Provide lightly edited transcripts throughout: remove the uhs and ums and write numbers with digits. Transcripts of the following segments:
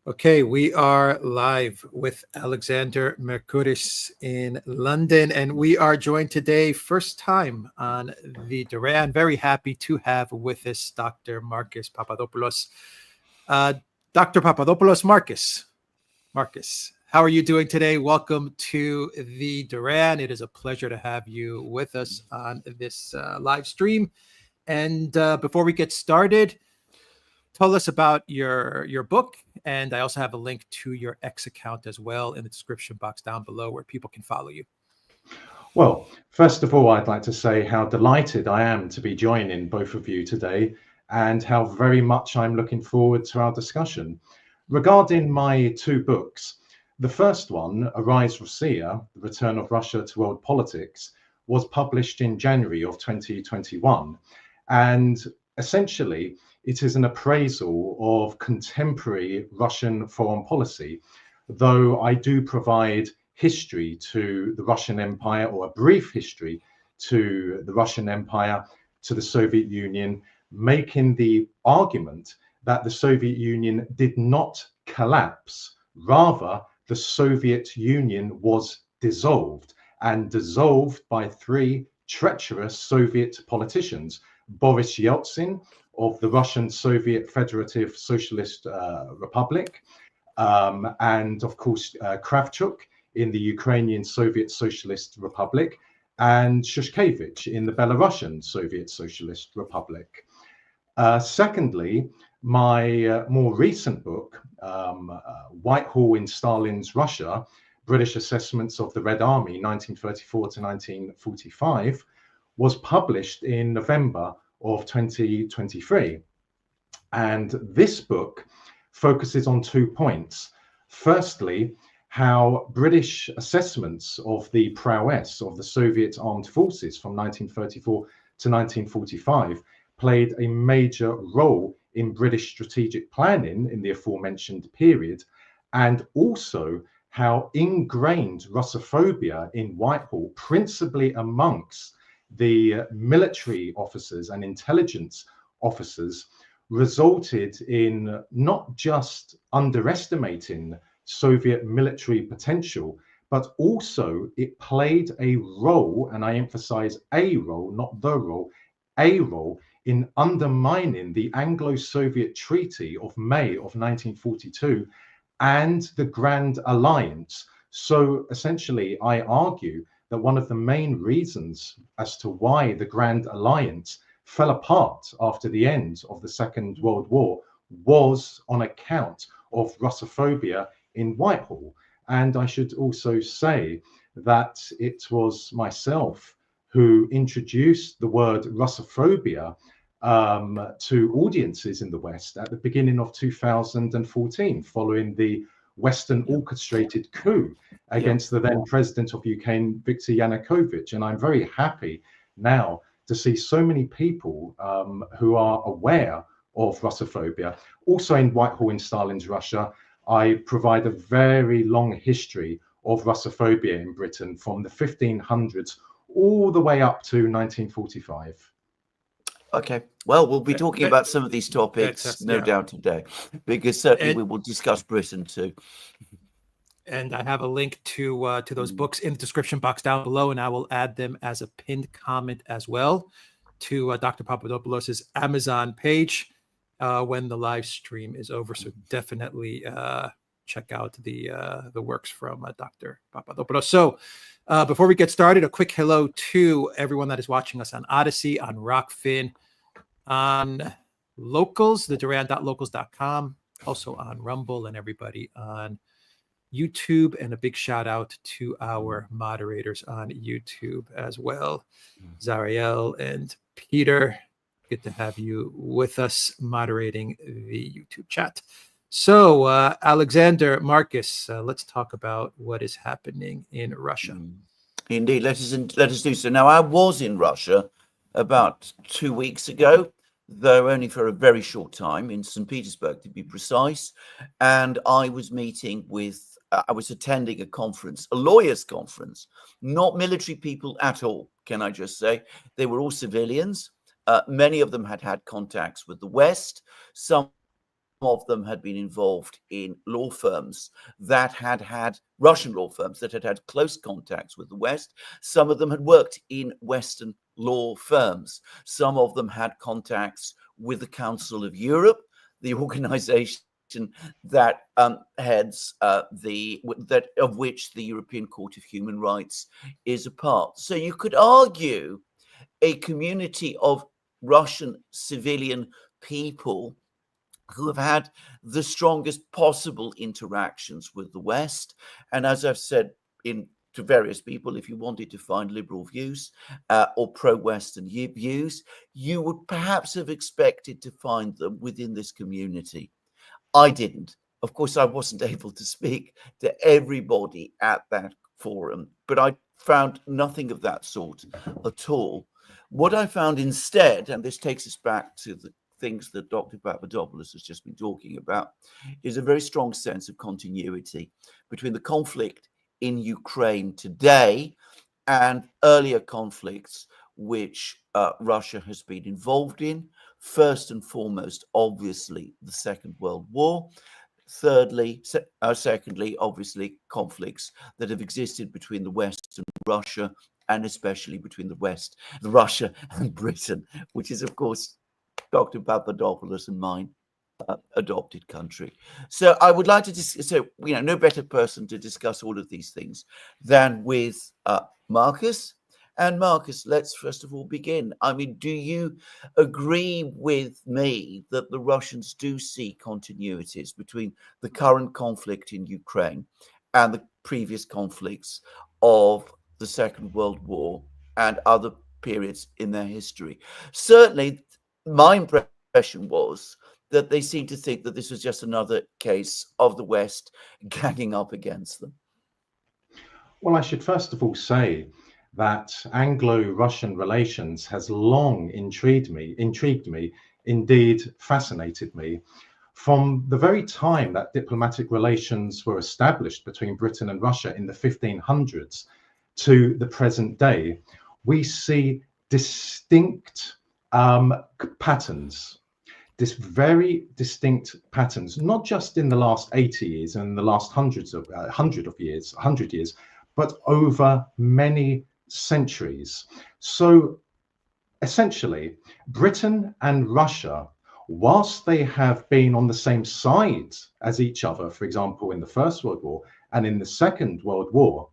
Okay, we are live with Alexander Mercouris in London, and we are joined today, first time on the Duran. Very happy to have with us Dr. Marcus Papadopoulos. Dr. Papadopoulos, Marcus, how are you doing today? Welcome to the Duran. It is a pleasure to have you with us on this live stream. And before we get started, tell us about your book, and I also have a link to your X account as well in the description box down below where people can follow you. Well, first of all, I'd like to say how delighted I am to be joining both of you today and how very much I'm looking forward to our discussion. Regarding my two books, the first one, Arise Russia, The Return of Russia to World Politics, was published in January of 2021. And essentially, it is an appraisal of contemporary Russian foreign policy, though I do provide history to the Russian Empire, or a brief history to the Russian Empire, to the Soviet Union, making the argument that the Soviet Union did not collapse. Rather, the Soviet Union was dissolved, and dissolved by three treacherous Soviet politicians: Boris Yeltsin of the Russian Soviet Federative Socialist Republic, and of course Kravchuk in the Ukrainian Soviet Socialist Republic, and Shushkevich in the Belarusian Soviet Socialist Republic. Secondly, my more recent book, Whitehall in Stalin's Russia, British Assessments of the Red Army, 1934 to 1945, was published in November of 2023. And this book focuses on 2 points. Firstly, how British assessments of the prowess of the Soviet armed forces from 1934 to 1945 played a major role in British strategic planning in the aforementioned period, and also how ingrained Russophobia in Whitehall, principally amongst the military officers and intelligence officers, resulted in not just underestimating Soviet military potential, but also it played a role, and I emphasize a role, not the role, a role in undermining the Anglo-Soviet Treaty of May of 1942 and the Grand Alliance. So essentially, I argue that one of the main reasons as to why the Grand Alliance fell apart after the end of the Second World War was on account of Russophobia in Whitehall. And I should also say that it was myself who introduced the word Russophobia to audiences in the West at the beginning of 2014, following the Western orchestrated coup against the then president of Ukraine, Viktor Yanukovych. And I'm very happy now to see so many people who are aware of Russophobia. Also in Whitehall in Stalin's Russia, I provide a very long history of Russophobia in Britain from the 1500s all the way up to 1945. Okay, well, we'll be talking about some of these topics, no doubt today, because certainly we will discuss Britain too. And I have a link to those books in the description box down below, and I will add them as a pinned comment as well to Dr. Papadopoulos' Amazon page when the live stream is over. So definitely check out the works from Dr. Papadopoulos. So before we get started, a quick hello to everyone that is watching us on Odyssey, on Rockfin, on Locals, the Duran.locals.com, also on Rumble, and everybody on YouTube. And a big shout out to our moderators on YouTube as well, Zariel and Peter. Good to have you with us moderating the YouTube chat. So, Alexander, Marcus, let's talk about what is happening in Russia. Indeed, let us do so. Now, I was in Russia about 2 weeks ago, though only for a very short time, in St. Petersburg, to be precise. And I was meeting with, I was attending a conference, a lawyers' conference, not military people at all, can I just say. They were all civilians. Many of them had had contacts with the West. Some of them had been involved in law firms that had Russian law firms that had close contacts with the West. Some of them had worked in Western law firms. Some of them had contacts with the Council of Europe, the organization that heads that of which the European Court of Human Rights is a part. So you could argue a community of Russian civilian people who have had the strongest possible interactions with the West. And as I've said to various people, if you wanted to find liberal views or pro-Western views, you would perhaps have expected to find them within this community. I didn't. Of course, I wasn't able to speak to everybody at that forum, but I found nothing of that sort at all. What I found instead, and this takes us back to the things that Dr. Papadopoulos has just been talking about, is a very strong sense of continuity between the conflict in Ukraine today and earlier conflicts which Russia has been involved in. First and foremost, obviously, the Second World War. Secondly, obviously, conflicts that have existed between the West and Russia, and especially between Russia and Britain, which is, of course, Dr. Papadopoulos and mine adopted country. So I would like to no better person to discuss all of these things than with Marcus. And Marcus, let's first of all begin. I mean, do you agree with me that the Russians do see continuities between the current conflict in Ukraine and the previous conflicts of the Second World War and other periods in their history? Certainly, my impression was that they seemed to think that this was just another case of the West ganging up against them. Well, I should first of all say that Anglo-Russian relations has long intrigued me, indeed fascinated me. From the very time that diplomatic relations were established between Britain and Russia in the 1500s to the present day, we see distinct patterns, this very distinct patterns, not just in the last 80 years and the last 100 years, but over many centuries. So essentially, Britain and Russia, whilst they have been on the same side as each other, for example, in the First World War and in the Second World War,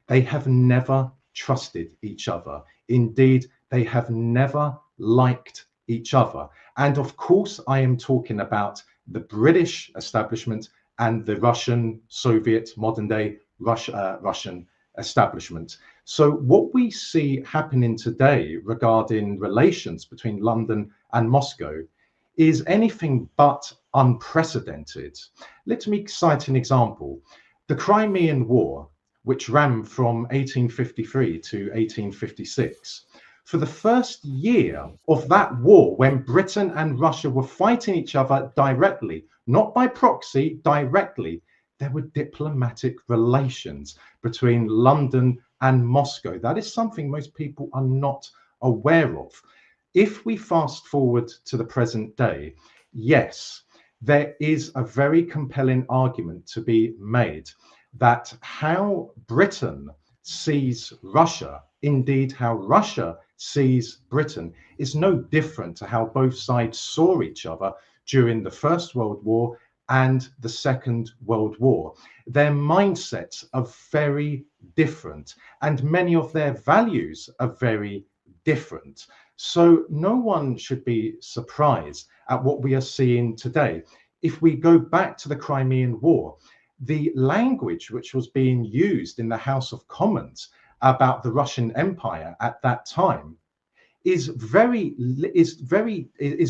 they have never trusted each other. Indeed, they have never liked each other. And of course, I am talking about the British establishment and the Russian, Soviet, modern day Russian establishment. So what we see happening today regarding relations between London and Moscow is anything but unprecedented. Let me cite an example. The Crimean War, which ran from 1853 to 1856. For the first year of that war, when Britain and Russia were fighting each other directly, not by proxy, directly, there were diplomatic relations between London and Moscow. That is something most people are not aware of. If we fast forward to the present day, yes, there is a very compelling argument to be made that how Britain sees Russia, indeed how Russia sees Britain, is no different to how both sides saw each other during the First World War and the Second World War. Their mindsets are very different, and many of their values are very different. So no one should be surprised at what we are seeing today. If we go back to the Crimean War, the language which was being used in the House of Commons about the Russian Empire at that time is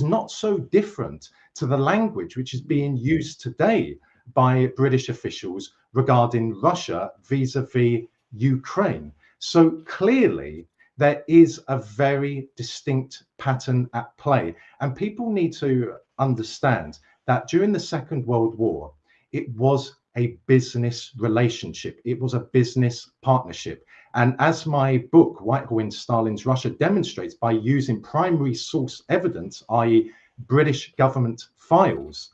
not so different to the language which is being used today by British officials regarding Russia vis-a-vis Ukraine. So clearly there is a very distinct pattern at play, and people need to understand that during the Second World War, it was a business relationship. It was a business partnership. And as my book, Whitehall in Stalin's Russia, demonstrates by using primary source evidence, i.e. British government files,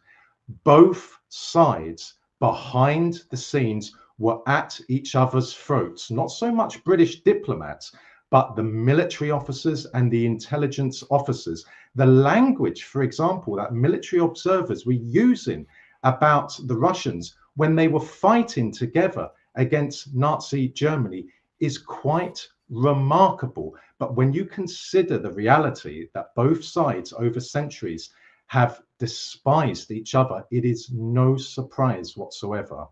Both sides behind the scenes were at each other's throats, not so much British diplomats, but the military officers and the intelligence officers. The language, for example, that military observers were using about the Russians when they were fighting together against Nazi Germany is quite remarkable. But when you consider the reality that both sides over centuries have despised each other, it is no surprise whatsoever.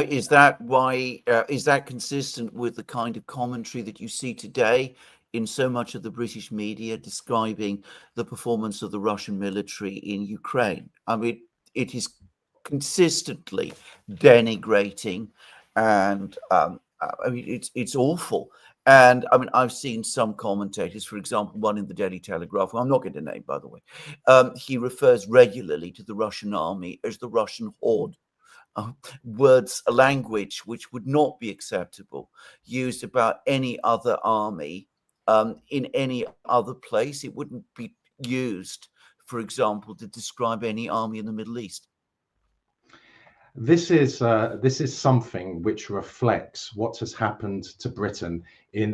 Is that why? Is that consistent with the kind of commentary that you see today in so much of the British media describing the performance of the Russian military in Ukraine? I mean, it is consistently denigrating, and I mean, it's awful. And I mean, I've seen some commentators, for example, one in the Daily Telegraph, who I'm not going to name, by the way, he refers regularly to the Russian army as the Russian horde. Words, a language which would not be acceptable, used about any other army in any other place. It wouldn't be used, for example, to describe any army in the Middle East. This is something which reflects what has happened to Britain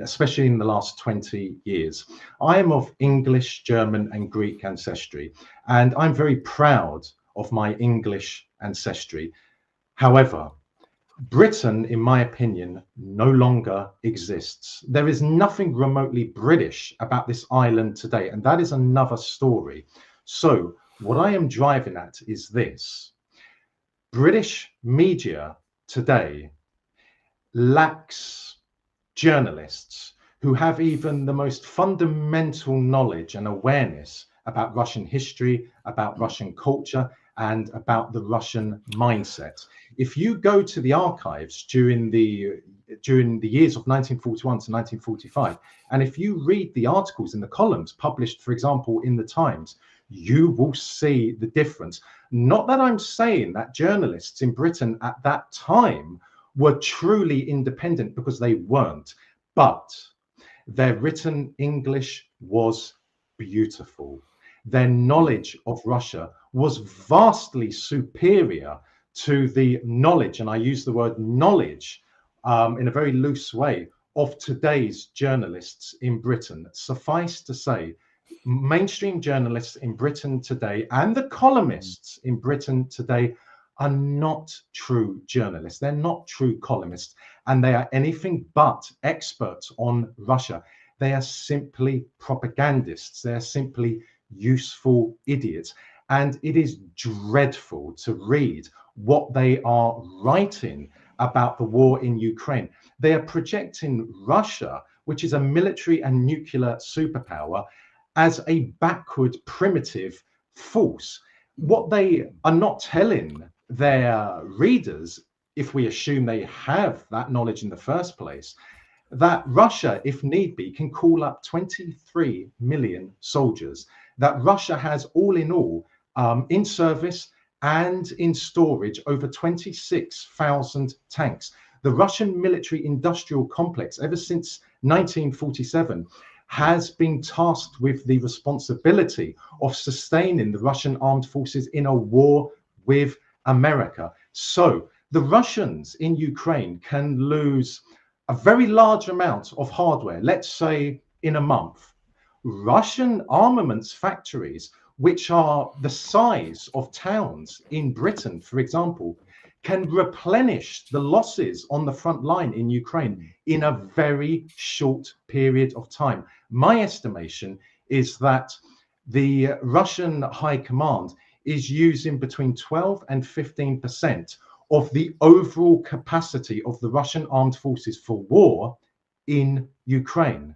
especially in the last 20 years. I am of English, German, and Greek ancestry, and I'm very proud of my English ancestry. However, Britain, in my opinion, no longer exists. There is nothing remotely British about this island today, and that is another story. So what I am driving at is this. British media today lacks journalists who have even the most fundamental knowledge and awareness about Russian history, about Russian culture, and about the Russian mindset. If you go to the archives during the years of 1941 to 1945, and if you read the articles in the columns published, for example, in the Times, you will see the difference. Not that I'm saying that journalists in Britain at that time were truly independent, because they weren't, but their written English was beautiful. Their knowledge of Russia was vastly superior to the knowledge, and I use the word knowledge in a very loose way, of today's journalists in Britain. Suffice to say, mainstream journalists in Britain today and the columnists in Britain today are not true journalists. They're not true columnists, and they are anything but experts on Russia. They are simply propagandists. They are simply useful idiots. And it is dreadful to read what they are writing about the war in Ukraine. They are projecting Russia, which is a military and nuclear superpower, as a backward, primitive force. What they are not telling their readers, if we assume they have that knowledge in the first place, that Russia, if need be, can call up 23 million soldiers, that Russia has all in all, in service and in storage, over 26,000 tanks. The Russian military industrial complex, ever since 1947, has been tasked with the responsibility of sustaining the Russian armed forces in a war with America. So the Russians in Ukraine can lose a very large amount of hardware, let's say in a month. Russian armaments factories, which are the size of towns in Britain, for example, can replenish the losses on the front line in Ukraine in a very short period of time. My estimation is that the Russian High Command is using between 12 and 15% of the overall capacity of the Russian armed forces for war in Ukraine,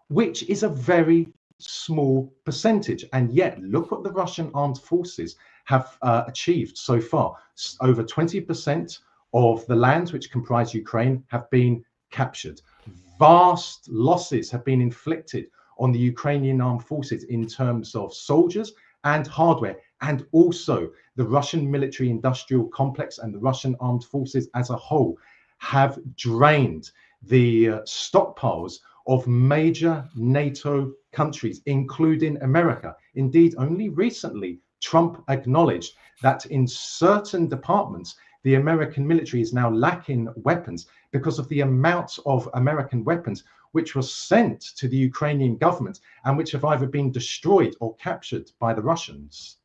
which is a very small percentage. And yet, look what the Russian armed forces have achieved so far. Over 20% of the lands which comprise Ukraine have been captured. Vast losses have been inflicted on the Ukrainian armed forces in terms of soldiers and hardware, and also the Russian military industrial complex and the Russian armed forces as a whole have drained the stockpiles of major NATO countries, including America. Indeed, only recently, Trump acknowledged that in certain departments, the American military is now lacking weapons because of the amount of American weapons which were sent to the Ukrainian government and which have either been destroyed or captured by the Russians.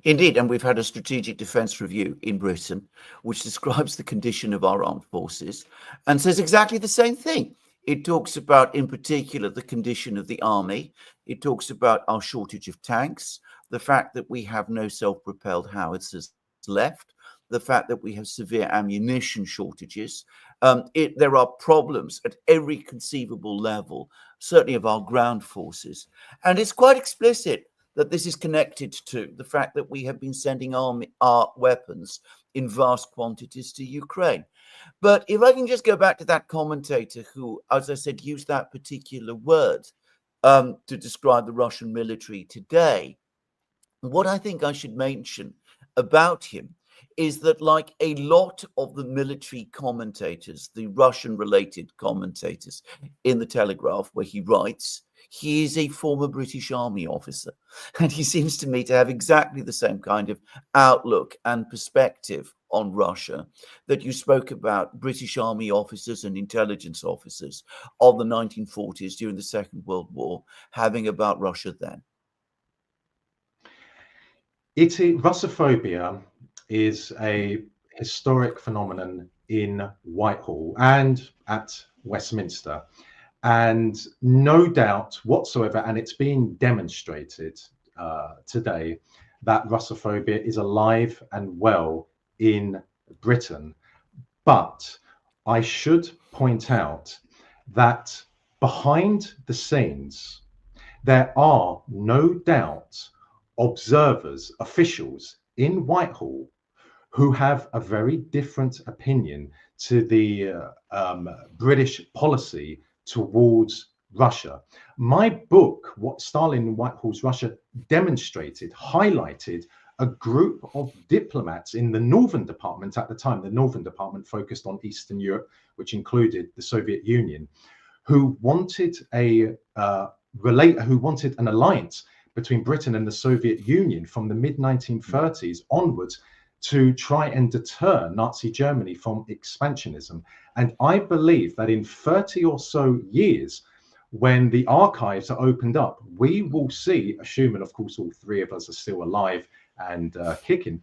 Indeed, and we've had a strategic defence review in Britain, which describes the condition of our armed forces and says exactly the same thing. It talks about, in particular, the condition of the army. It talks about our shortage of tanks, the fact that we have no self-propelled howitzers left, the fact that we have severe ammunition shortages. There are problems at every conceivable level, certainly of our ground forces. And it's quite explicit that this is connected to the fact that we have been sending our weapons in vast quantities to Ukraine. But if I can just go back to that commentator who, as I said, used that particular word to describe the Russian military today, what I think I should mention about him is that, like a lot of the military commentators, the Russian-related commentators in the Telegraph, where he writes, he is a former British Army officer. And he seems to me to have exactly the same kind of outlook and perspective on Russia that you spoke about British Army officers and intelligence officers of the 1940s during the Second World War having about Russia then. Russophobia is a historic phenomenon in Whitehall and at Westminster. And no doubt whatsoever, and it's being demonstrated today, that Russophobia is alive and well in Britain. But I should point out that behind the scenes, there are no doubt observers, officials in Whitehall who have a very different opinion to the British policy towards Russia. My book, What Stalin in Whitehall's Russia, demonstrated, highlighted a group of diplomats in the Northern Department at the time. The Northern Department focused on Eastern Europe, which included the Soviet Union, who wanted an alliance between Britain and the Soviet Union from the mid-1930s onwards to try and deter Nazi Germany from expansionism. And I believe that in 30 or so years, when the archives are opened up, we will see, assuming, of course, all three of us are still alive and kicking,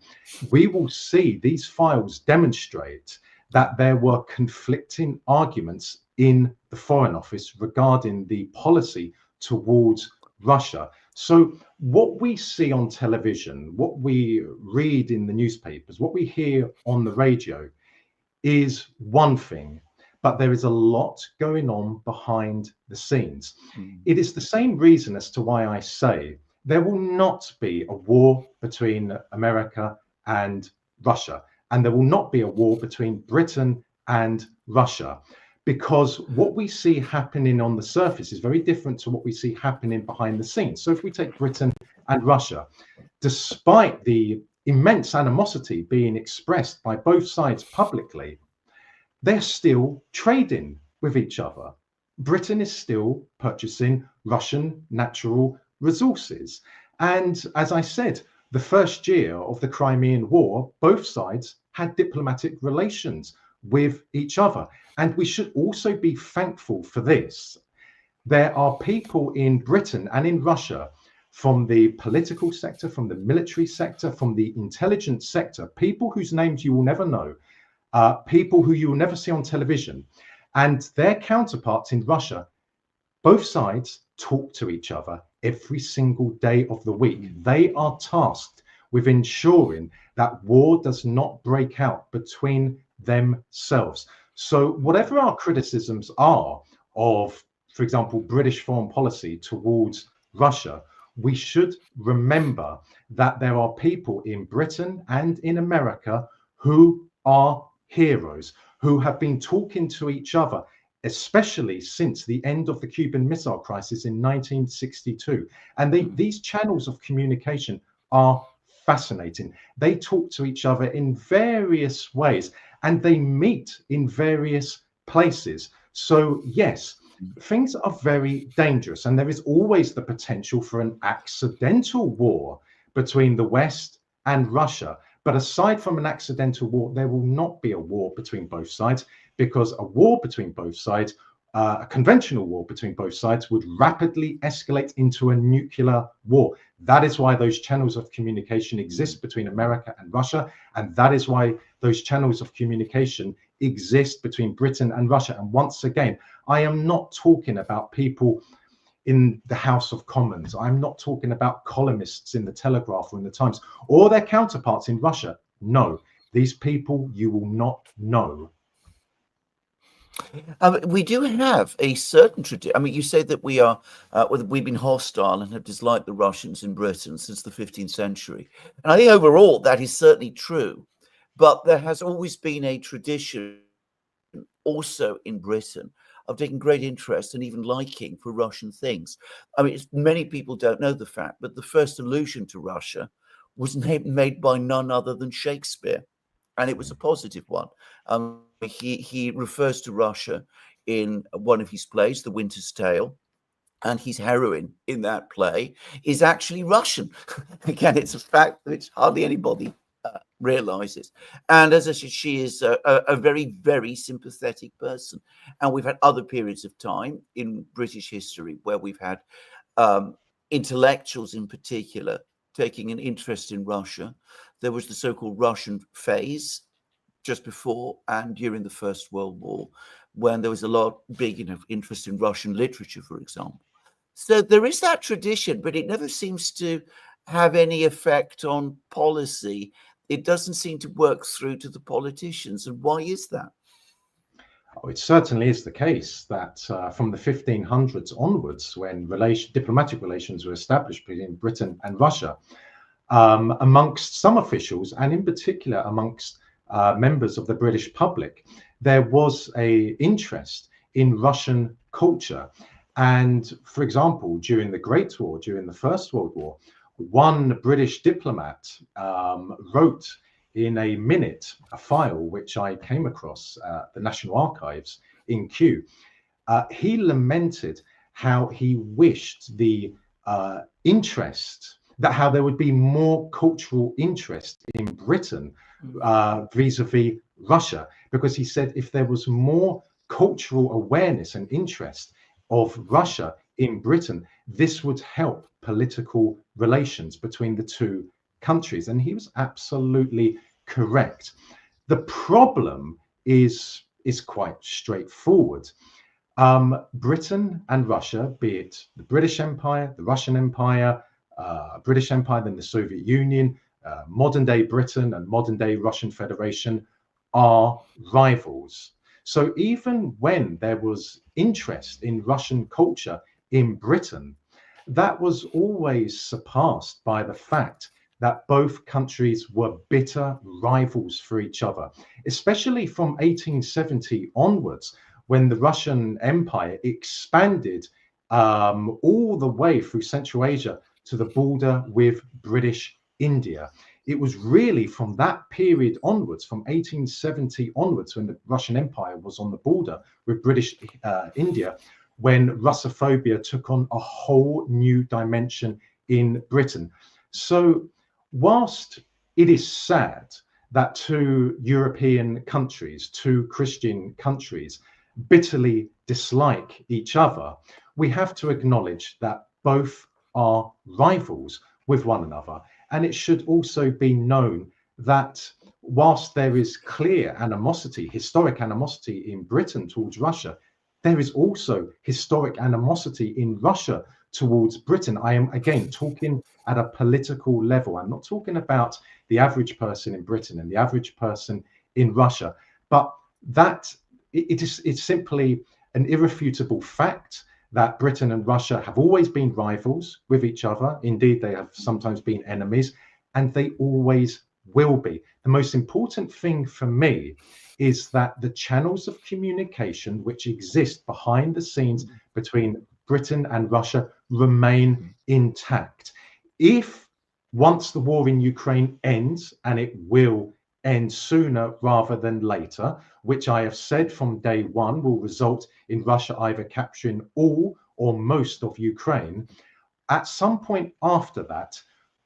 we will see these files demonstrate that there were conflicting arguments in the Foreign Office regarding the policy towards Russia. So what we see on television, what we read in the newspapers, what we hear on the radio is one thing, but there is a lot going on behind the scenes. It is the same reason as to why I say there will not be a war between America and Russia, and there will not be a war between Britain and Russia, because what we see happening on the surface is very different to what we see happening behind the scenes. So if we take Britain and Russia, despite the immense animosity being expressed by both sides publicly, they're still trading with each other. Britain is still purchasing Russian natural resources. And as I said, the first year of the Crimean War, both sides had diplomatic relations with each other. And we should also be thankful for this. There are people in Britain and in Russia, from the political sector, from the military sector, from the intelligence sector, people whose names you will never know, people who you will never see on television, and their counterparts in Russia. Both sides talk to each other every single day of the week. They are tasked with ensuring that war does not break out between themselves. So whatever our criticisms are of, for example, British foreign policy towards Russia, we should remember that there are people in Britain and in America who are heroes, who have been talking to each other, especially since the end of the Cuban Missile Crisis in 1962. And these channels of communication are fascinating. They talk to each other in various ways, and they meet in various places. So yes, things are very dangerous, and there is always the potential for an accidental war between the West and Russia. But aside from an accidental war, there will not be a war between both sides, because a war between both sides, a conventional war between both sides, would rapidly escalate into a nuclear war. That is why those channels of communication exist between America and Russia. And that is why those channels of communication exist between Britain and Russia. And once again, I am not talking about people in the House of Commons. I'm not talking about columnists in the Telegraph or in the Times or their counterparts in Russia. No, these people you will not know. We do have a certain tradition. I mean, you say that we've been hostile and have disliked the Russians in Britain since the 15th century. And I think overall that is certainly true. But there has always been a tradition also in Britain of taking great interest and even liking for Russian things. I mean, many people don't know the fact, but the first allusion to Russia was made by none other than Shakespeare. And it was a positive one. He refers to Russia in one of his plays, The Winter's Tale, and his heroine in that play is actually Russian. Again, it's a fact which hardly anybody realizes. And as I said, she is a very, very sympathetic person. And we've had other periods of time in British history where we've had intellectuals in particular taking an interest in Russia. There was the so-called Russian phase just before and during the First World War, when there was a big interest in Russian literature, for example. So there is that tradition, but it never seems to have any effect on policy. It doesn't seem to work through to the politicians. And why is that? Oh, it certainly is the case that from the 1500s onwards, when diplomatic relations were established between Britain and Russia, amongst some officials, and in particular amongst members of the British public, there was an interest in Russian culture. And for example, during the Great War, during the First World War, one British diplomat wrote in a minute, a file which I came across at the National Archives in Kew. He lamented how he wished the how there would be more cultural interest in Britain vis-a-vis Russia, because he said if there was more cultural awareness and interest of Russia in Britain, this would help political relations between the two countries. And he was absolutely correct. The problem is quite straightforward. Britain and Russia, be it the British Empire, the Russian Empire, British Empire, then the Soviet Union, modern day Britain and modern day Russian Federation, are rivals. So even when there was interest in Russian culture in Britain, that was always surpassed by the fact that both countries were bitter rivals for each other, especially from 1870 onwards, when the Russian Empire expanded all the way through Central Asia to the border with British India. It was really from that period onwards, from 1870 onwards, when the Russian Empire was on the border with British India, when Russophobia took on a whole new dimension in Britain. So whilst it is sad that two European countries, two Christian countries, bitterly dislike each other, we have to acknowledge that both are rivals with one another. And it should also be known that whilst there is clear animosity, historic animosity in Britain towards Russia, there is also historic animosity in Russia towards Britain. I am, again, talking at a political level. I'm not talking about the average person in Britain and the average person in Russia, but that it's simply an irrefutable fact that Britain and Russia have always been rivals with each other. Indeed, they have sometimes been enemies, and they always will be. The most important thing for me is that the channels of communication which exist behind the scenes between Britain and Russia remain intact. If once the war in Ukraine ends, and it will end sooner rather than later, which I have said from day one will result in Russia either capturing all or most of Ukraine, at some point after that,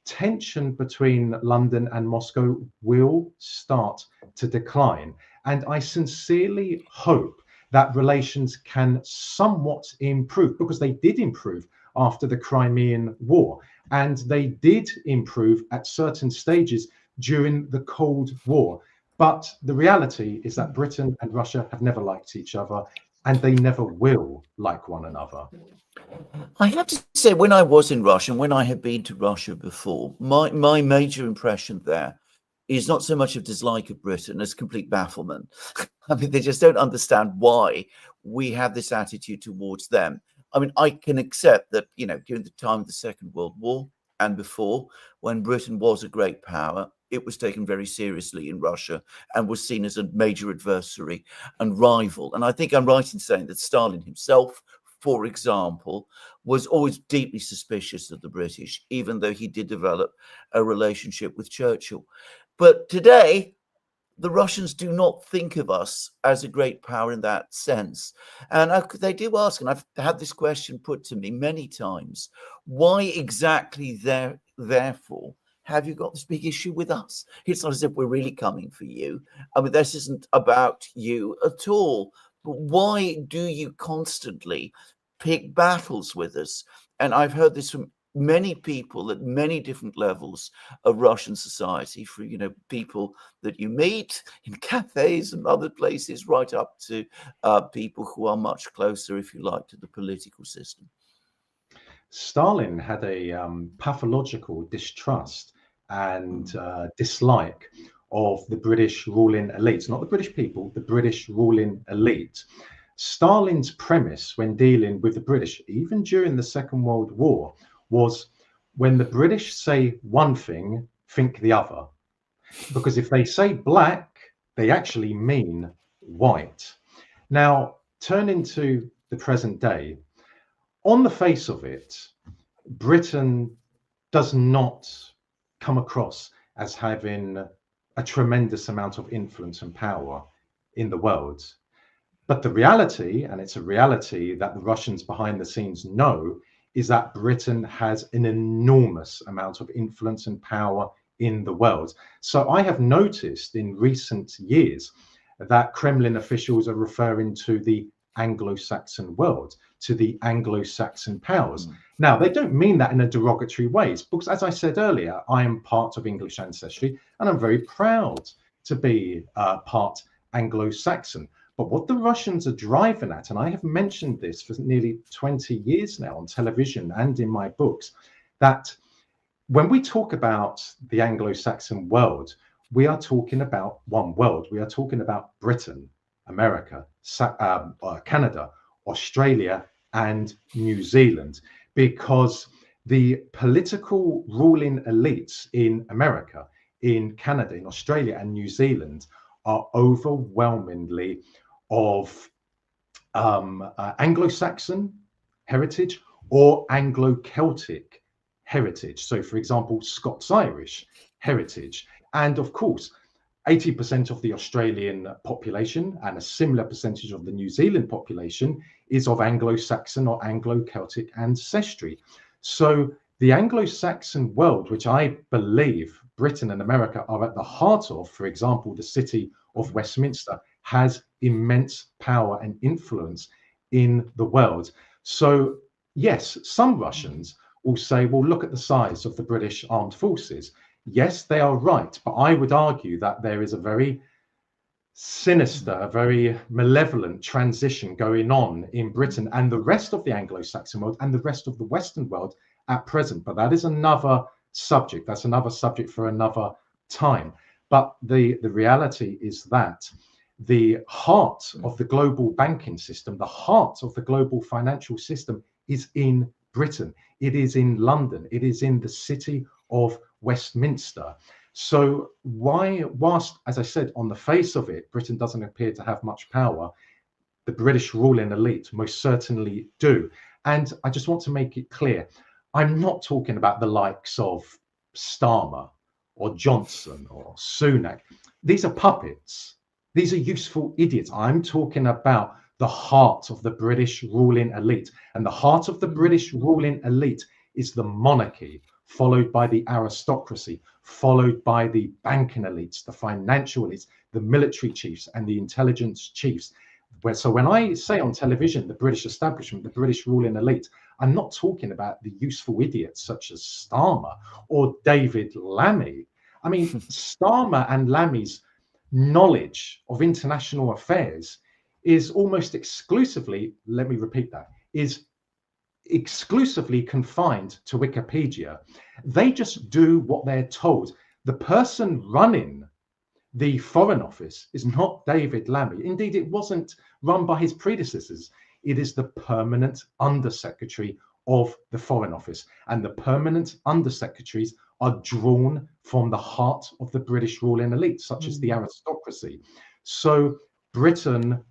tension between London and Moscow will start to decline. And I sincerely hope that relations can somewhat improve, because they did improve after the Crimean War, and they did improve at certain stages during the Cold War. But the reality is that Britain and Russia have never liked each other, and they never will like one another. I have to say, when I was in Russia, and when I had been to Russia before, my major impression there is not so much of dislike of Britain as complete bafflement. I mean, they just don't understand why we have this attitude towards them. I mean, I can accept that, you know, during the time of the Second World War and before, when Britain was a great power, it was taken very seriously in Russia and was seen as a major adversary and rival. And I think I'm right in saying that Stalin himself, for example, was always deeply suspicious of the British, even though he did develop a relationship with Churchill. But today, the Russians do not think of us as a great power in that sense. And they do ask, and I've had this question put to me many times, why exactly therefore have you got this big issue with us? It's not as if we're really coming for you. I mean, this isn't about you at all. But why do you constantly pick battles with us? And I've heard this from many people at many different levels of Russian society, for, you know, people that you meet in cafes and other places, right up to people who are much closer, if you like, to the political system. Stalin had a pathological distrust and dislike of the British ruling elite, not the British people, the British ruling elite. Stalin's premise when dealing with the British, even during the Second World War, was when the British say one thing, think the other. Because if they say black, they actually mean white. Now, turning to the present day, on the face of it, Britain does not come across as having a tremendous amount of influence and power in the world. But the reality, and it's a reality that the Russians behind the scenes know, is that Britain has an enormous amount of influence and power in the world. So I have noticed in recent years that Kremlin officials are referring to the Anglo-Saxon world, to the Anglo-Saxon powers. Now, they don't mean that in a derogatory way, because as I said earlier, I am part of English ancestry, and I'm very proud to be part Anglo-Saxon. But what the Russians are driving at, and I have mentioned this for nearly 20 years now on television and in my books, that when we talk about the Anglo-Saxon world, we are talking about one world. We are talking about Britain, America, Canada, Australia, and New Zealand, because the political ruling elites in America, in Canada, in Australia, and New Zealand are overwhelmingly of Anglo-Saxon heritage or Anglo-Celtic heritage. So, for example, Scots-Irish heritage. And of course, 80% of the Australian population and a similar percentage of the New Zealand population is of Anglo-Saxon or Anglo-Celtic ancestry. So the Anglo-Saxon world, which I believe Britain and America are at the heart of, for example, the city of Westminster, has immense power and influence in the world. So yes, some Russians will say, well, look at the size of the British armed forces. Yes, they are right, but I would argue that there is a very sinister, a very malevolent transition going on in Britain and the rest of the Anglo-Saxon world and the rest of the Western world at present. But that is another subject. That's another subject for another time. But the reality is that the heart of the global banking system, the heart of the global financial system is in Britain. It is in London. It is in the city of Westminster. So why, whilst, as I said, on the face of it, Britain doesn't appear to have much power, the British ruling elite most certainly do. And I just want to make it clear, I'm not talking about the likes of Starmer or Johnson or Sunak. These are puppets. These are useful idiots. I'm talking about the heart of the British ruling elite. And the heart of the British ruling elite is the monarchy, followed by the aristocracy, followed by the banking elites, the financial elites, the military chiefs, and the intelligence chiefs. So when I say on television, the British establishment, the British ruling elite, I'm not talking about the useful idiots such as Starmer or David Lammy. I mean, Starmer and Lammy's knowledge of international affairs is almost exclusively, let me repeat that, is exclusively confined to Wikipedia. They just do what they're told. The person running the Foreign Office is not David Lammy. Indeed, it wasn't run by his predecessors. It is the permanent undersecretary of the Foreign Office. And the permanent undersecretaries are drawn from the heart of the British ruling elite, such as the aristocracy. So Britain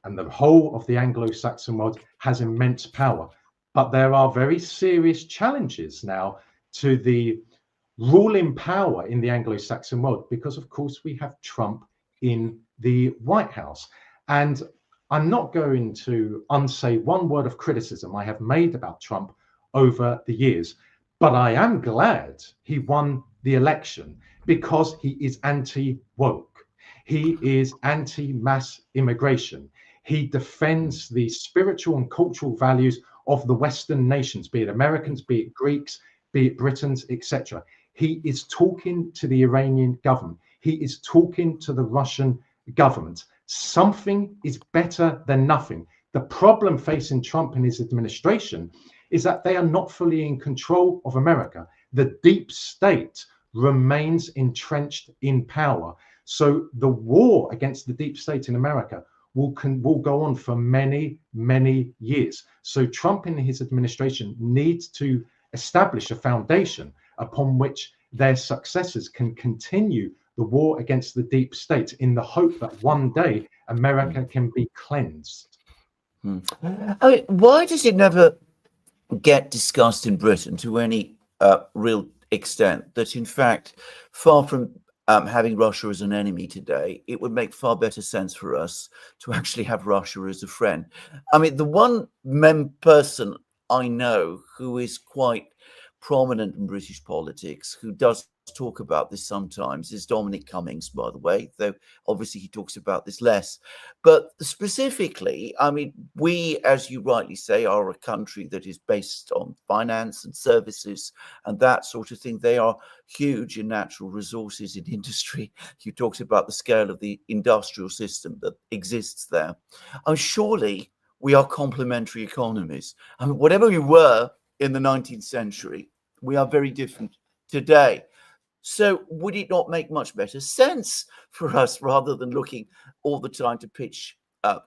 and the whole of the Anglo-Saxon world has immense power. But there are very serious challenges now to the ruling power in the Anglo-Saxon world, because of course we have Trump in the White House. And I'm not going to unsay one word of criticism I have made about Trump over the years, but I am glad he won the election because he is anti-woke. He is anti-mass immigration. He defends the spiritual and cultural values of the Western nations, be it Americans, be it Greeks, be it Britons, etc. He is talking to the Iranian government. He is talking to the Russian government. Something is better than nothing. The problem facing Trump and his administration is that they are not fully in control of America. The deep state remains entrenched in power. So the war against the deep state in America will go on for many, many years. So Trump and his administration needs to establish a foundation upon which their successors can continue the war against the deep state in the hope that one day America can be cleansed. I mean, why does it never get discussed in Britain to any real extent that, in fact, far from having Russia as an enemy today, it would make far better sense for us to actually have Russia as a friend? I mean, the one person I know who is quite prominent in British politics, who does talk about this sometimes, is Dominic Cummings, by the way, though obviously he talks about this less. But specifically, I mean, we, as you rightly say, are a country that is based on finance and services and that sort of thing. They are huge in natural resources, in industry. You talked about the scale of the industrial system that exists there. And surely we are complementary economies. I mean, whatever we were in the 19th century, we are very different today. So would it not make much better sense for us, rather than looking all the time to pitch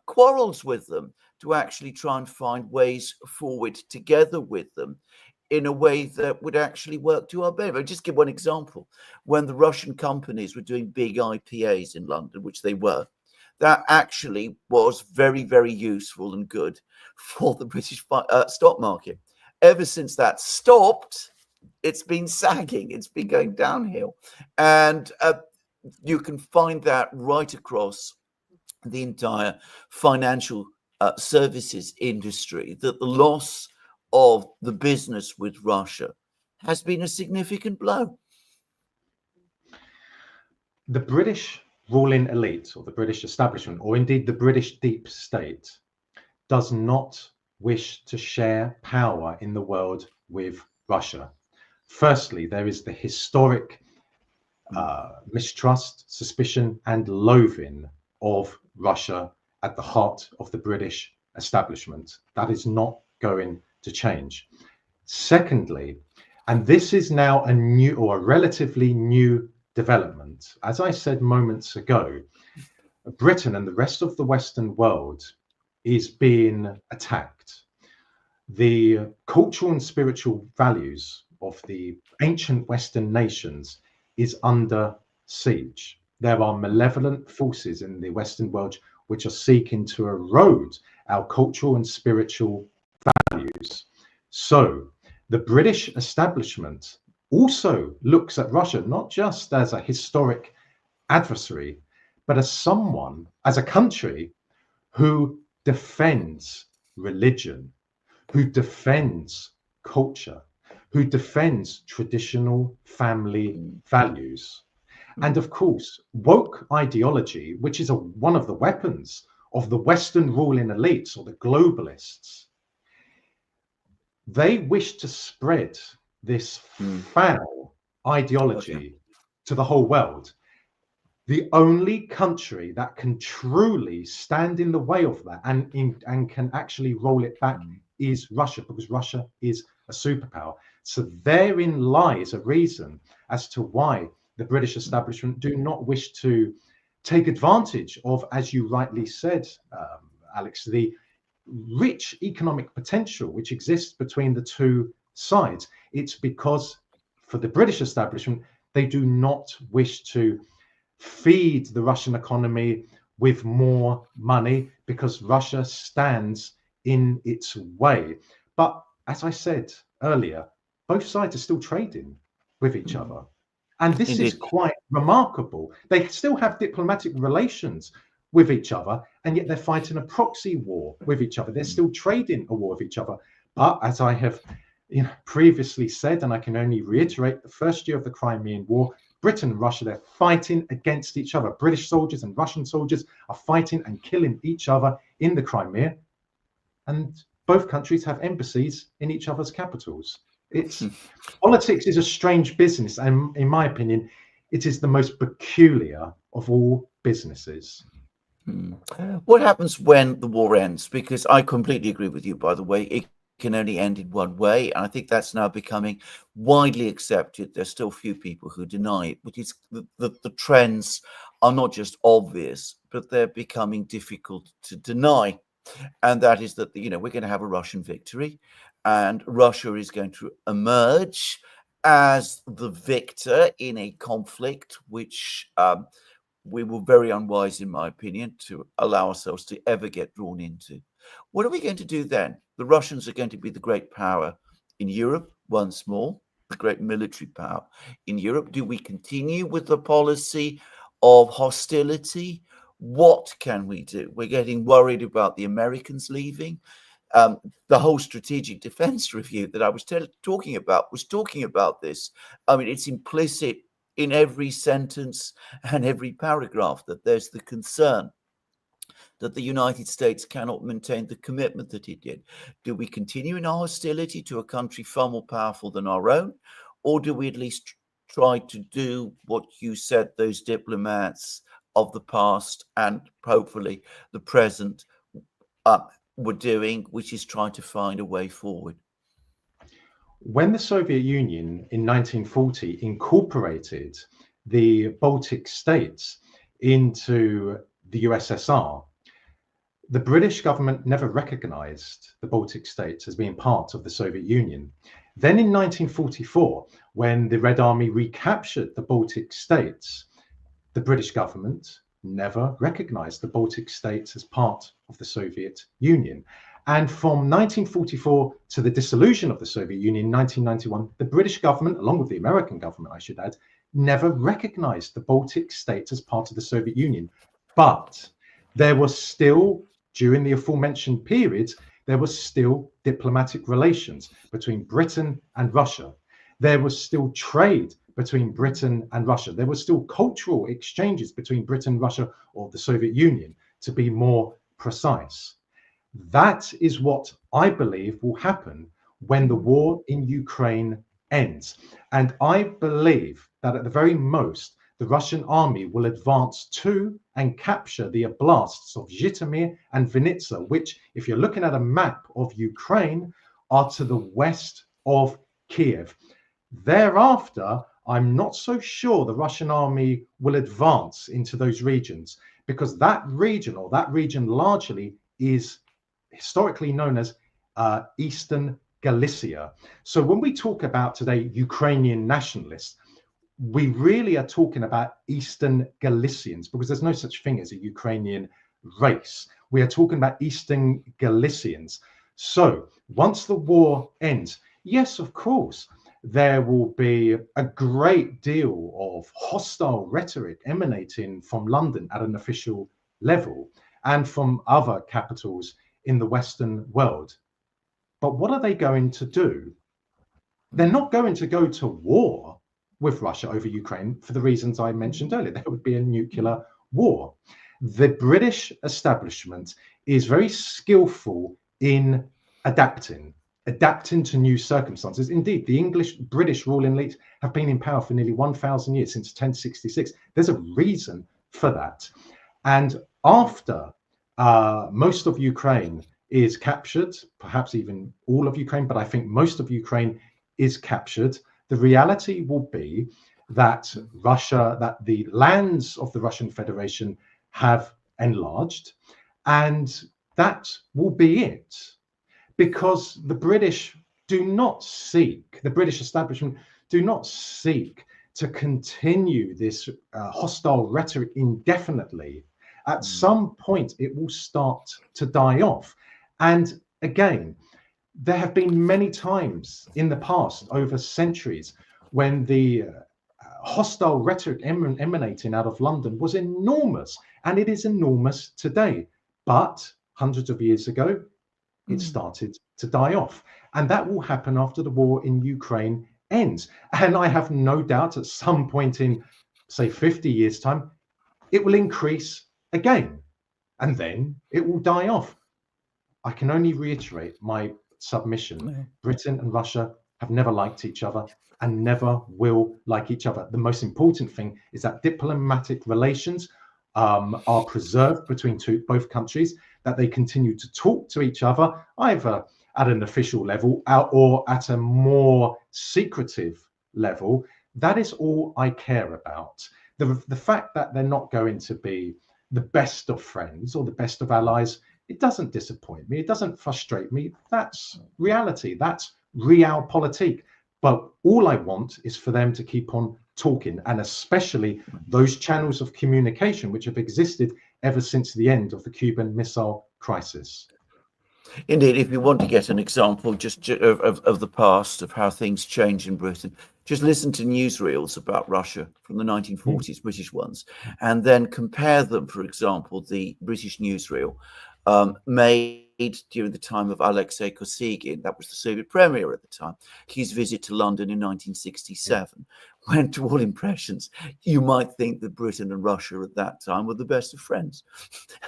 quarrels with them, to actually try and find ways forward together with them in a way that would actually work to our benefit? I'll just give one example. When the Russian companies were doing big IPAs in London, which they were, that actually was very, very useful and good for the British stock market. Ever since that stopped, it's been sagging, it's been going downhill. And you can find that right across the entire financial services industry, that the loss of the business with Russia has been a significant blow. The British ruling elite, or the British establishment, or indeed the British deep state, does not wish to share power in the world with Russia. Firstly, there is the historic mistrust, suspicion, and loathing of Russia at the heart of the British establishment. That is not going to change. Secondly, and this is now a new or a relatively new development, as I said moments ago, Britain and the rest of the Western world is being attacked. The cultural and spiritual values of the ancient Western nations is under siege. There are malevolent forces in the Western world which are seeking to erode our cultural and spiritual values. So the British establishment also looks at Russia not just as a historic adversary, but as someone, as a country who defends religion, who defends culture, who defends traditional family values. And of course, woke ideology, which is one of the weapons of the Western ruling elites or the globalists, they wish to spread this foul ideology to the whole world. The only country that can truly stand in the way of that and can actually roll it back is Russia, because Russia is a superpower. So therein lies a reason as to why the British establishment do not wish to take advantage of, as you rightly said, Alex, the rich economic potential which exists between the two sides. It's because for the British establishment, they do not wish to feed the Russian economy with more money because Russia stands in its way. But as I said earlier, both sides are still trading with each other. And this is quite remarkable. They still have diplomatic relations with each other, and yet they're fighting a proxy war with each other. They're still trading a war with each other. But as I have previously said, and I can only reiterate, the first year of the Crimean War, Britain and Russia, they're fighting against each other. British soldiers and Russian soldiers are fighting and killing each other in the Crimea. And both countries have embassies in each other's capitals. Politics is a strange business, and in my opinion, it is the most peculiar of all businesses. What happens when the war ends? Because I completely agree with you, by the way. It can only end in one way, and I think that's now becoming widely accepted. There's still few people who deny it, but it's the trends are not just obvious, but they're becoming difficult to deny. And that is that, we're going to have a Russian victory, and Russia is going to emerge as the victor in a conflict which we were very unwise, in my opinion, to allow ourselves to ever get drawn into. What are we going to do then? The Russians are going to be the great power in Europe once more, the great military power in Europe. Do we continue with the policy of hostility? What can we do? We're getting worried about the Americans leaving. The whole strategic defense review that I was talking about this. I mean, it's implicit in every sentence and every paragraph that there's the concern that the United States cannot maintain the commitment that it did. Do we continue in our hostility to a country far more powerful than our own? Or do we at least try to do what you said those diplomats of the past and hopefully the present were doing, which is trying to find a way forward? When the Soviet Union in 1940 incorporated the Baltic states into the USSR, the British government never recognized the Baltic states as being part of the Soviet Union. Then in 1944, when the Red Army recaptured the Baltic states, the British government never recognized the Baltic states as part of the Soviet Union. And from 1944 to the dissolution of the Soviet Union in 1991, the British government, along with the American government, I should add, never recognized the Baltic states as part of the Soviet Union. But there was still, during the aforementioned periods, there was still diplomatic relations between Britain and Russia. There was still trade between Britain and Russia. There were still cultural exchanges between Britain, Russia, or the Soviet Union, to be more precise. That is what I believe will happen when the war in Ukraine ends. And I believe that at the very most, the Russian army will advance to and capture the oblasts of Zhytomyr and Vinnytsia, which, if you're looking at a map of Ukraine, are to the west of Kiev. Thereafter, I'm not so sure the Russian army will advance into those regions, because that region largely is historically known as Eastern Galicia. So when we talk about today Ukrainian nationalists, we really are talking about Eastern Galicians, because there's no such thing as a Ukrainian race. We are talking about Eastern Galicians. So once the war ends, yes, of course, there will be a great deal of hostile rhetoric emanating from London at an official level and from other capitals in the Western world. But what are they going to do? they're not going to go to war with Russia over Ukraine for the reasons I mentioned earlier. There would be a nuclear war. The British establishment is very skillful in adapting to new circumstances. Indeed, the British ruling elites have been in power for nearly 1,000 years, since 1066. There's a reason for that. And after most of Ukraine is captured, perhaps even all of Ukraine, but I think most of Ukraine is captured, the reality will be that that the lands of the Russian Federation have enlarged, and that will be it. Because the British establishment do not seek to continue this hostile rhetoric indefinitely. At some point, it will start to die off. And again, there have been many times in the past, over centuries, when the hostile rhetoric emanating out of London was enormous, and it is enormous today. But hundreds of years ago, it started to die off. And that will happen after the war in Ukraine ends. And I have no doubt at some point in, say, 50 years' time, it will increase again. And then it will die off. I can only reiterate my submission. Britain and Russia have never liked each other and never will like each other. The most important thing is that diplomatic relations are preserved between both countries, that they continue to talk to each other, either at an official level or at a more secretive level. That is all I care about. The fact that they're not going to be the best of friends or the best of allies, it doesn't disappoint me. It doesn't frustrate me. That's reality. That's realpolitik. But all I want is for them to keep on talking, and especially those channels of communication which have existed ever since the end of the Cuban Missile Crisis. Indeed, if you want to get an example just of the past, of how things change in Britain, just listen to newsreels about Russia from the 1940s, British ones, and then compare them, for example, the British newsreel made during the time of Alexei Kosygin, that was the Soviet premier at the time, his visit to London in 1967, when to all impressions, you might think that Britain and Russia at that time were the best of friends.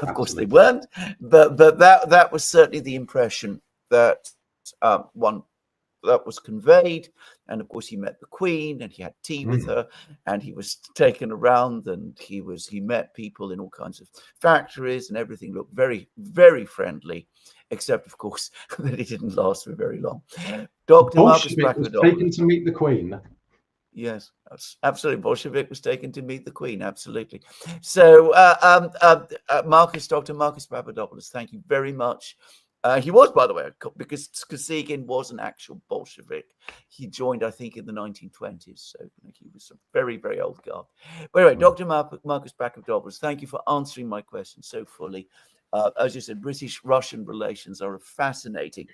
Of course they weren't, but that was certainly the impression that that was conveyed. And of course he met the Queen and he had tea with her, and he was taken around, and he met people in all kinds of factories, and everything looked very, very friendly, except of course that it didn't last for very long. Dr. Marcus was taken to meet the Queen. Yes, absolutely. Bolshevik was taken to meet the Queen. Absolutely. So, Dr. Marcus Papadopoulos, thank you very much. He was, by the way, because Kosygin was an actual Bolshevik. He joined, I think, in the 1920s. So he was a very, very old guard. But anyway, Dr. Marcus Papadopoulos, thank you for answering my question so fully. As you said, British-Russian relations are a fascinating,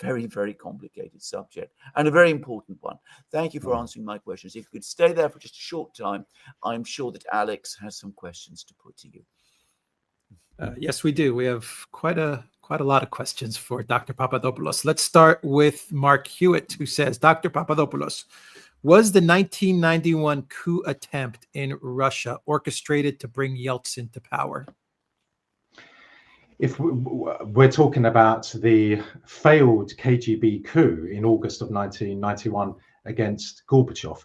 very, very complicated subject, and a very important one. Thank you for answering my questions. If you could stay there for just a short time, I'm sure that Alex has some questions to put to you. Yes, we do. We have quite a lot of questions for Dr. Papadopoulos. Let's start with Mark Hewitt, who says, Dr. Papadopoulos, was the 1991 coup attempt in Russia orchestrated to bring Yeltsin to power? If we're talking about the failed KGB coup in August of 1991 against Gorbachev,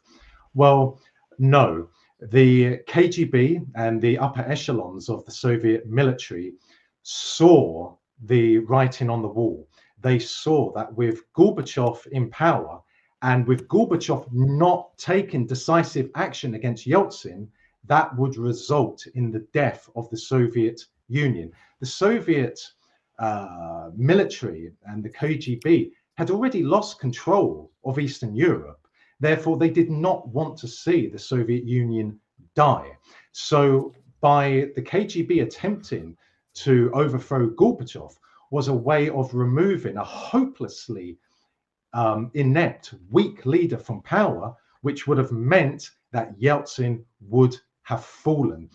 well, no. The KGB and the upper echelons of the Soviet military saw the writing on the wall. They saw that with Gorbachev in power, and with Gorbachev not taking decisive action against Yeltsin, that would result in the death of the Soviet Union. The Soviet military and the KGB had already lost control of Eastern Europe. Therefore, they did not want to see the Soviet Union die. So by the KGB attempting to overthrow Gorbachev was a way of removing a hopelessly inept, weak leader from power, which would have meant that Yeltsin would have fallen.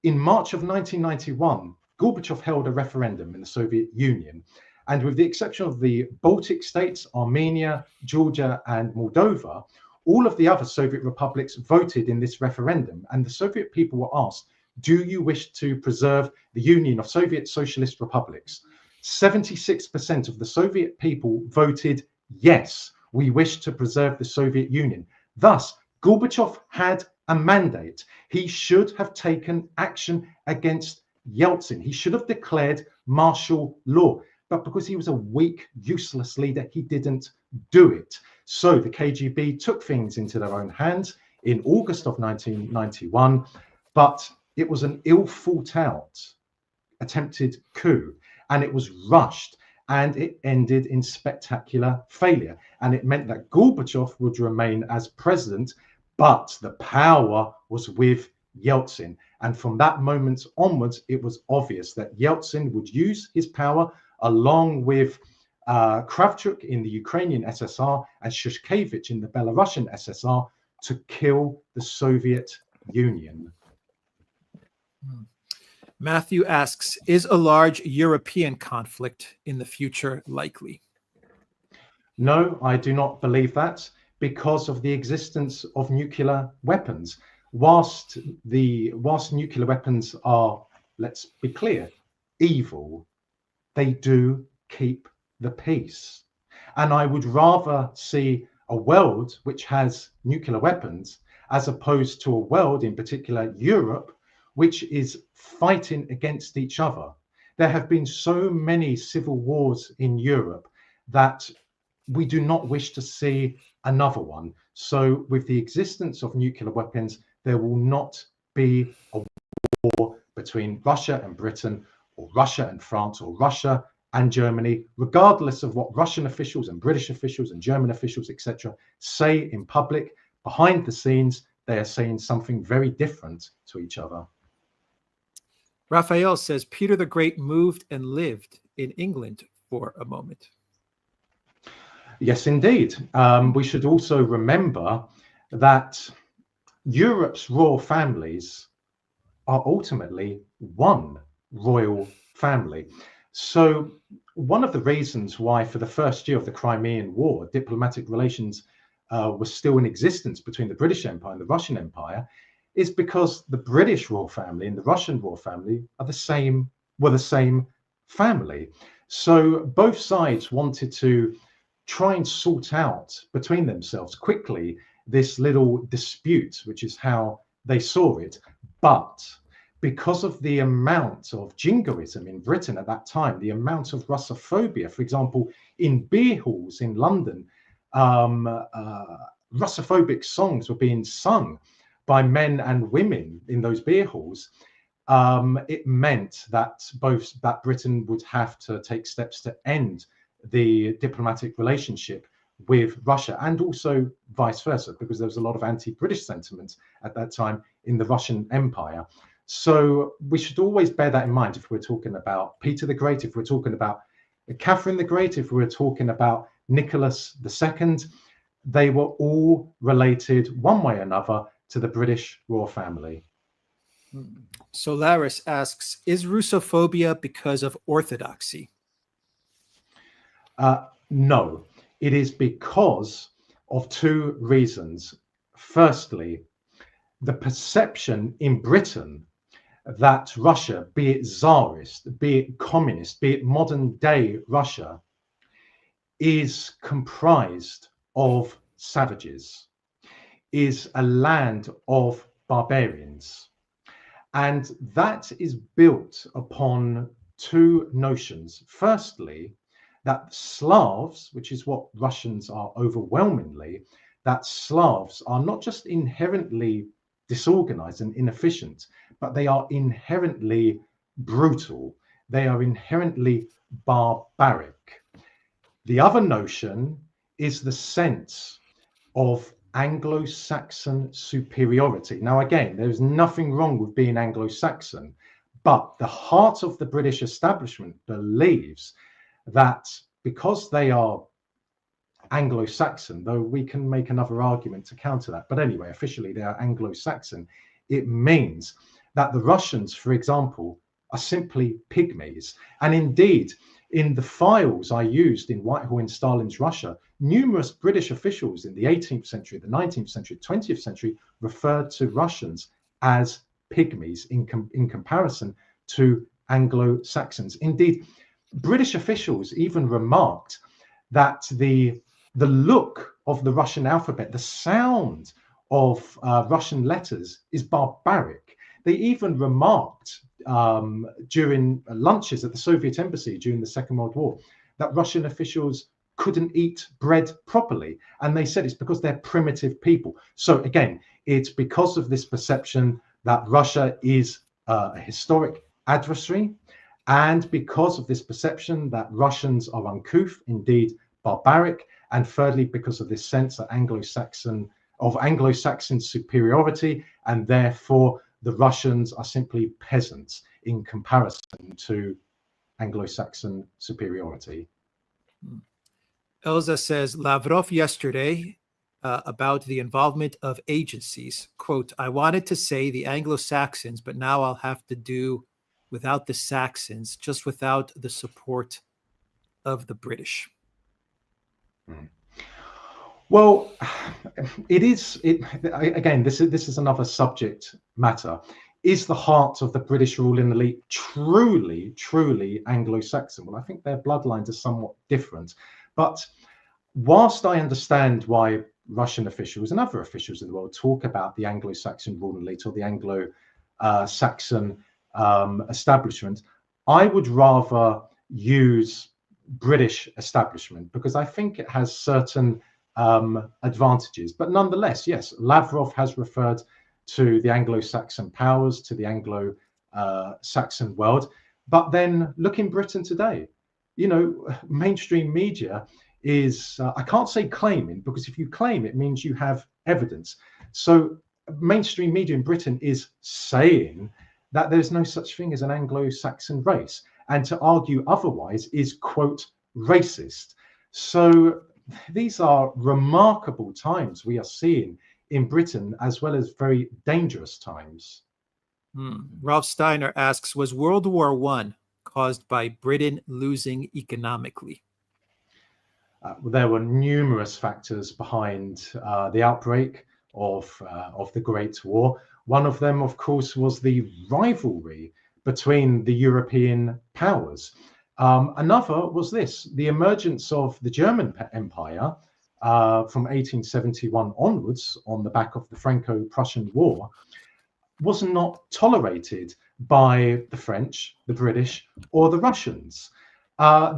In March of 1991, Gorbachev held a referendum in the Soviet Union, And with the exception of the Baltic states, Armenia, Georgia, and Moldova, all of the other Soviet republics voted in this referendum. And the Soviet people were asked, do you wish to preserve the Union of Soviet Socialist Republics? 76% of the Soviet people voted yes, we wish to preserve the Soviet Union. Thus, Gorbachev had a mandate. He should have taken action against Yeltsin. He should have declared martial law. But because he was a weak, useless leader, he didn't do it. So the KGB took things into their own hands in August of 1991, but it was an ill thought out attempted coup, and it was rushed, and it ended in spectacular failure. And it meant that Gorbachev would remain as president, but the power was with Yeltsin. And from that moment onwards, it was obvious that Yeltsin would use his power along with Kravchuk in the Ukrainian SSR and Shushkevich in the Belarusian SSR to kill the Soviet Union. Matthew asks, is a large European conflict in the future likely? No, I do not believe that, because of the existence of nuclear weapons. Whilst nuclear weapons are, let's be clear, evil, they do keep the peace. And I would rather see a world which has nuclear weapons as opposed to a world, in particular Europe, which is fighting against each other. There have been so many civil wars in Europe that we do not wish to see another one. So with the existence of nuclear weapons, there will not be a war between Russia and Britain, or Russia and France, or Russia and Germany, regardless of what Russian officials and British officials and German officials, etc., say in public. Behind the scenes, they are saying something very different to each other. Raphael says Peter the Great moved and lived in England for a moment. Yes, indeed. We should also remember that Europe's royal families are ultimately one royal family. So one of the reasons why for the first year of the Crimean War, diplomatic relations were still in existence between the British Empire and the Russian Empire is because the British royal family and the Russian royal family were the same family. So both sides wanted to try and sort out between themselves quickly this little dispute, which is how they saw it. But because of the amount of jingoism in Britain at that time, the amount of Russophobia, for example, in beer halls in London, Russophobic songs were being sung by men and women in those beer halls. It meant that Britain would have to take steps to end the diplomatic relationship with Russia, and also vice versa, because there was a lot of anti-British sentiment at that time in the Russian Empire. So we should always bear that in mind if we're talking about Peter the Great, if we're talking about Catherine the Great, if we're talking about Nicholas II. They were all related one way or another to the British royal family. Solaris asks, is Russophobia because of orthodoxy? No, it is because of two reasons. Firstly, the perception in Britain that Russia, be it Tsarist, be it communist, be it modern day Russia, is comprised of savages, is a land of barbarians. And that is built upon two notions. Firstly, that Slavs, which is what Russians are overwhelmingly, that Slavs are not just inherently disorganized and inefficient, but they are inherently brutal. They are inherently barbaric. The other notion is the sense of Anglo-Saxon superiority. Now, again, there's nothing wrong with being Anglo-Saxon, but the heart of the British establishment believes that because they are Anglo-Saxon, though we can make another argument to counter that, but anyway, officially they are Anglo-Saxon, it means that the Russians, for example, are simply pygmies. And indeed, in the files I used in Whitehall in Stalin's Russia, numerous British officials in the 18th century, the 19th century, 20th century referred to Russians as pygmies in comparison to Anglo-Saxons. Indeed, British officials even remarked that the look of the Russian alphabet, the sound of Russian letters is barbaric. They even remarked during lunches at the Soviet embassy during the Second World War that Russian officials couldn't eat bread properly. And they said it's because they're primitive people. So again, it's because of this perception that Russia is a historic adversary, and because of this perception that Russians are uncouth, indeed barbaric, and thirdly, because of this sense that Anglo-Saxon superiority, and therefore the Russians are simply peasants in comparison to Anglo-Saxon superiority. Elza says, Lavrov yesterday about the involvement of agencies, quote, I wanted to say the Anglo-Saxons, but now I'll have to do without the Saxons, just without the support of the British. Well, again, this is another subject matter. Is the heart of the British ruling elite truly Anglo-Saxon? Well, I think their bloodlines are somewhat different. But whilst I understand why Russian officials and other officials in the world talk about the Anglo-Saxon ruling elite or the Anglo-Saxon establishment, I would rather use British establishment because I think it has certain advantages. But nonetheless, yes, Lavrov has referred to the Anglo-Saxon powers, to the Anglo-Saxon world. But then look in Britain today, you know, mainstream media is, I can't say claiming, because if you claim, it means you have evidence. So mainstream media in Britain is saying that there's no such thing as an Anglo-Saxon race. And to argue otherwise is, quote, racist. So these are remarkable times we are seeing in Britain, as well as very dangerous times. Ralph Steiner asks, was World War I caused by Britain losing economically? There were numerous factors behind the outbreak of the Great War. One of them, of course, was the rivalry between the European powers. Another was this: the emergence of the German Empire from 1871 onwards, on the back of the Franco-Prussian War, was not tolerated by the French, the British, or the Russians.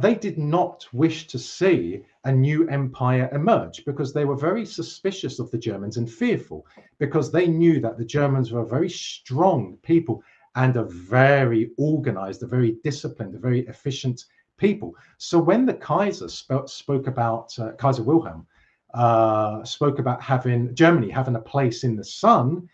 They did not wish to see a new empire emerge because they were very suspicious of the Germans and fearful, because they knew that the Germans were a very strong people and a very organized, a very disciplined, a very efficient people. So when the Kaiser spoke about, Kaiser Wilhelm spoke about Germany having a place in the sun,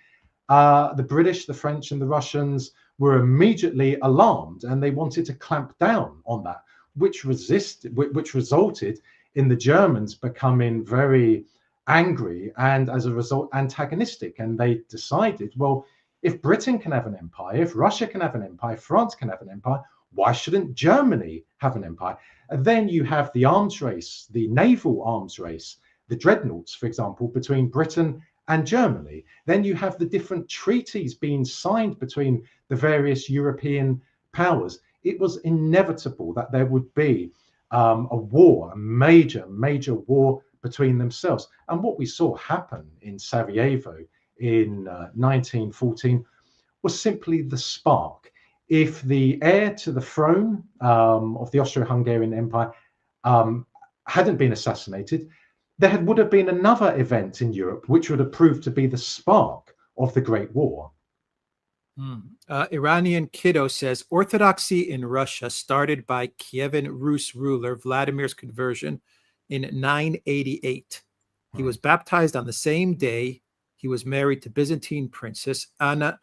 the British, the French, and the Russians were immediately alarmed, and they wanted to clamp down on that, which resulted in the Germans becoming very angry and, as a result, antagonistic. And they decided, well, if Britain can have an empire, if Russia can have an empire, France can have an empire, why shouldn't Germany have an empire? And then you have the arms race, the naval arms race, the dreadnoughts, for example, between Britain and Germany. Then you have the different treaties being signed between the various European powers. It was inevitable that there would be a war, a major war between themselves. And what we saw happen in Sarajevo in 1914 was simply the spark. If the heir to the throne of the Austro-Hungarian Empire hadn't been assassinated, there would have been another event in Europe which would have proved to be the spark of the Great War. Iranian Kiddo says, Orthodoxy in Russia started by Kievan Rus ruler Vladimir's conversion in 988. He was baptized on the same day he was married to Byzantine princess Anna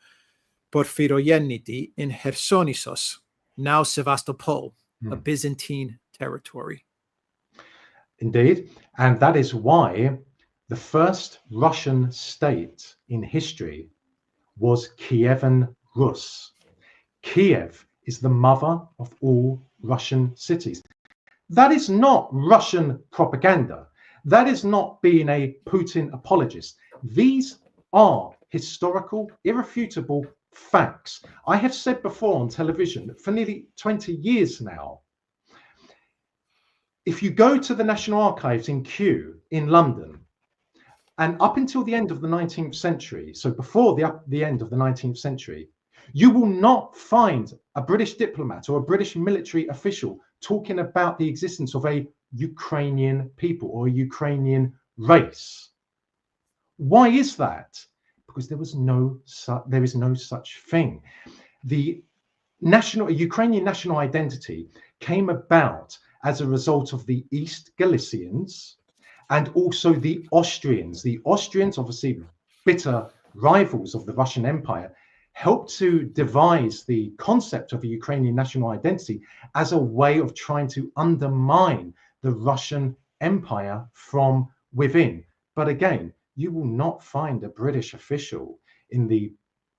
Porphyroyenity in Chersonissos, now Sevastopol, a Byzantine territory. Indeed, and that is why the first Russian state in history was Kievan Rus. Kiev is the mother of all Russian cities. That is not Russian propaganda. That is not being a Putin apologist. These are historical, irrefutable facts. I have said before on television for nearly 20 years now, if you go to the National Archives in Kew in London, and up until the end of the 19th century, so before the end of the 19th century, you will not find a British diplomat or a British military official talking about the existence of a Ukrainian people or a Ukrainian race. Why is that? Because there is no such thing. The Ukrainian national identity came about as a result of the East Galicians and also the Austrians. The Austrians, obviously bitter rivals of the Russian Empire, helped to devise the concept of a Ukrainian national identity as a way of trying to undermine the Russian Empire from within. But again, you will not find a British official in the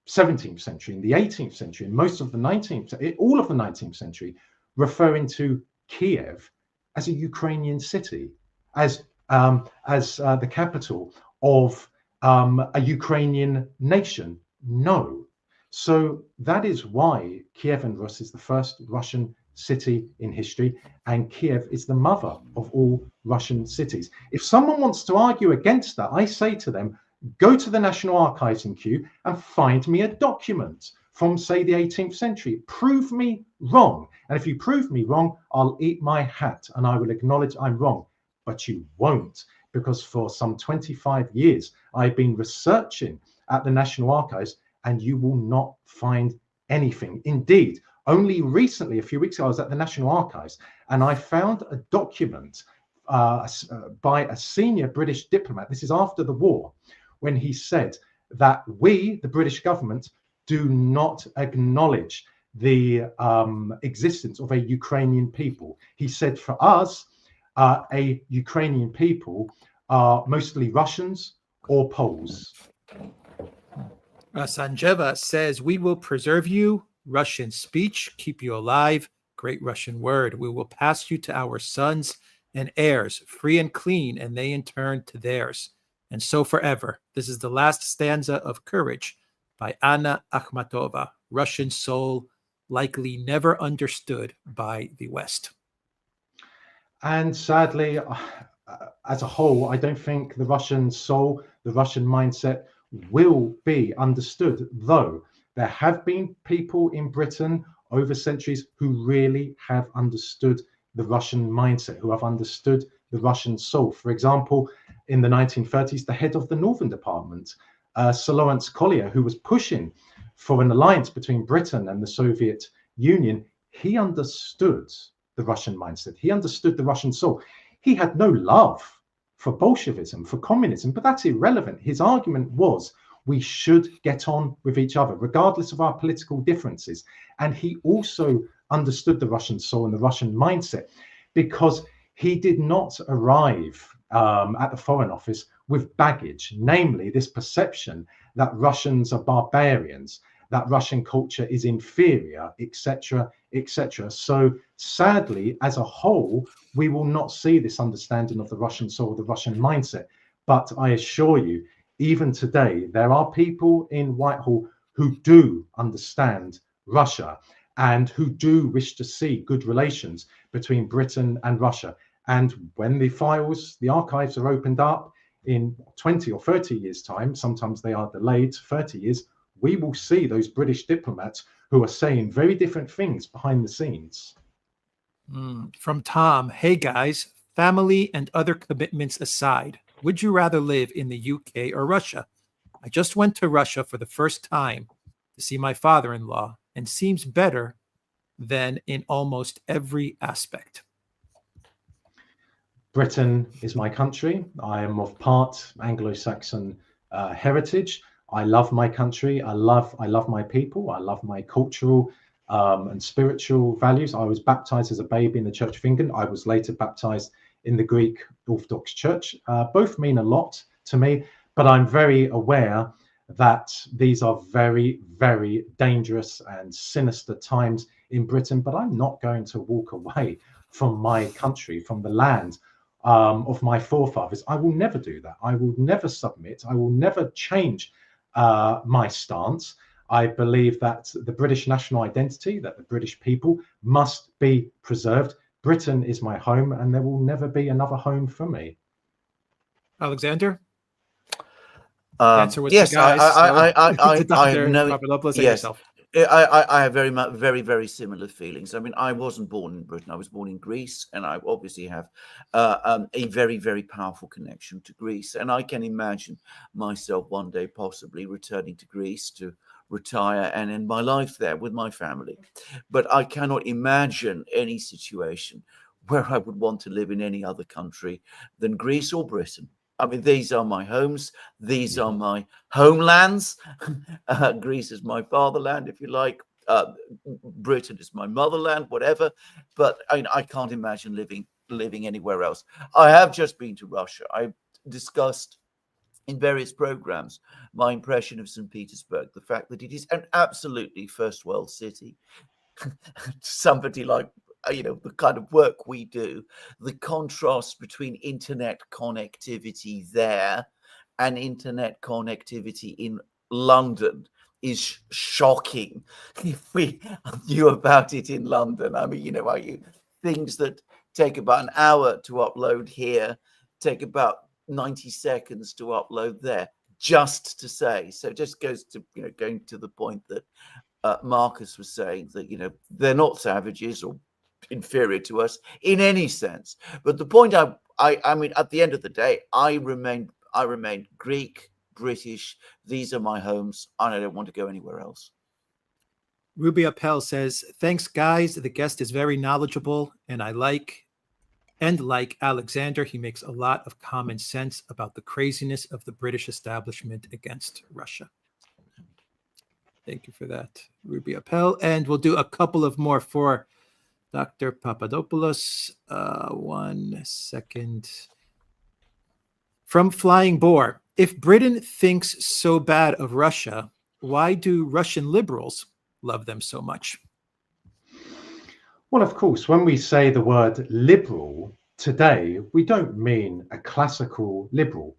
17th century, in the 18th century, in most of the 19th, all of the 19th century, referring to Kiev as a Ukrainian city, as the capital of a Ukrainian nation. No. So that is why Kiev and Rus is the first Russian city in history, and Kiev is the mother of all Russian cities. If someone wants to argue against that, I say to them, go to the National Archives in Kew and find me a document from, say, the 18th century. Prove me wrong. And if you prove me wrong, I'll eat my hat and I will acknowledge I'm wrong. But you won't, because for some 25 years, I've been researching at the National Archives and you will not find anything. Indeed, only recently, a few weeks ago, I was at the National Archives and I found a document by a senior British diplomat. This is after the war, when he said that we, the British government, do not acknowledge the existence of a Ukrainian people. He said for us, a Ukrainian people are mostly Russians or Poles. Sanjeva says, we will preserve you. Russian speech, keep you alive. Great Russian word. We will pass you to our sons and heirs, free and clean, and they in turn to theirs. And so forever. This is the last stanza of Courage by Anna Akhmatova. Russian soul likely never understood by the West. And sadly, as a whole, I don't think the Russian soul, the Russian mindset will be understood, though there have been people in Britain over centuries who really have understood the Russian mindset, who have understood the Russian soul. For example, in the 1930s, the head of the Northern Department, Sir Lawrence Collier, who was pushing for an alliance between Britain and the Soviet Union, he understood the Russian mindset. He understood the Russian soul. He had no love for Bolshevism, for communism, but that's irrelevant. His argument was we should get on with each other, regardless of our political differences. And he also understood the Russian soul and the Russian mindset, because he did not arrive at the Foreign Office with baggage, namely this perception that Russians are barbarians, that Russian culture is inferior, etc., etc. So sadly, as a whole, we will not see this understanding of the Russian soul, the Russian mindset. But I assure you, even today, there are people in Whitehall who do understand Russia and who do wish to see good relations between Britain and Russia. And when the files, the archives are opened up in 20 or 30 years' time, sometimes they are delayed 30 years, we will see those British diplomats who are saying very different things behind the scenes. From Tom, hey guys, family and other commitments aside, would you rather live in the UK or Russia? I just went to Russia for the first time to see my father-in-law and seems better than in almost every aspect. Britain is my country. I am of part Anglo-Saxon heritage. I love my country. I love my people. I love my cultural and spiritual values. I was baptized as a baby in the Church of England. I was later baptized in the Greek Orthodox Church. Both mean a lot to me, but I'm very aware that these are very, very dangerous and sinister times in Britain, but I'm not going to walk away from my country, from the land of my forefathers. I will never do that. I will never submit. I will never change my stance. I believe that the British national identity, that the British people must be preserved. Britain is my home, and there will never be another home for me. Alexander? Answer was yes, the guys. I have no. Papadopoulos and Yes, yourself. I have very similar feelings. I mean, I wasn't born in Britain. I was born in Greece, and I obviously have a very powerful connection to Greece. And I can imagine myself one day possibly returning to Greece to retire and end my life there with my family. But I cannot imagine any situation where I would want to live in any other country than Greece or Britain. I mean, these are my homes. These are my homelands. Greece is my fatherland, if you like. Britain is my motherland, whatever. But I can't imagine living anywhere else. I have just been to Russia. I discussed in various programs my impression of St. Petersburg, the fact that it is an absolutely first world city. Somebody like, the kind of work we do, the contrast between internet connectivity there and internet connectivity in London is shocking. If we knew about it in London, I mean, things that take about an hour to upload here take about 90 seconds to upload there, just to say. So it just goes to, going to the point that Marcus was saying, that, they're not savages or inferior to us in any sense. But the point I mean, at the end of the day, I remain Greek, British. These are my homes, and I don't want to go anywhere else. Ruby Appel says, thanks, guys. The guest is very knowledgeable, and like Alexander, he makes a lot of common sense about the craziness of the British establishment against Russia. Thank you for that, Ruby Appel. And we'll do a couple of more for Dr. Papadopoulos. 1 second. From Flying Boar, if Britain thinks so bad of Russia, why do Russian liberals love them so much? Well, of course, when we say the word liberal today, we don't mean a classical liberal.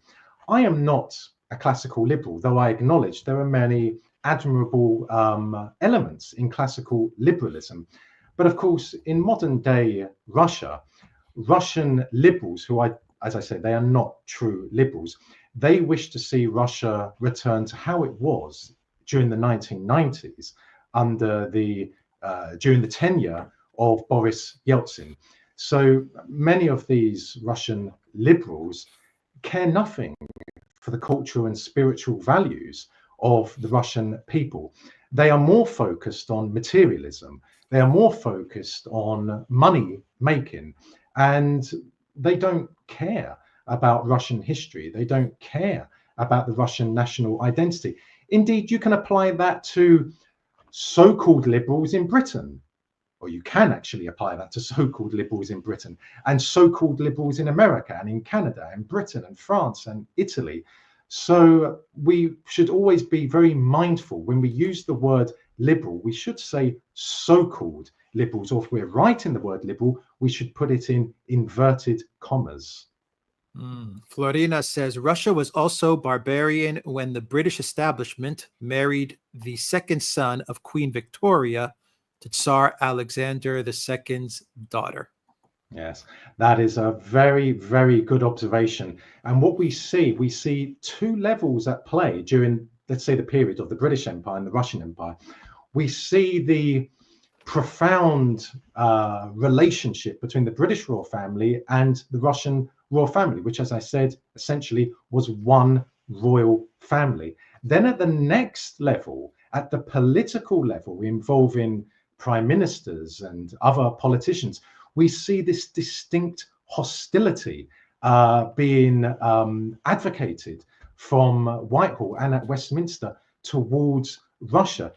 I am not a classical liberal, though I acknowledge there are many admirable elements in classical liberalism. But of course, in modern day Russia, Russian liberals, who as I say, they are not true liberals, they wish to see Russia return to how it was during the 1990s under during the tenure of Boris Yeltsin. So many of these Russian liberals care nothing for the cultural and spiritual values of the Russian people. They are more focused on materialism. They are more focused on money making, and they don't care about Russian history. They don't care about the Russian national identity. Indeed, you can apply that to so-called liberals in Britain, or you can actually apply that to so-called liberals in Britain and so-called liberals in America and in Canada and Britain and France and Italy. So we should always be very mindful when we use the word liberal. We should say so-called liberals, or if we're writing the word liberal, we should put it in inverted commas. Florina says Russia was also barbarian when the British establishment married the second son of Queen Victoria to Tsar Alexander II's daughter. Yes, that is a very, very good observation. And what we see two levels at play during, let's say, the period of the British Empire and the Russian Empire. We see the profound relationship between the British royal family and the Russian royal family, which, as I said, essentially was one royal family. Then at the next level, at the political level, involving prime ministers and other politicians, we see this distinct hostility being advocated from Whitehall and at Westminster towards Russia.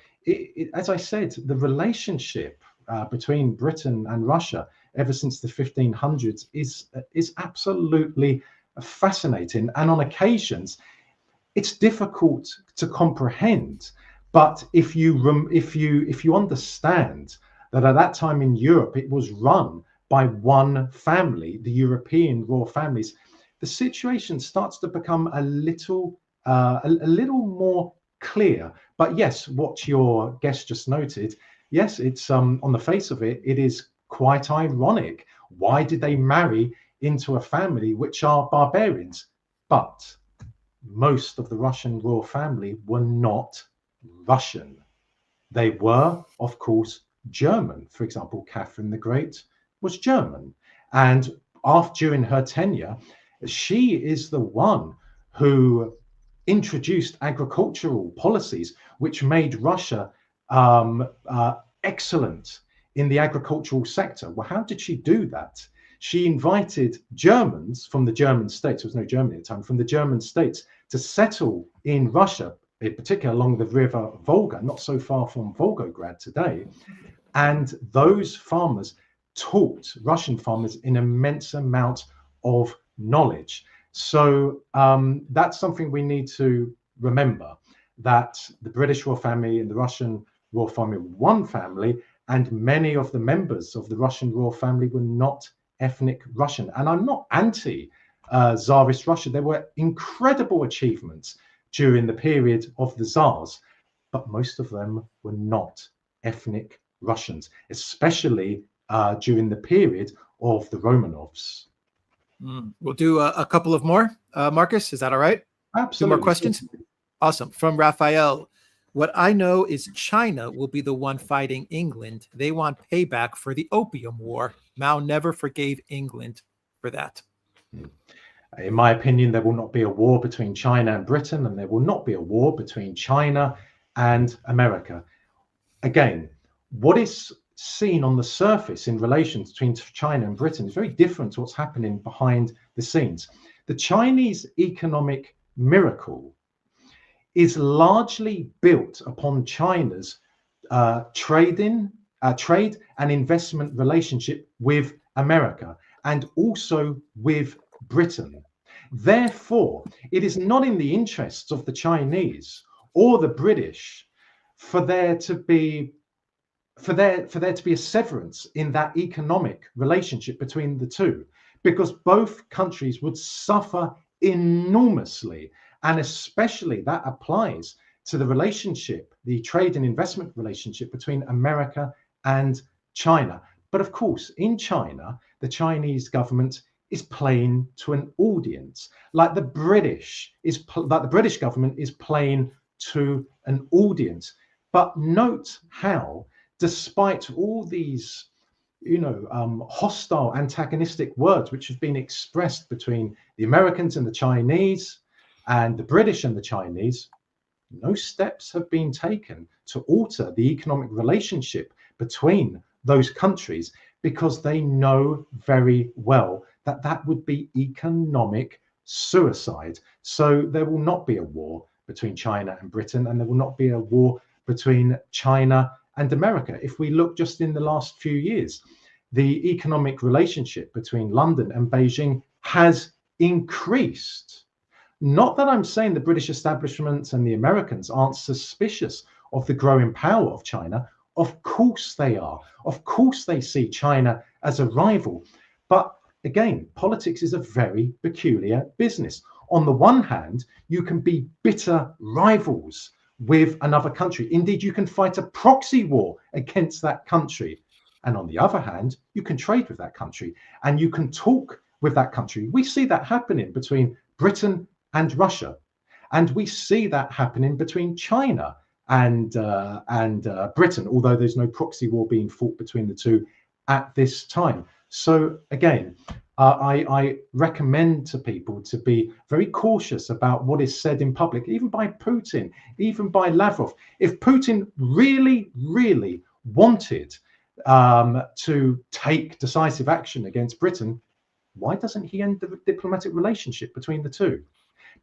As I said, the relationship between Britain and Russia ever since the 1500s is absolutely fascinating. And on occasions, it's difficult to comprehend. But if you understand that at that time in Europe it was run by one family, the European royal families, the situation starts to become a little more clear. But yes, what your guest just noted, yes, it's on the face of it, it is quite ironic. Why did they marry into a family which are barbarians? But most of the Russian royal family were not Russian. They were, of course, German. For example, Catherine the Great was German. And during her tenure, she is the one who introduced agricultural policies which made Russia excellent in the agricultural sector. Well, how did she do that? She invited Germans from the German states, there was no Germany at the time, from the German states to settle in Russia, in particular along the river Volga, not so far from Volgograd today. And those farmers taught Russian farmers an immense amount of knowledge. So that's something we need to remember, that the British royal family and the Russian royal family were one family, and many of the members of the Russian royal family were not ethnic Russian. And I'm not anti-Tsarist Russia. There were incredible achievements during the period of the Tsars, but most of them were not ethnic Russians, especially during the period of the Romanovs. We'll do a couple of more, Marcus. Is that all right? Absolutely. 2 more questions? Awesome. From Raphael. What I know is China will be the one fighting England. They want payback for the Opium War. Mao never forgave England for that. In my opinion, there will not be a war between China and Britain, and there will not be a war between China and America. Again, what is seen on the surface in relations between China and Britain is very different to what's happening behind the scenes. The Chinese economic miracle is largely built upon China's trade and investment relationship with America and also with Britain. Therefore, it is not in the interests of the Chinese or the British for there to be a severance in that economic relationship between the two, because both countries would suffer enormously. And especially that applies to the relationship, the trade and investment relationship between America and China. But of course, in China, the Chinese government is playing to an audience, like the British government is playing to an audience. But note how, despite all these, hostile, antagonistic words which have been expressed between the Americans and the Chinese, and the British and the Chinese, no steps have been taken to alter the economic relationship between those countries, because they know very well that that would be economic suicide. So there will not be a war between China and Britain, and there will not be a war between China and America. If we look just in the last few years, the economic relationship between London and Beijing has increased. Not that I'm saying the British establishment and the Americans aren't suspicious of the growing power of China. Of course they are. Of course they see China as a rival. But again, politics is a very peculiar business. On the one hand, you can be bitter rivals with another country. Indeed, you can fight a proxy war against that country. And on the other hand, you can trade with that country and you can talk with that country. We see that happening between Britain and Russia, and we see that happening between China and Britain, although there's no proxy war being fought between the two at this time. So again, I recommend to people to be very cautious about what is said in public, even by Putin, even by Lavrov. If Putin really, really wanted to take decisive action against Britain, why doesn't he end the diplomatic relationship between the two?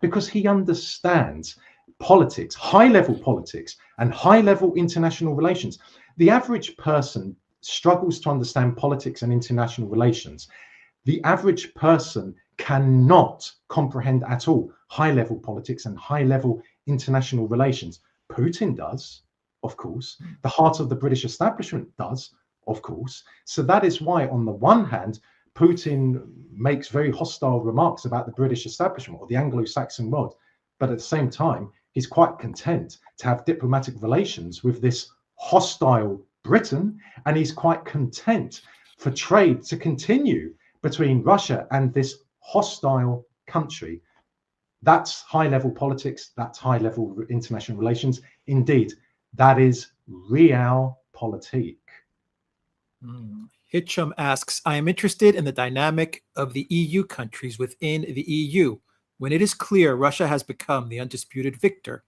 Because he understands politics, high-level politics, and high-level international relations. The average person struggles to understand politics and international relations. The average person cannot comprehend at all high-level politics and high-level international relations. Putin does, of course. The heart of the British establishment does, of course. So that is why, on the one hand, Putin makes very hostile remarks about the British establishment or the Anglo-Saxon world, but at the same time, he's quite content to have diplomatic relations with this hostile Britain, and he's quite content for trade to continue between Russia and this hostile country. That's high-level politics, that's high-level international relations. Indeed, that is realpolitik. Hitchum asks, I am interested in the dynamic of the EU countries within the EU. When it is clear Russia has become the undisputed victor,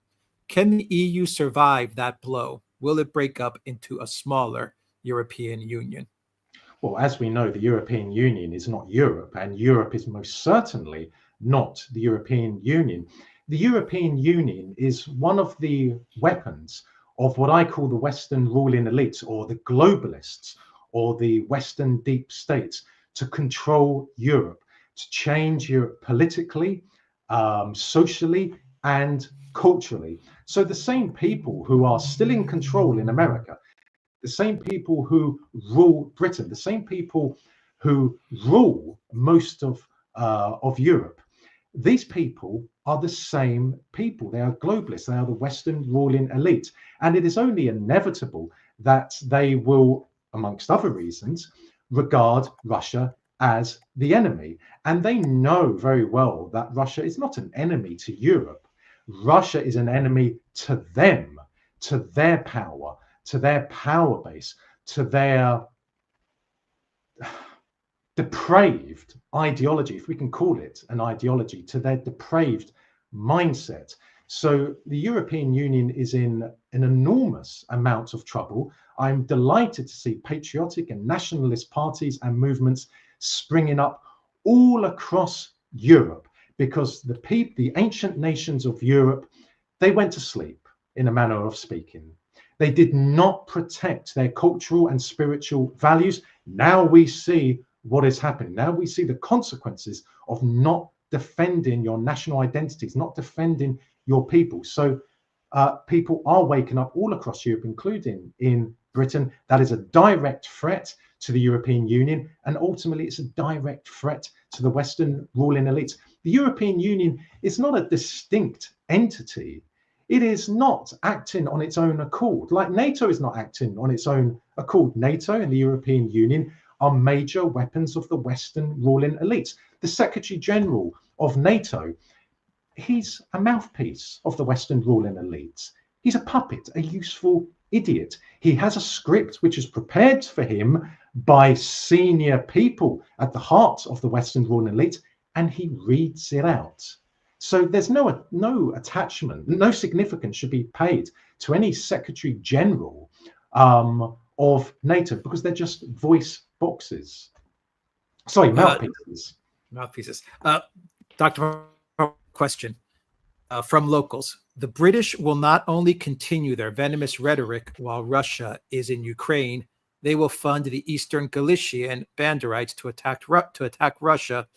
can the EU survive that blow? Will it break up into a smaller European Union? Well, as we know, the European Union is not Europe, and Europe is most certainly not the European Union. The European Union is one of the weapons of what I call the Western ruling elites, or the globalists, or the Western deep states, to control Europe, to change Europe politically, socially, and culturally. So the same people who are still in control in America, the same people who rule Britain, the same people who rule most of Europe, these people are the same people. They are globalists. They are the Western ruling elite. And it is only inevitable that they will, amongst other reasons, regard Russia as the enemy. And they know very well that Russia is not an enemy to Europe. Russia is an enemy to them, to their power, to their power base, to their depraved ideology, if we can call it an ideology, to their depraved mindset. So the European Union is in an enormous amount of trouble. I'm delighted to see patriotic and nationalist parties and movements springing up all across Europe, because the ancient nations of Europe, they went to sleep, in a manner of speaking. They did not protect their cultural and spiritual values. Now we see what is happening. Now we see the consequences of not defending your national identities, not defending your people. So people are waking up all across Europe, including in Britain. That is a direct threat to the European Union, and ultimately it's a direct threat to the Western ruling elites. The European Union is not a distinct entity. It is not acting on its own accord, like NATO is not acting on its own accord. NATO and the European Union are major weapons of the Western ruling elites. The Secretary General of NATO, he's a mouthpiece of the Western ruling elites. He's a puppet, a useful idiot. He has a script which is prepared for him by senior people at the heart of the Western ruling elite, and he reads it out. So there's no attachment, no significance should be paid to any Secretary General of NATO, because they're just voice boxes. Sorry, mouthpieces. Mouthpieces. Dr. Question from locals. The British will not only continue their venomous rhetoric while Russia is in Ukraine, they will fund the Eastern Galician Banderites to attack Russia,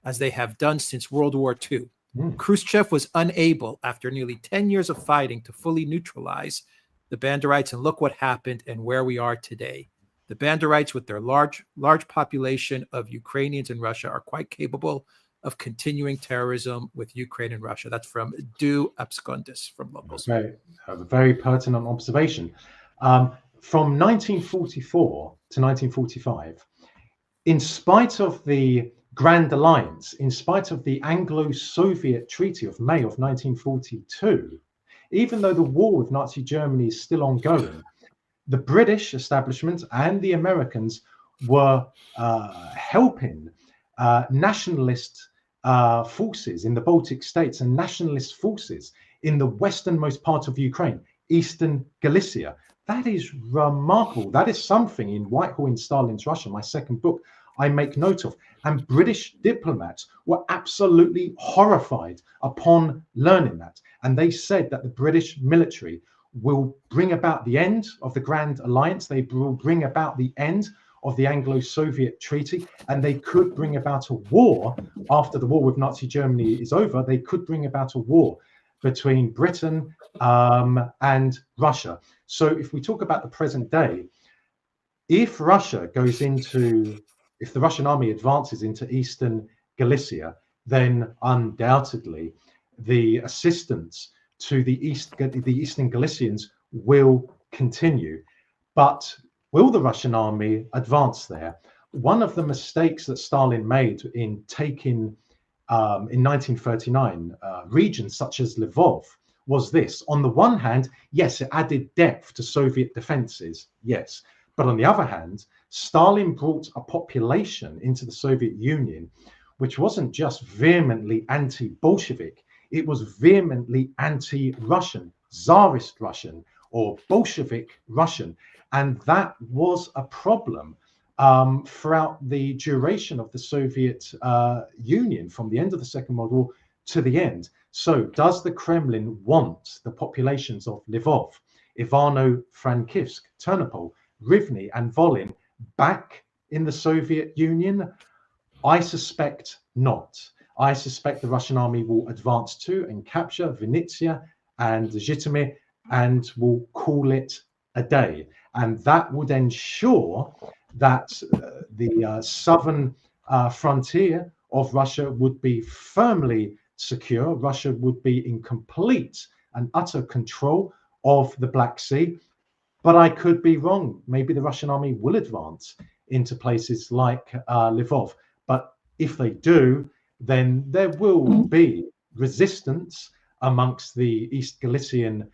as they have done since World War II. Khrushchev was unable, after nearly 10 years of fighting, to fully neutralize the Banderites, and look what happened and where we are today. The Banderites, with their large population of Ukrainians in Russia, are quite capable of continuing terrorism with Ukraine and Russia. That's from Du Abscondis from Locals. A very pertinent observation. From 1944 to 1945, in spite of the Grand Alliance, in spite of the Anglo-Soviet Treaty of May of 1942, even though the war with Nazi Germany is still ongoing, the British establishment and the Americans were helping nationalist forces in the Baltic states and nationalist forces in the westernmost part of Ukraine, Eastern Galicia. That is remarkable. That is something in Whitehall in Stalin's Russia, my second book, I make note of. And British diplomats were absolutely horrified upon learning that. And they said that the British military will bring about the end of the Grand Alliance. They will bring about the end of the Anglo-Soviet treaty, and they could bring about a war after the war with Nazi Germany is over. They could bring about a war between Britain and Russia. So if we talk about the present day, if the Russian army advances into eastern Galicia, then undoubtedly the assistance to the eastern Galicians will continue. But will the Russian army advance there? One of the mistakes that Stalin made in taking in 1939 regions such as Lvov was this. On the one hand, yes, it added depth to Soviet defenses, yes. But on the other hand, Stalin brought a population into the Soviet Union which wasn't just vehemently anti-Bolshevik, it was vehemently anti-Russian, Tsarist Russian, or Bolshevik Russian. And that was a problem throughout the duration of the Soviet Union, from the end of the Second World War to the end. So does the Kremlin want the populations of Lvov, Ivano-Frankivsk, Ternopil, Rivne and Volyn back in the Soviet Union? I suspect not. I suspect the Russian army will advance to and capture Vinnytsia and Zhytomyr and will call it a day. And that would ensure that the southern frontier of Russia would be firmly secure. Russia would be in complete and utter control of the Black Sea. But I could be wrong. Maybe the Russian army will advance into places like Lvov. But if they do, then there will be resistance amongst the East Galician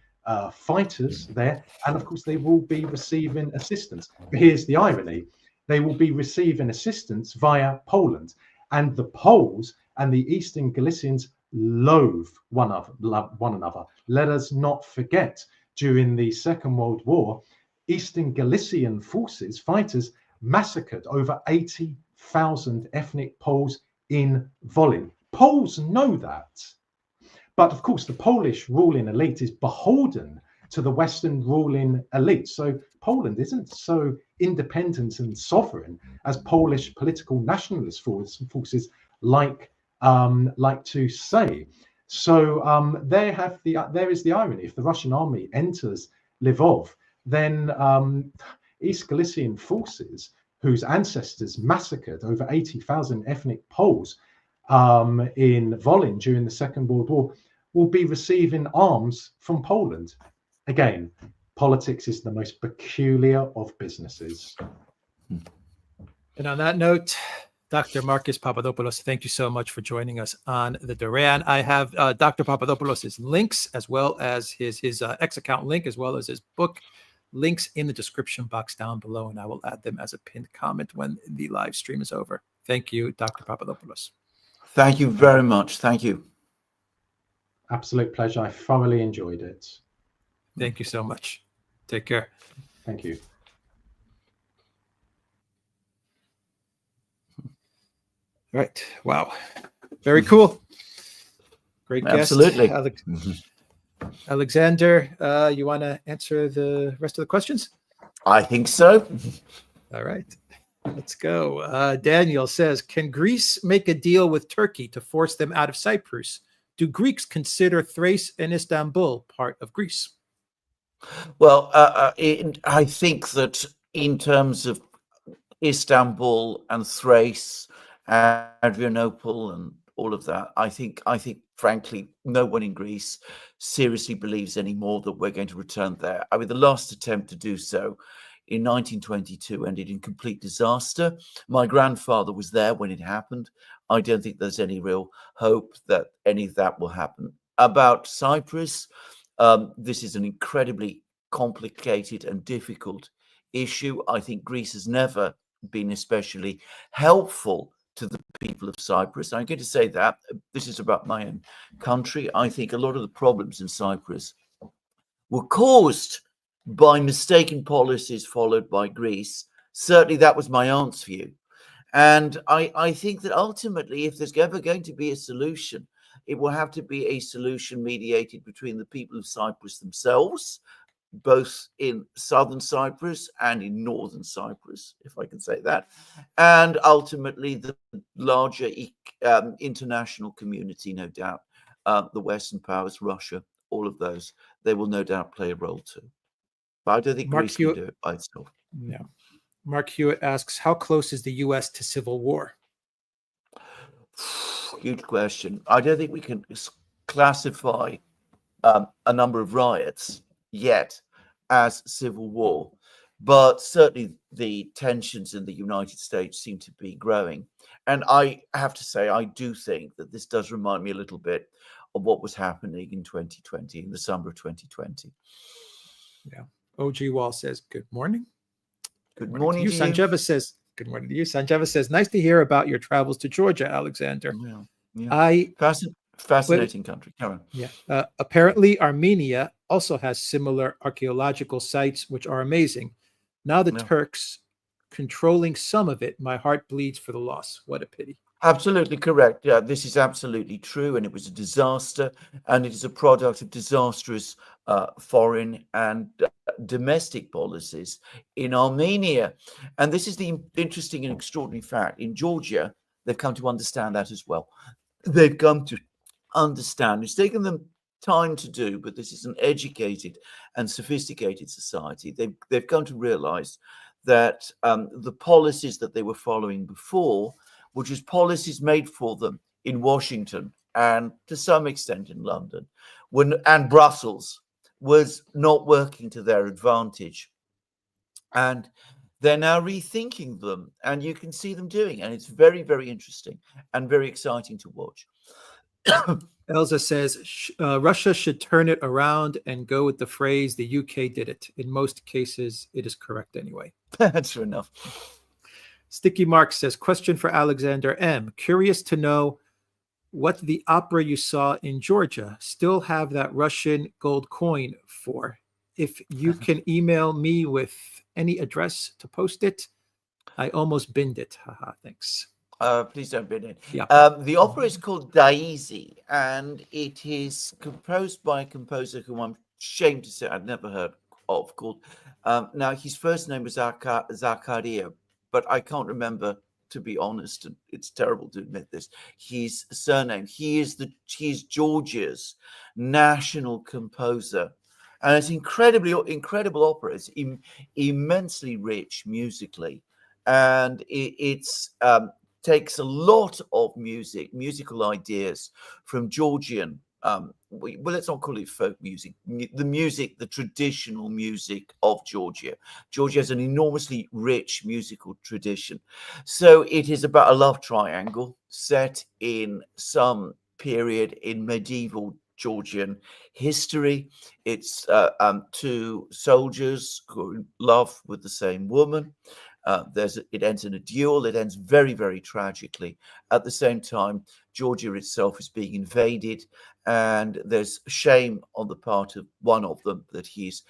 fighters there. And of course, they will be receiving assistance. But here's the irony. They will be receiving assistance via Poland. And the Poles and the Eastern Galicians loathe one another. Let us not forget, during the Second World War, Eastern Galician forces, fighters, massacred over 80,000 ethnic Poles in Volyn. Poles know that. But of course, the Polish ruling elite is beholden to the Western ruling elite. So Poland isn't so independent and sovereign as Polish political nationalist forces like to say. So there is the irony. If the Russian army enters Lvov, then East Galician forces, whose ancestors massacred over 80,000 ethnic Poles in Volyn during the Second World War, will be receiving arms from Poland. Again, politics is the most peculiar of businesses. And on that note, Dr. Marcus Papadopoulos, thank you so much for joining us on the Duran. I have Dr. Papadopoulos' links, as well as his X account link, as well as his book links in the description box down below, and I will add them as a pinned comment when the live stream is over. Thank you, Dr. Papadopoulos. Thank you very much. Thank you. Absolute pleasure. I thoroughly enjoyed it. Thank you so much. Take care. Thank you. All right. Wow. Very cool. Great guest. Absolutely. Alexander, you want to answer the rest of the questions? I think so. All right. Let's go. Daniel says, can Greece make a deal with Turkey to force them out of Cyprus? Do Greeks consider Thrace and Istanbul part of Greece? Well, I think that in terms of Istanbul and Thrace, Adrianople and all of that, I think frankly no one in Greece seriously believes anymore that we're going to return there. I mean, the last attempt to do so in 1922 ended in complete disaster. My grandfather was there when it happened. I don't think there's any real hope that any of that will happen. About Cyprus, this is an incredibly complicated and difficult issue. I think Greece has never been especially helpful to the people of Cyprus. I'm going to say that this is about my own country. I think a lot of the problems in Cyprus were caused by mistaken policies followed by Greece. Certainly that was my aunt's view. And I think that ultimately, if there's ever going to be a solution, it will have to be a solution mediated between the people of Cyprus themselves, both in southern Cyprus and in northern Cyprus, if I can say that, and ultimately the larger international community, no doubt, the Western powers, Russia, all of those, they will no doubt play a role too. But I don't think Greece can do it by itself. No. Mark Hewitt asks, how close is the U.S. to civil war? Huge question. I don't think we can classify a number of riots yet as civil war, but certainly the tensions in the United States seem to be growing. And I have to say, I do think that this does remind me a little bit of what was happening in 2020, in the summer of 2020. Yeah. OG Wall says, good morning. Good morning to you. Sanjeva says, good morning to you. Sanjeva says, nice to hear about your travels to Georgia, Alexander. Yeah. Fascinating country. Come on. Yeah. Apparently, Armenia also has similar archaeological sites, which are amazing. Now the Turks controlling some of it, my heart bleeds for the loss. What a pity. Absolutely correct. Yeah, this is absolutely true. And it was a disaster. And it is a product of disastrous foreign and domestic policies in Armenia. And this is the interesting and extraordinary fact. In Georgia, they've come to understand that as well. They've come to understand. It's taken them time to do, but this is an educated and sophisticated society. They've come to realize that the policies that they were following before, which was policies made for them in Washington and to some extent in London and Brussels, was not working to their advantage. And they're now rethinking them, and you can see them doing, and it's very, very interesting and very exciting to watch. Elsa says, Russia should turn it around and go with the phrase, the UK did it. In most cases, it is correct anyway. That's true enough. Sticky Mark says, question for Alexander M. Curious to know what the opera you saw in Georgia still have that Russian gold coin for. If you can email me with any address to post it, I almost binned it. Haha, thanks. Please don't bin it. Yeah. The opera is called Daisy, and it is composed by a composer who I'm ashamed to say I'd never heard of, called, now his first name was Zakaria, but I can't remember, to be honest, and it's terrible to admit this, his surname. He is Georgia's national composer. And it's incredible opera. It's immensely rich musically. And it's takes a lot of musical ideas from Georgian, well, let's not call it folk music, the traditional music of Georgia. Georgia has an enormously rich musical tradition. So it is about a love triangle set in some period in medieval Georgian history. It's two soldiers who are in love with the same woman. It ends in a duel. It ends very, very tragically. At the same time, Georgia itself is being invaded, and there's shame on the part of one of them that he's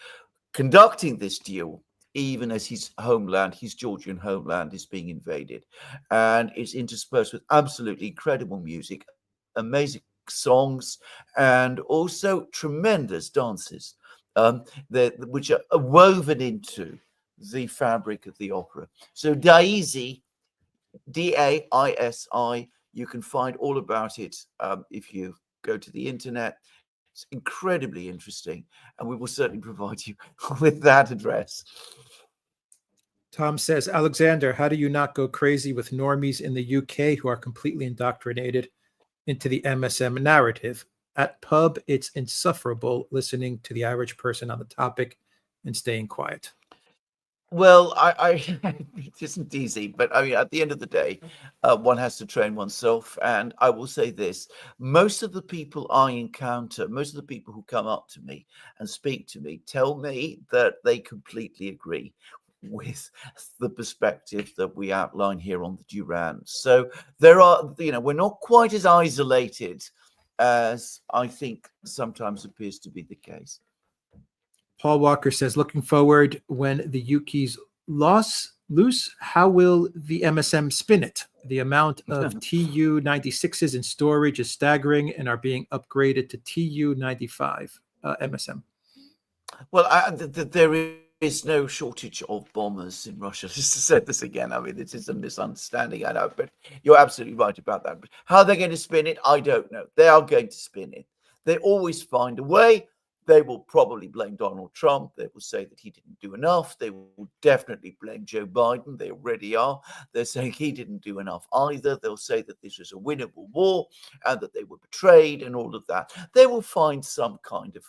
conducting this duel, even as his Georgian homeland, is being invaded. And it's interspersed with absolutely incredible music, amazing songs, and also tremendous dances, which are woven into the fabric of the opera. So Daisy, Daisi, you can find all about it if you go to the internet. It's incredibly interesting, and we will certainly provide you with that address. Tom says, Alexander, how do you not go crazy with normies in the UK who are completely indoctrinated into the MSM narrative? At pub, it's insufferable listening to the average person on the topic and staying quiet. Well, it isn't easy, but I mean, at the end of the day, one has to train oneself. And I will say this, most of the people I encounter, most of the people who come up to me and speak to me, tell me that they completely agree with the perspective that we outline here on the Duran. So there are, we're not quite as isolated as I think sometimes appears to be the case. Paul Walker says, looking forward when the Yuki's loose, how will the MSM spin it? The amount of Tu-96s in storage is staggering and are being upgraded to Tu-95 MSM. Well, there is no shortage of bombers in Russia. Just to say this again, I mean, it is a misunderstanding, I know, but you're absolutely right about that. How they're going to spin it, I don't know. They are going to spin it. They always find a way. They will probably blame Donald Trump. They will say that he didn't do enough. They will definitely blame Joe Biden. They already are. They're saying he didn't do enough either. They'll say that this was a winnable war and that they were betrayed and all of that. They will find some kind of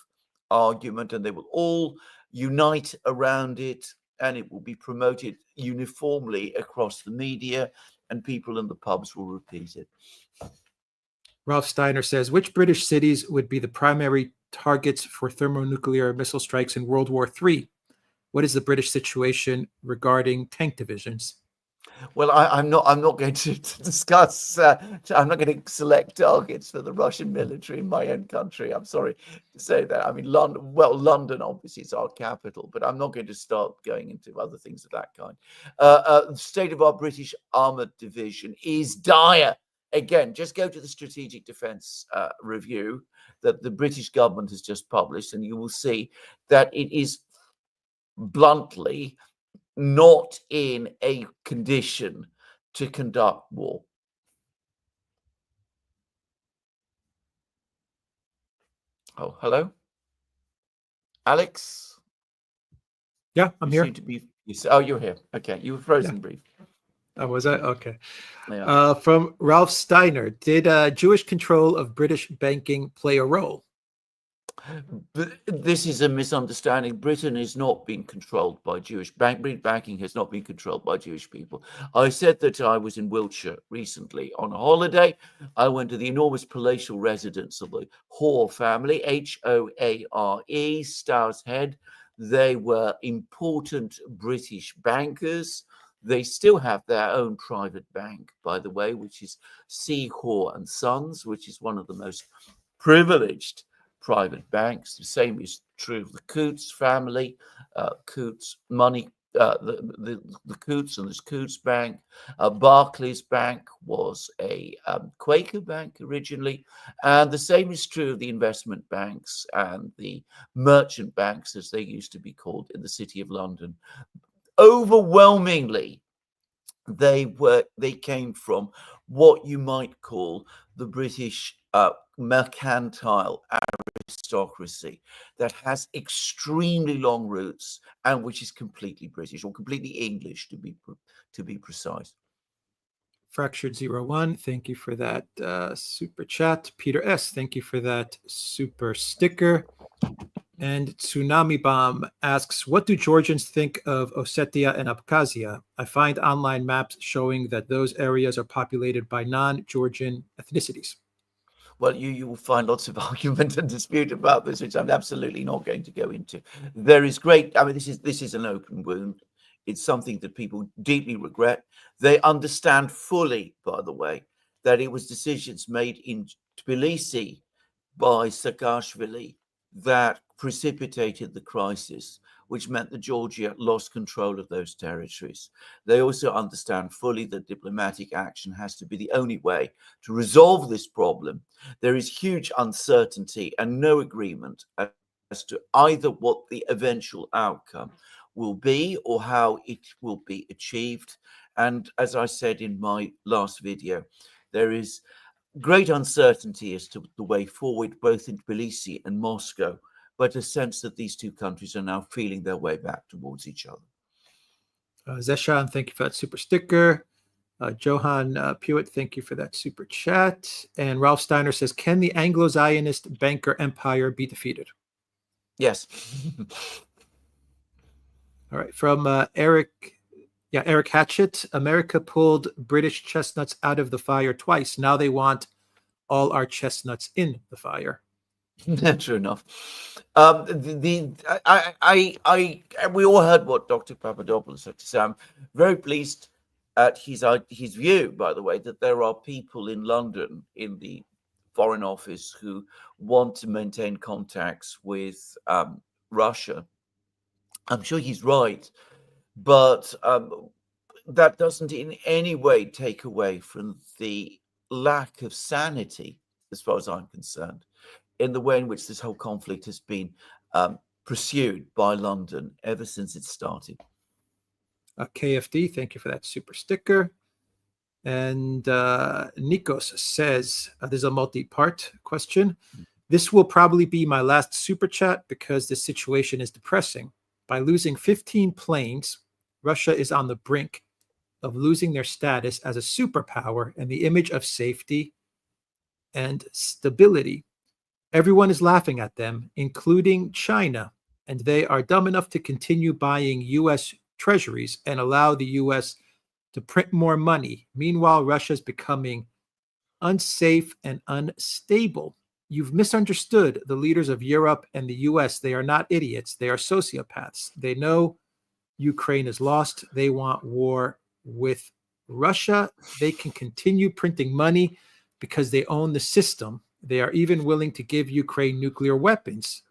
argument and they will all unite around it, and it will be promoted uniformly across the media, and people in the pubs will repeat it. Ralph Steiner says, which British cities would be the primary targets for thermonuclear missile strikes in World War III? What is the British situation regarding tank divisions? Well, I'm not going to discuss. I'm not going to select targets for the Russian military in my own country. I'm sorry to say that. I mean, London. Well, London obviously is our capital, but I'm not going to start going into other things of that kind. The state of our British armored division is dire. Again, just go to the Strategic Defence Review that the British government has just published, and you will see that it is bluntly not in a condition to conduct war. Oh, hello, Alex. Yeah, I'm you here. Seem to be. Oh, you're here. Okay, you were frozen brief. Oh, was I? Okay. Yeah. From Ralph Steiner, did Jewish control of British banking play a role? But this is a misunderstanding. Britain is not being controlled by Jewish banking has not been controlled by Jewish people. I said that I was in Wiltshire recently on a holiday. I went to the enormous palatial residence of the Hoare family, Hoare, Stow's Head. They were important British bankers. They still have their own private bank, by the way, which is C. Hoare and Sons, which is one of the most privileged private banks. The same is true of the Coutts family, Coutts money, the Coutts and this Coutts Bank. Barclays Bank was a Quaker bank originally, and the same is true of the investment banks and the merchant banks, as they used to be called, in the City of London. Overwhelmingly, they came from what you might call the British mercantile aristocracy that has extremely long roots and which is completely British or completely English, to be precise. Fractured 01, thank you for that super chat. Peter S, thank you for that super sticker. And Tsunami Bomb asks, what do Georgians think of Ossetia and Abkhazia? I find online maps showing that those areas are populated by non-Georgian ethnicities. Well, you will find lots of argument and dispute about this, which I'm absolutely not going to go into. There is great, I mean, this is an open wound. It's something that people deeply regret. They understand fully, by the way, that it was decisions made in Tbilisi by Saakashvili that precipitated the crisis, which meant that Georgia lost control of those territories. They also understand fully that diplomatic action has to be the only way to resolve this problem. There is huge uncertainty and no agreement as to either what the eventual outcome will be or how it will be achieved. And as I said in my last video, there is great uncertainty as to the way forward, both in Tbilisi and Moscow, but a sense that these two countries are now feeling their way back towards each other. Zeshan, thank you for that super sticker. Johan Pewitt, thank you for that super chat. And Ralph Steiner says, can the Anglo-Zionist banker empire be defeated? Yes. All right. From Eric Hatchett, America pulled British chestnuts out of the fire twice. Now they want all our chestnuts in the fire. True enough. We all heard what Dr. Papadopoulos had to say. I'm very pleased at his view, by the way, that there are people in London in the Foreign Office who want to maintain contacts with Russia. I'm sure he's right, but that doesn't in any way take away from the lack of sanity, as far as I'm concerned, in the way in which this whole conflict has been pursued by London ever since it started. KFD, thank you for that super sticker. And Nikos says, there's a multi-part question. This will probably be my last super chat because the situation is depressing. By losing 15 planes, Russia is on the brink of losing their status as a superpower and the image of safety and stability. Everyone is laughing at them, including China, and they are dumb enough to continue buying U.S. treasuries and allow the U.S. to print more money. Meanwhile, Russia is becoming unsafe and unstable. You've misunderstood the leaders of Europe and the U.S. They are not idiots. They are sociopaths. They know Ukraine is lost. They want war with Russia. They can continue printing money because they own the system. They are even willing to give Ukraine nuclear weapons.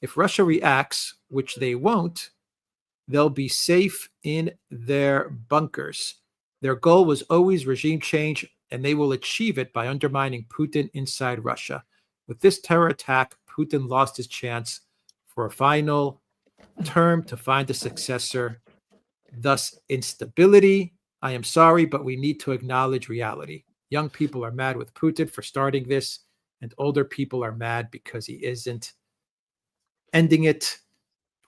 If Russia reacts, which they won't, they'll be safe in their bunkers. Their goal was always regime change, and they will achieve it by undermining Putin inside Russia. With this terror attack, Putin lost his chance for a final term to find a successor, thus instability. I am sorry, but we need to acknowledge reality. Young people are mad with Putin for starting this, and older people are mad because he isn't ending it.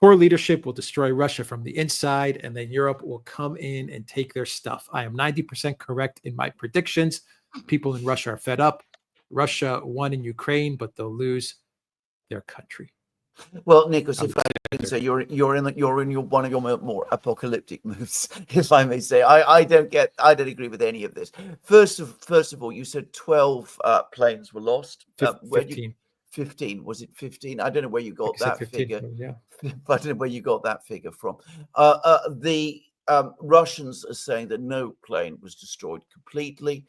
Poor leadership will destroy Russia from the inside, and then Europe will come in and take their stuff. I am 90% correct in my predictions. People in Russia are fed up. Russia won in Ukraine, but they'll lose their country. Well, Nikos, if I can say, you're in one of your more apocalyptic moves, if I may say. I don't agree with any of this. First of all, you said 12 planes were lost. 15. 15, was it 15? I don't know where you got that 15, figure. Yeah. I don't know where you got that figure from. The Russians are saying that no plane was destroyed completely.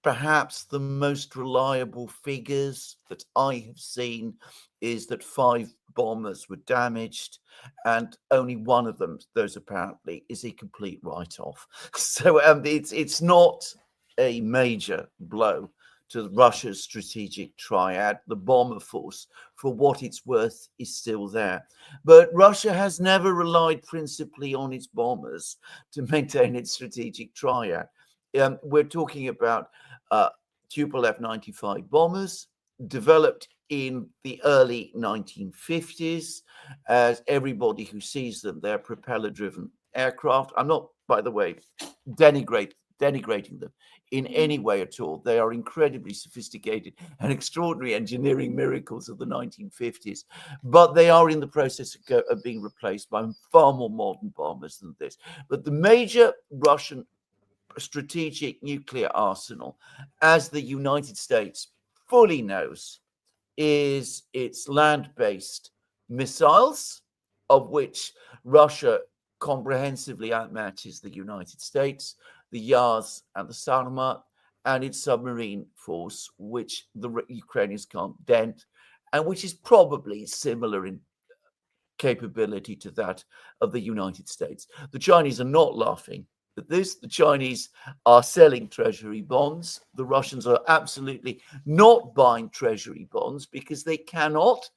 Perhaps the most reliable figures that I have seen is that 5 bombers were damaged, and only one of them, those apparently, is a complete write-off. So it's not a major blow to Russia's strategic triad. The bomber force, for what it's worth, is still there. But Russia has never relied principally on its bombers to maintain its strategic triad. We're talking about Tupolev 95 bombers developed in the early 1950s. As everybody who sees them, they're propeller-driven aircraft. I'm not, by the way, denigrating them in any way at all. They are incredibly sophisticated and extraordinary engineering miracles of the 1950s, but they are in the process of being replaced by far more modern bombers than this. But the major Russian strategic nuclear arsenal, as the United States fully knows, is its land-based missiles, of which Russia comprehensively outmatches the United States, the Yars and the Sarmat, and its submarine force, which the Ukrainians can't dent, and which is probably similar in capability to that of the United States. The Chinese are not laughing at this. The Chinese are selling treasury bonds. The Russians are absolutely not buying treasury bonds because they cannot.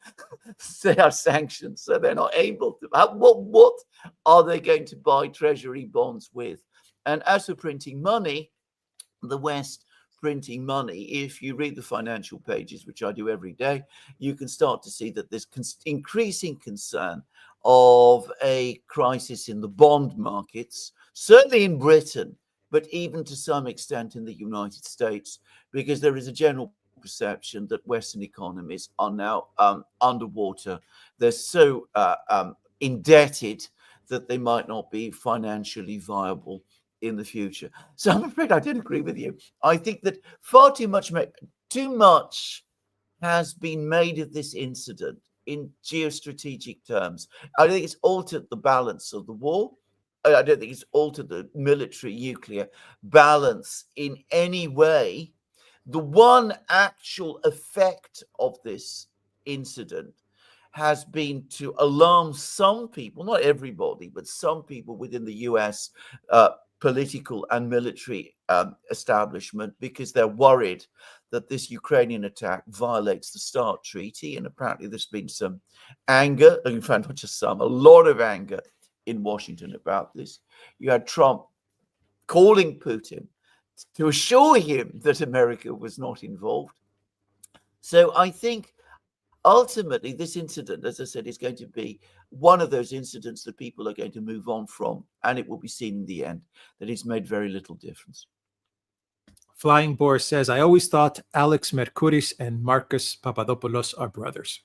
They are sanctioned, so they're not able to. What are they going to buy treasury bonds with? And as for printing money, the West printing money, if you read the financial pages, which I do every day, you can start to see that there's increasing concern of a crisis in the bond markets, certainly in Britain, but even to some extent in the United States, because there is a general perception that Western economies are now underwater. They're so indebted that they might not be financially viable in the future. So I'm afraid I did agree with you. I think that far too much has been made of this incident in geostrategic terms. I don't think it's altered the balance of the war. I don't think it's altered the military nuclear balance in any way. The one actual effect of this incident has been to alarm some people, not everybody, but some people within the US political and military establishment, because they're worried that this Ukrainian attack violates the START treaty, and apparently there's been some anger, in fact, not just some, a lot of anger in Washington about this. You had Trump calling Putin to assure him that America was not involved. So I think ultimately this incident, as I said, is going to be one of those incidents that people are going to move on from, and it will be seen in the end that it's made very little difference. Flying Boar says, I always thought Alex Mercouris and Marcus Papadopoulos are brothers.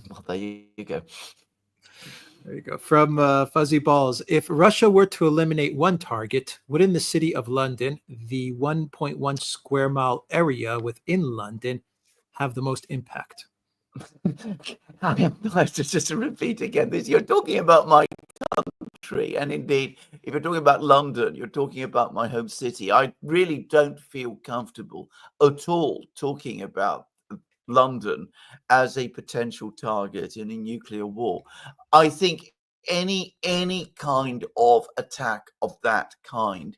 Well, there you go. There you go. From Fuzzy Balls, if Russia were to eliminate one target within the city of London, the 1.1 square mile area within London have the most impact? I am nice just to repeat again this. You're talking about my country, and indeed, if you're talking about London, you're talking about my home city. I really don't feel comfortable at all talking about London as a potential target in a nuclear war. I think any kind of attack of that kind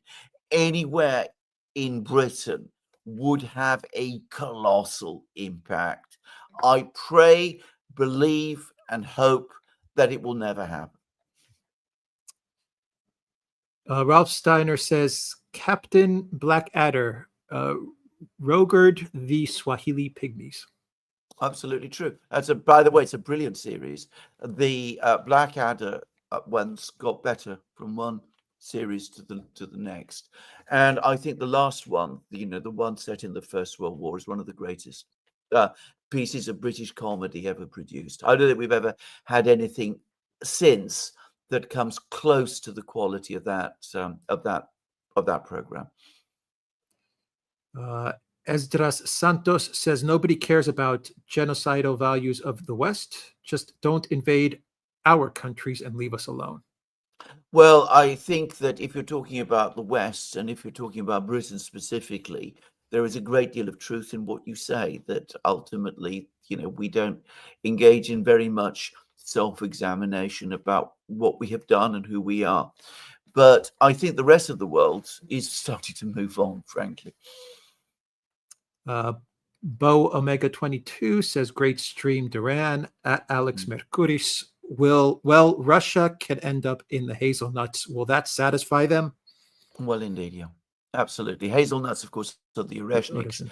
anywhere in Britain would have a colossal impact. I pray, believe, and hope that it will never happen. Ralph Steiner says, Captain Blackadder, Rogard the Swahili Pygmies. Absolutely true. By the way, it's a brilliant series. The Blackadder ones got better from one series to the next, and I think the last one, the one set in the First World War, is one of the greatest pieces of British comedy ever produced. I don't think we've ever had anything since that comes close to the quality of that program. Esdras Santos says, nobody cares about genocidal values of the West. Just don't invade our countries and leave us alone. Well, I think that if you're talking about the West, and if you're talking about Britain specifically, there is a great deal of truth in what you say, that ultimately, we don't engage in very much self-examination about what we have done and who we are. But I think the rest of the world is starting to move on, frankly. Bo Omega 22 says, great stream, Duran. At Alex Mercouris, Russia can end up in the hazelnuts. Will that satisfy them? Well, indeed, yeah. Absolutely. Hazelnuts, of course, are the Oreshniks.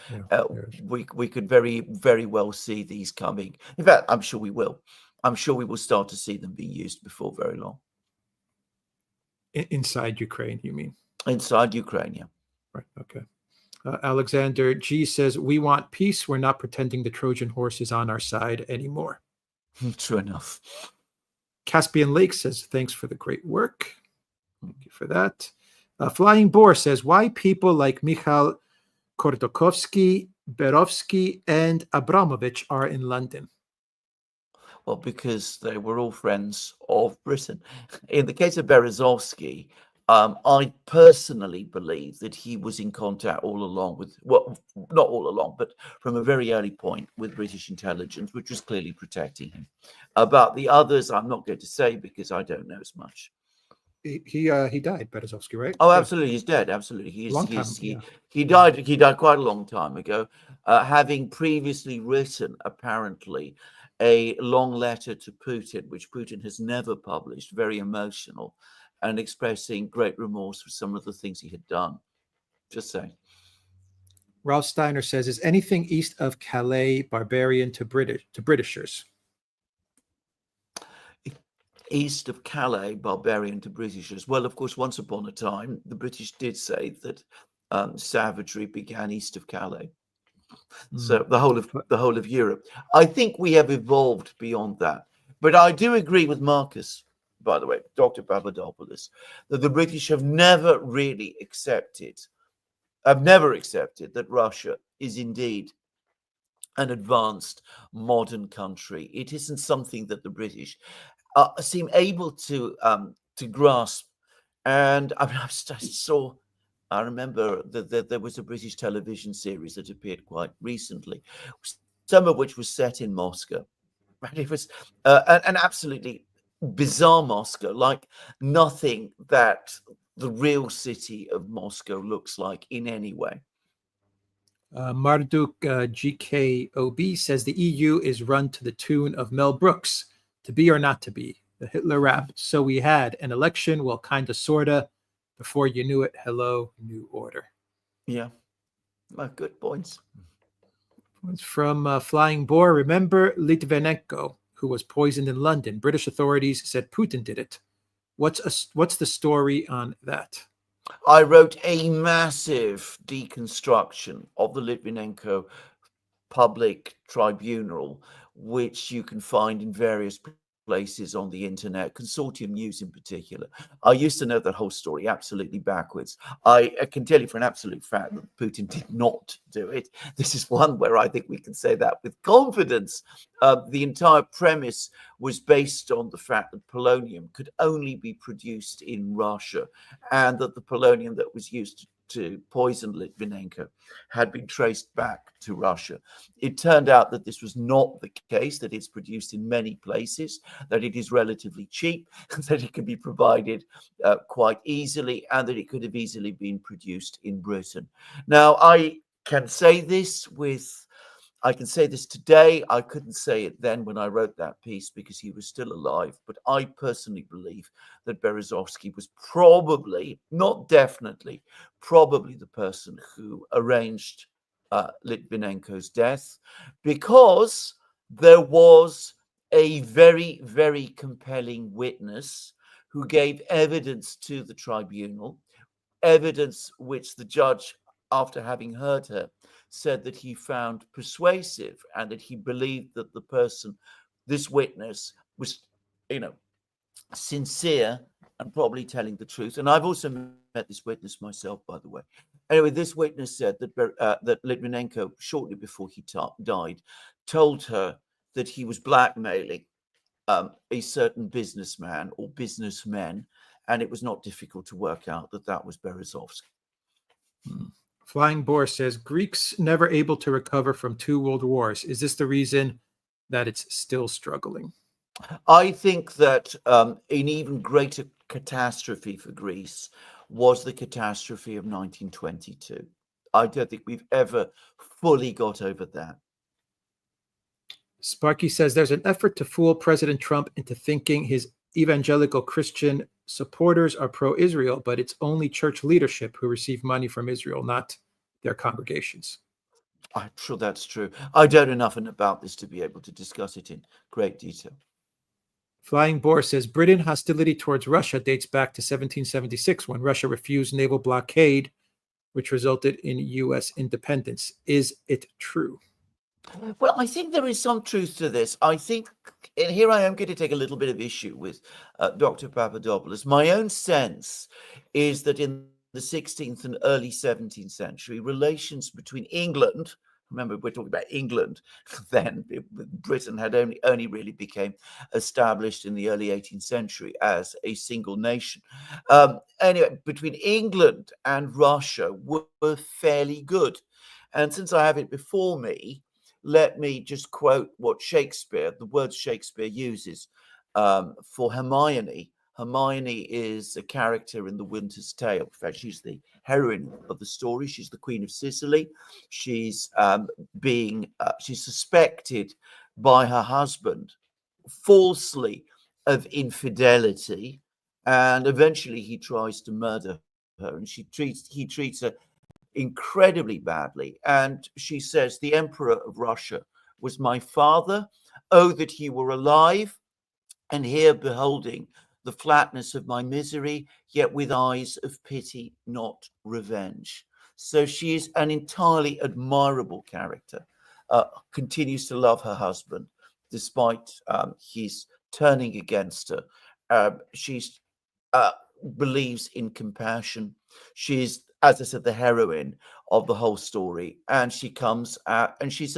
We could very, very well see these coming. In fact, I'm sure we will. I'm sure we will start to see them being used before very long. Inside Ukraine, you mean? Inside Ukraine, yeah. Right, okay. Alexander G says, we want peace. We're not pretending the Trojan horse is on our side anymore. True enough. Caspian Lake says, thanks for the great work. Thank you for that. Flying Boar says, why people like Mikhail Khodorkovsky, Berovsky, and Abramovich are in London? Well, because they were all friends of Britain. In the case of Berezovsky, I personally believe that he was in contact all along with, well, not all along, but from a very early point with British intelligence, which was clearly protecting him. About the others, I'm not going to say because I don't know as much. He died, Berezovsky, right? Oh, absolutely, he's dead. Absolutely, he died quite a long time ago, having previously written apparently a long letter to Putin, which Putin has never published, very emotional, and expressing great remorse for some of the things he had done. Just saying. Ralph Steiner says, is anything east of Calais barbarian to Britishers? East of Calais, barbarian to Britishers. Well, of course, once upon a time, the British did say that savagery began east of Calais. So the whole of Europe. I think we have evolved beyond that. But I do agree with Marcus, by the way, Dr. Papadopoulos, that the British have never really accepted that Russia is indeed an advanced modern country. It isn't something that the British seem able to grasp. And I remember that there was a British television series that appeared quite recently, some of which was set in Moscow. And it was an absolutely bizarre Moscow, like nothing that the real city of Moscow looks like in any way. Marduk GKOB says the EU is run to the tune of Mel Brooks, to be or not to be, the Hitler rap. So we had an election, well, kind of, sort of. Before you knew it, hello, new order. Yeah. Good points. It's from Flying Boar. Remember Litvinenko, who was poisoned in London? British authorities said Putin did it. What's the story on that? I wrote a massive deconstruction of the Litvinenko public tribunal, which you can find in various places on the internet, Consortium News in particular. I used to know that whole story absolutely backwards. I can tell you for an absolute fact that Putin did not do it. This is one where I think we can say that with confidence. The entire premise was based on the fact that polonium could only be produced in Russia, and that the polonium that was used to poison Litvinenko had been traced back to Russia. It turned out that this was not the case, that it's produced in many places, that it is relatively cheap, that it can be provided quite easily, and that it could have easily been produced in Britain. Now, I can say this today. I couldn't say it then when I wrote that piece because he was still alive. But I personally believe that Berezovsky was probably, not definitely, probably the person who arranged Litvinenko's death, because there was a very, very compelling witness who gave evidence to the tribunal, evidence which the judge, after having heard her, said that he found persuasive, and that he believed that the person, this witness, was, sincere and probably telling the truth. And I've also met this witness myself, by the way. Anyway, this witness said that that Litvinenko, shortly before he died, told her that he was blackmailing a certain businessman or businessmen, and it was not difficult to work out that that was Berezovsky. Flying Boar says Greeks never able to recover from 2 world wars. Is this the reason that it's still struggling? I think that an even greater catastrophe for Greece was the catastrophe of 1922. I don't think we've ever fully got over that. Sparky says there's an effort to fool President Trump into thinking his evangelical Christian supporters are pro-Israel, but it's only church leadership who receive money from Israel, not their congregations. I'm sure that's true. I don't know enough about this to be able to discuss it in great detail. Flying Boar says Britain hostility towards Russia dates back to 1776 when Russia refused naval blockade, which resulted in U.S. independence. Is it true? Well, I think there is some truth to this. I think, and here I am going to take a little bit of issue with Dr. Papadopoulos. My own sense is that in the 16th and early 17th century, relations between England, remember we're talking about England then, Britain had only really became established in the early 18th century as a single nation. Anyway, between England and Russia were fairly good. And since I have it before me, let me just quote what Shakespeare, the words Shakespeare uses for Hermione. Hermione is a character in The Winter's Tale. In fact, she's the heroine of the story. She's the Queen of Sicily. She's she's suspected by her husband falsely of infidelity, and eventually he tries to murder her, and he treats her incredibly badly. And she says, "The Emperor of Russia was my father. Oh, that he were alive, and here beholding the flatness of my misery, yet with eyes of pity, not revenge." So she is an entirely admirable character, continues to love her husband despite his turning against her. She believes in compassion. She's, as I said, the heroine of the whole story, and she comes and she's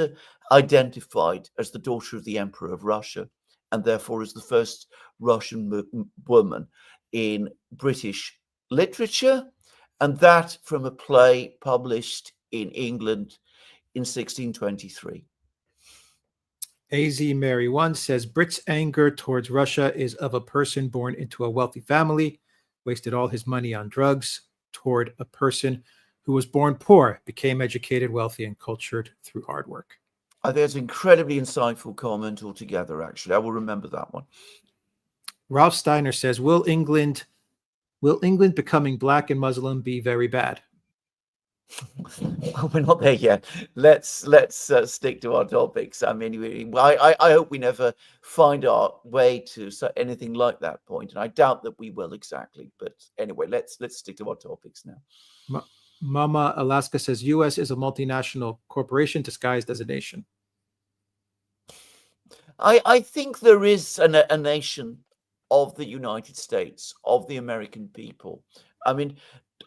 identified as the daughter of the Emperor of Russia, and therefore as the first Russian woman in British literature, and that from a play published in England in 1623. AZ Mary 1 says Brits' anger towards Russia is of a person born into a wealthy family, wasted all his money on drugs, toward a person who who was born poor became educated, wealthy, and cultured through hard work. I think it's an incredibly insightful comment altogether, actually. I will remember that one. Ralph Steiner says, will England becoming black and Muslim be very bad? Well, we're not there yet. Let's stick to our topics. I mean, I hope we never find our way to anything like that point, and I doubt that we will exactly. But anyway, let's stick to our topics now. Mama Alaska says, U.S. is a multinational corporation disguised as a nation. I think there is a nation of the United States, of the American people. I mean,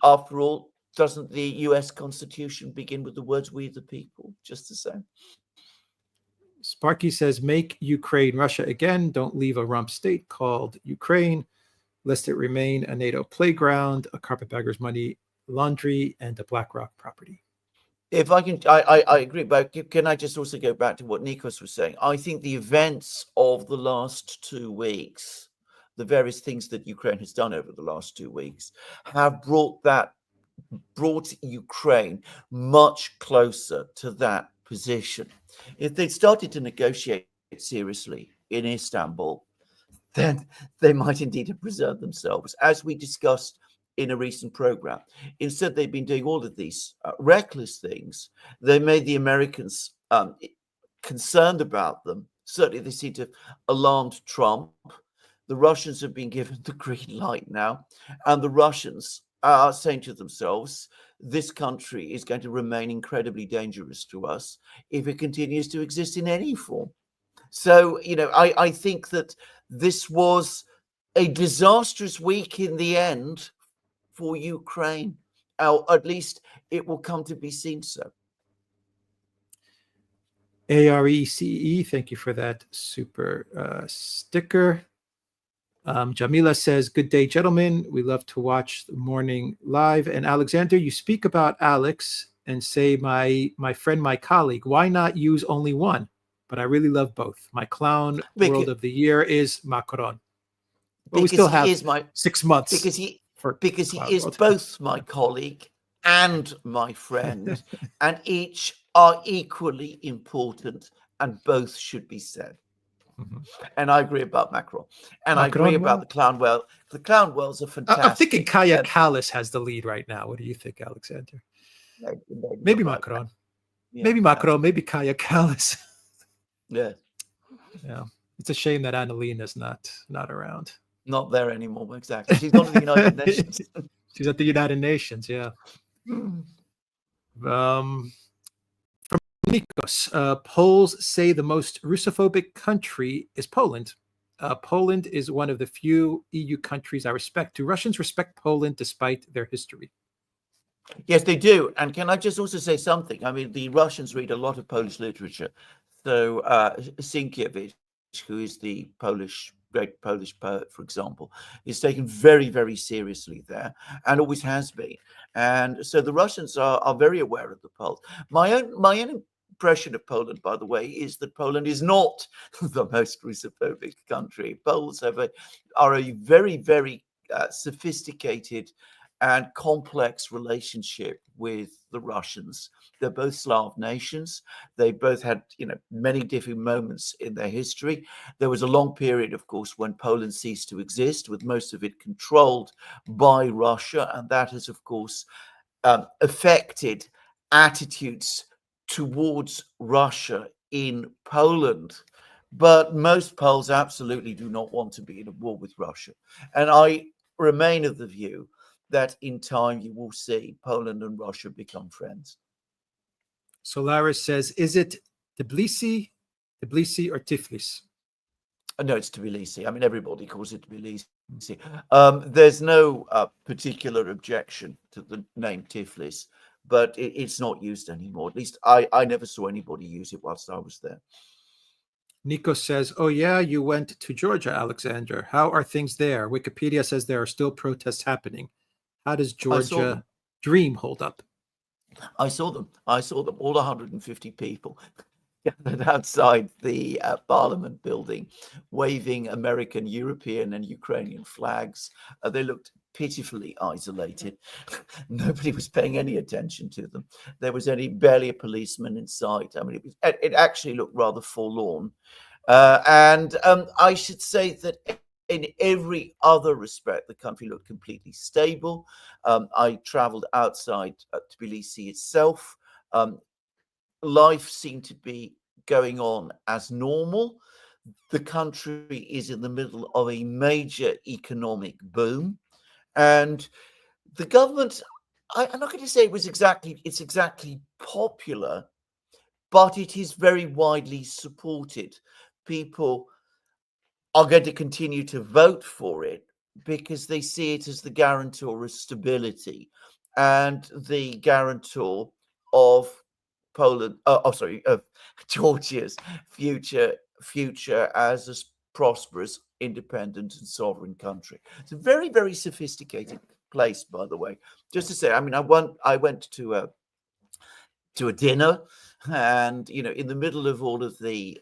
after all, doesn't the US Constitution begin with the words, we the people, just the same? Sparky says, make Ukraine Russia again. Don't leave a rump state called Ukraine, lest it remain a NATO playground, a carpetbagger's money laundry, and a BlackRock property. If I can, I agree, but can I just also go back to what Nikos was saying? I think the events of the last 2 weeks, the various things that Ukraine has done over the last 2 weeks, have brought Ukraine much closer to that position. If they'd started to negotiate seriously in Istanbul, then they might indeed have preserved themselves, as we discussed in a recent program. Instead, they've been doing all of these reckless things. They made the Americans concerned about them. Certainly, they seem to have alarmed Trump. The Russians have been given the green light now, and the Russians are saying to themselves, this country is going to remain incredibly dangerous to us if it continues to exist in any form. So, I think that this was a disastrous week in the end for Ukraine. Or at least it will come to be seen so. ARECE, thank you for that super sticker. Jamila says, good day, gentlemen. We love to watch the morning live. And Alexander, you speak about Alex and say, my friend, my colleague. Why not use only one? But I really love both. My clown world of the year is Macron. But we still have 6 months. Because he is both my colleague and my friend, and each are equally important, and both should be said. Mm-hmm. And I agree about Macron. And I agree about the clown world. The clown worlds are fantastic. I'm thinking Kaya Kallas has the lead right now. What do you think, Alexander? Maybe Macron. Yeah, maybe Macron. Maybe Kaya Kallas. Yeah. Yeah. It's a shame that Annalena is not around. Not there anymore. Exactly. She's gone to the United Nations. She's at the United Nations. Yeah. From Nikos, Poles say the most Russophobic country is Poland. Poland is one of the few EU countries I respect. Do Russians respect Poland despite their history? Yes, they do. And can I just also say something? I mean, the Russians read a lot of Polish literature. So Sienkiewicz, who is the great Polish poet, for example, is taken very, very seriously there, and always has been. And so the Russians are very aware of the Poles. My own impression of Poland, by the way, is that Poland is not the most Russophobic country. Poles are a very, very sophisticated and complex relationship with the Russians. They're both Slav nations. They both had, many different moments in their history. There was a long period, of course, when Poland ceased to exist, with most of it controlled by Russia. And that has, of course, affected attitudes towards Russia in Poland. But most Poles absolutely do not want to be in a war with Russia. And I remain of the view that in time you will see Poland and Russia become friends. Solaris says, is it Tbilisi or Tiflis? No, it's Tbilisi. I mean, everybody calls it Tbilisi. There's no particular objection to the name Tiflis, but it's not used anymore. At least I never saw anybody use it whilst I was there. Nico says, oh yeah, you went to Georgia, Alexander. How are things there? Wikipedia says there are still protests happening. How does Georgia Dream hold up? I saw them, all 150 people. gathered outside the Parliament building, waving American, European, and Ukrainian flags. They looked pitifully isolated. Nobody was paying any attention to them. There was barely a policeman in sight. I mean, it actually looked rather forlorn. And I should say that in every other respect, the country looked completely stable. I traveled outside Tbilisi itself. Life seemed to be going on as normal. The country is in the middle of a major economic boom. And the government, I'm not going to say it's exactly popular, but it is very widely supported. People are going to continue to vote for it because they see it as the guarantor of stability and the guarantor of of Georgia's future as a prosperous, independent, and sovereign country. It's a very, very sophisticated place, by the way. Just to say, I mean, I went to a dinner, and in the middle of all of the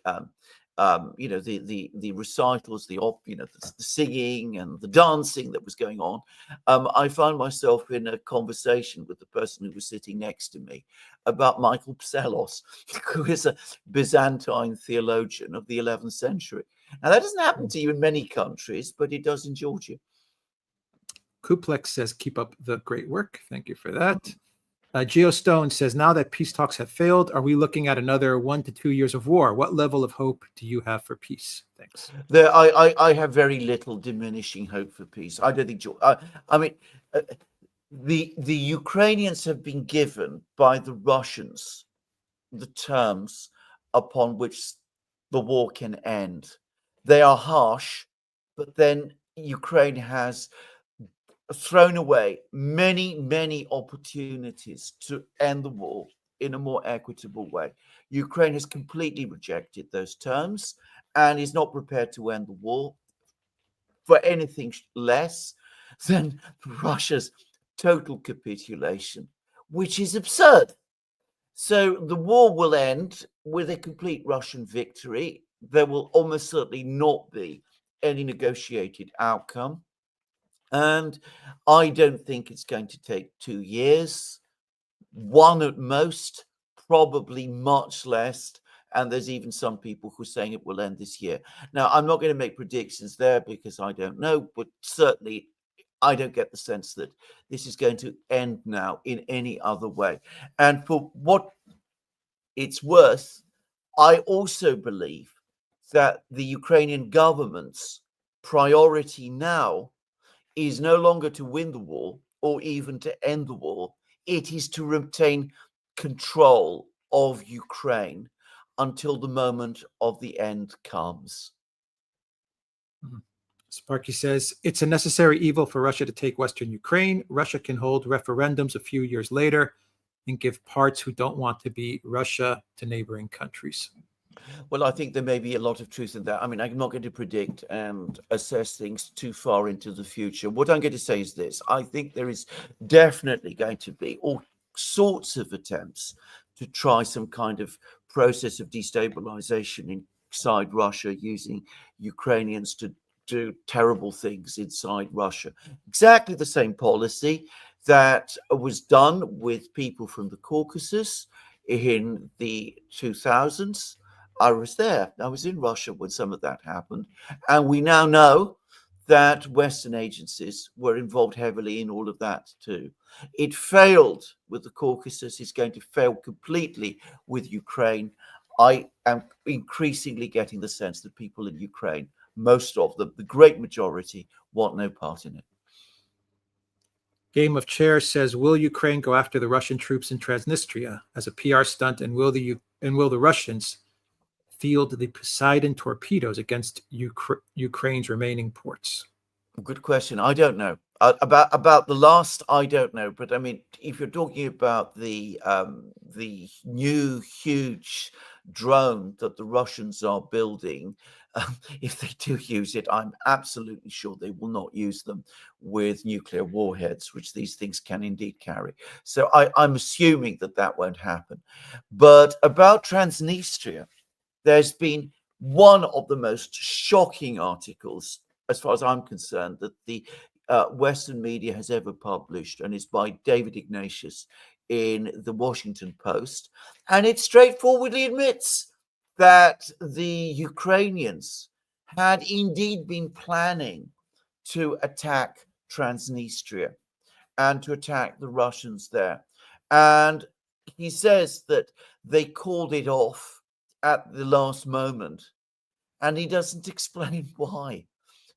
the recitals, the singing and the dancing that was going on, I found myself in a conversation with the person who was sitting next to me about Michael Psellos, who is a Byzantine theologian of the 11th century. Now, that doesn't happen to you in many countries, but it does in Georgia. Kuplex says, keep up the great work. Thank you for that. Geostone says, now that peace talks have failed, are we looking at another 1 to 2 years of war? What level of hope do you have for peace? Thanks. I have very little diminishing hope for peace. I don't think. I mean, the Ukrainians have been given by the Russians the terms upon which the war can end. They are harsh, but then Ukraine has thrown away many opportunities to end the war in a more equitable way. Ukraine has completely rejected those terms and is not prepared to end the war for anything less than Russia's total capitulation, which is absurd. So the war will end with a complete Russian victory. There will almost certainly not be any negotiated outcome. And I don't think it's going to take 2 years, one at most, probably much less. And there's even some people who are saying it will end this year. Now, I'm not going to make predictions there because I don't know, but certainly I don't get the sense that this is going to end now in any other way. And for what it's worth, I also believe that the Ukrainian government's priority now is no longer to win the war or even to end the war. It is to retain control of Ukraine until the moment of the end comes. Sparky says, it's a necessary evil for Russia to take Western Ukraine. Russia can hold referendums a few years later and give parts who don't want to be Russia to neighboring countries. Well, I think there may be a lot of truth in that. I mean, I'm not going to predict and assess things too far into the future. What I'm going to say is this. I think there is definitely going to be all sorts of attempts to try some kind of process of destabilization inside Russia, using Ukrainians to do terrible things inside Russia. Exactly the same policy that was done with people from the Caucasus in the 2000s. I was there. I was in Russia when some of that happened. And we now know that Western agencies were involved heavily in all of that too. It failed with the Caucasus. It's going to fail completely with Ukraine. I am increasingly getting the sense that people in Ukraine, most of them, the great majority, want no part in it. Game of Chairs says, will Ukraine go after the Russian troops in Transnistria as a PR stunt, and will the Russians field the Poseidon torpedoes against Ukraine's remaining ports? Good question. I don't know. About the last, I don't know. But I mean, if you're talking about the new huge drone that the Russians are building, if they do use it, I'm absolutely sure they will not use them with nuclear warheads, which these things can indeed carry. So I'm assuming that that won't happen. But about Transnistria, there's been one of the most shocking articles, as far as I'm concerned, that the Western media has ever published, and it's by David Ignatius in the Washington Post. And it straightforwardly admits that the Ukrainians had indeed been planning to attack Transnistria and to attack the Russians there. And he says that they called it off at the last moment, and he doesn't explain why.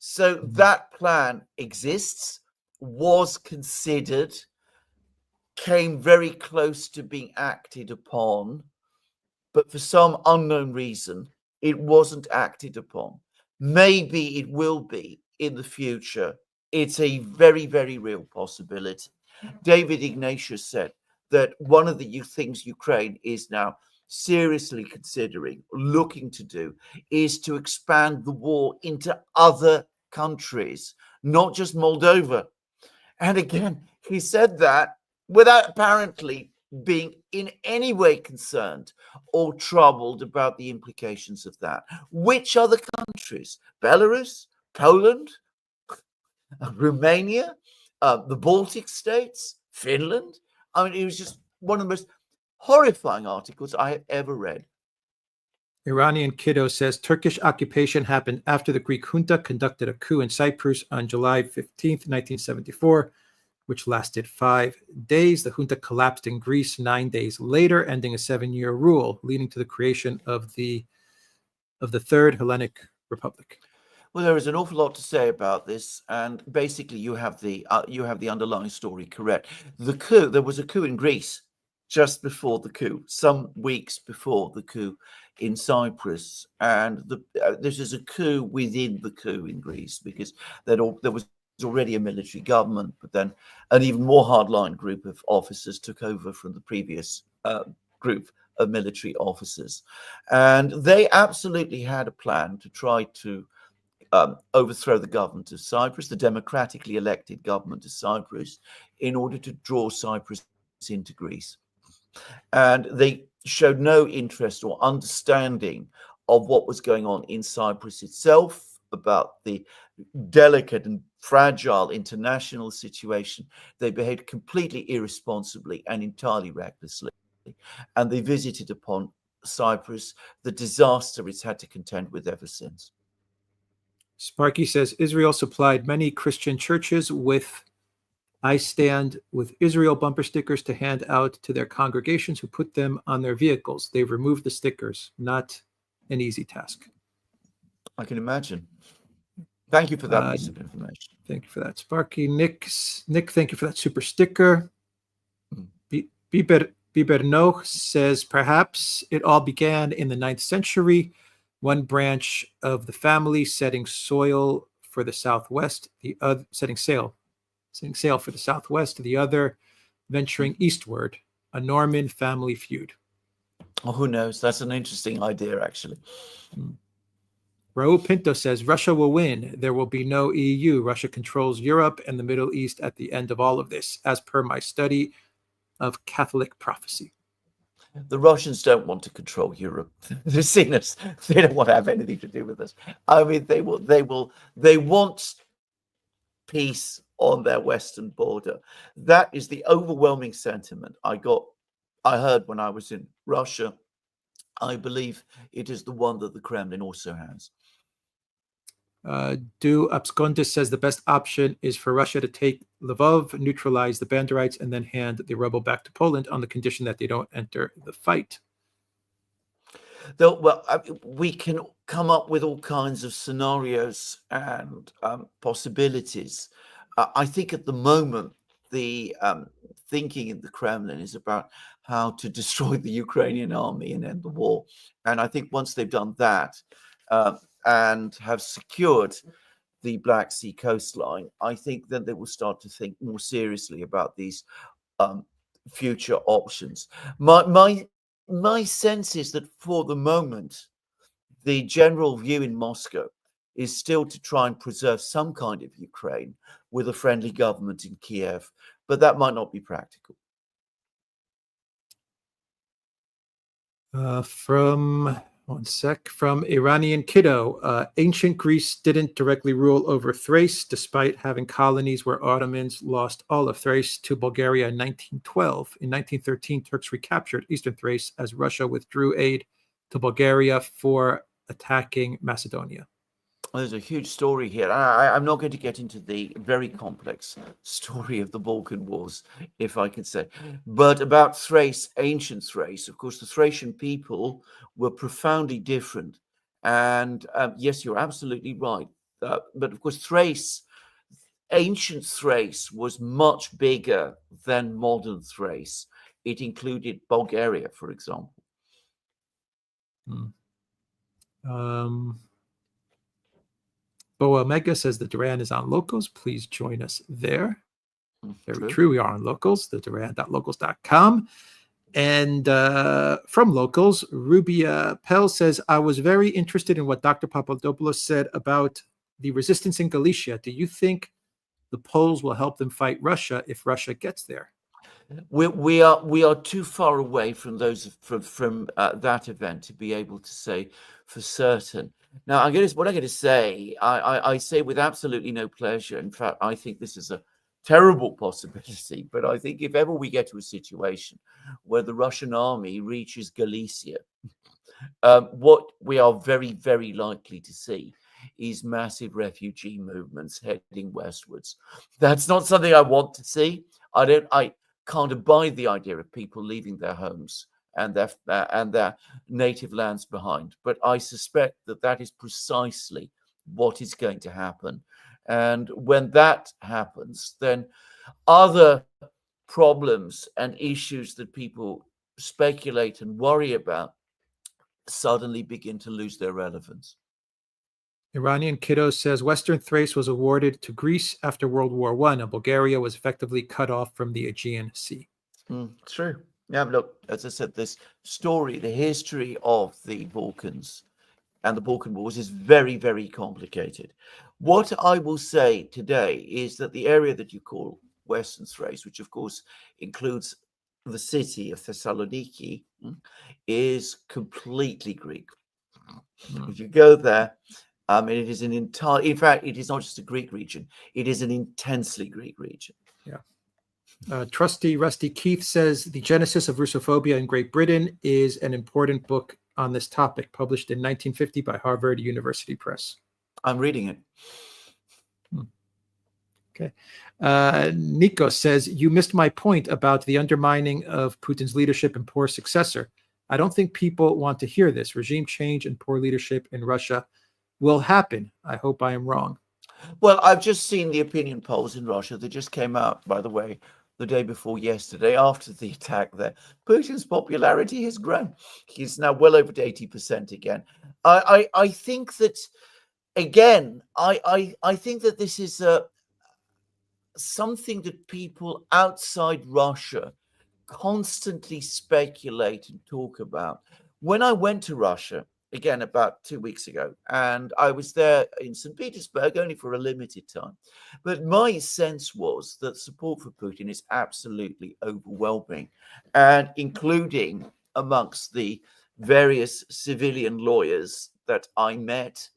So that plan exists, was considered, came very close to being acted upon, but for some unknown reason, it wasn't acted upon. Maybe it will be in the future. It's a very, very real possibility. David Ignatius said that one of the things Ukraine is now seriously considering, looking to do, is to expand the war into other countries, not just Moldova. And again, he said that without apparently being in any way concerned or troubled about the implications of that. Which other countries? Belarus, Poland, Romania, the Baltic states, Finland. I mean, it was just one of the most horrifying articles I have ever read. Iranian Kiddo says Turkish occupation happened after the Greek junta conducted a coup in Cyprus on July 15th, 1974, which lasted 5 days. The junta collapsed in Greece 9 days later, ending a 7-year rule, leading to the creation of the Third Hellenic Republic. Well, there is an awful lot to say about this, and basically, you have the underlying story correct. The coup, there was a coup in Greece just before the coup, some weeks before the coup in Cyprus, and this is a coup within the coup in Greece, because there was already a military government, but then an even more hardline group of officers took over from the previous group of military officers, and they absolutely had a plan to try to overthrow the government of Cyprus, the democratically elected government of Cyprus, in order to draw Cyprus into Greece. And they showed no interest or understanding of what was going on in Cyprus itself, about the delicate and fragile international situation. They behaved completely irresponsibly and entirely recklessly. And they visited upon Cyprus the disaster it's had to contend with ever since. Sparky says Israel supplied many Christian churches with "I Stand with Israel" bumper stickers to hand out to their congregations who put them on their vehicles. They've removed the stickers. Not an easy task. I can imagine. Thank you for that piece of information. Thank you for that, Sparky. Nick, thank you for that super sticker. Biberno says perhaps it all began in the 9th century. One branch of the family setting sail for the southwest, the other setting sail for the southwest, the other venturing eastward. A Norman family feud. Oh, who knows? That's an interesting idea, actually. Raul Pinto says Russia will win. There will be no EU. Russia controls Europe and the Middle East at the end of all of this, as per my study of Catholic prophecy. The Russians don't want to control Europe. They've seen us. They don't want to have anything to do with us. I mean, they want peace on their western border. That is the overwhelming sentiment I heard when I was in Russia. I believe it is the one that the Kremlin also has. Du Abscondis says the best option is for Russia to take Lvov, neutralize the Banderites, and then hand the rebel back to Poland on the condition that they don't enter the fight. Well, we can come up with all kinds of scenarios and possibilities. I think at the moment, the thinking in the Kremlin is about how to destroy the Ukrainian army and end the war. And I think once they've done that, and have secured the Black Sea coastline, I think then they will start to think more seriously about these future options. My my sense is that for the moment, the general view in Moscow is still to try and preserve some kind of Ukraine with a friendly government in Kiev, but that might not be practical. From Iranian Kiddo, ancient Greece didn't directly rule over Thrace, despite having colonies where Ottomans lost all of Thrace to Bulgaria in 1912. In 1913, Turks recaptured eastern Thrace as Russia withdrew aid to Bulgaria for attacking Macedonia. There's a huge story here. I'm not going to get into the very complex story of the Balkan Wars, if I can say. But about Thrace, ancient Thrace, of course, the Thracian people were profoundly different. And yes, you're absolutely right. But of course, Thrace, ancient Thrace was much bigger than modern Thrace. It included Bulgaria, for example. Bo Omega says the Duran is on Locals. Please join us there. Very true. We are on Locals, the Duran.locals.com. And from Locals, Rubia Pell says, I was very interested in what Dr. Papadopoulos said about the resistance in Galicia. Do you think the Poles will help them fight Russia if Russia gets there? We are too far away from those from that event to be able to say for certain. Now, what I'm going to say, I say with absolutely no pleasure. In fact, I think this is a terrible possibility. But I think if ever we get to a situation where the Russian army reaches Galicia, what we are very, very likely to see is massive refugee movements heading westwards. That's not something I want to see. I can't abide the idea of people leaving their homes and their native lands behind. But I suspect that is precisely what is going to happen. And when that happens, then other problems and issues that people speculate and worry about suddenly begin to lose their relevance. Iranian Kiddo says Western Thrace was awarded to Greece after World War I, and Bulgaria was effectively cut off from the Aegean Sea. True. Yeah, look, as I said, this story, the history of the Balkans and the Balkan Wars is very, very complicated. What I will say today is that the area that you call Western Thrace, which of course includes the city of Thessaloniki, is completely Greek. If you go there, it is in fact, it is not just a Greek region, it is an intensely Greek region. Yeah. Trusty Rusty Keith says the Genesis of Russophobia in Great Britain is an important book on this topic, published in 1950 by Harvard University Press. I'm reading it. Okay. Nico says, you missed my point about the undermining of Putin's leadership and poor successor. I don't think people want to hear this. Regime change and poor leadership in Russia will happen. I hope I am wrong. Well, I've just seen the opinion polls in Russia that just came out, by the way, the day before yesterday, after the attack there. Putin's popularity has grown. He's now well over 80% again. I think that, again, I think that this is something that people outside Russia constantly speculate and talk about. When I went to Russia, again, about 2 weeks ago, and I was there in St. Petersburg only for a limited time. But my sense was that support for Putin is absolutely overwhelming, and including amongst the various civilian lawyers that I met.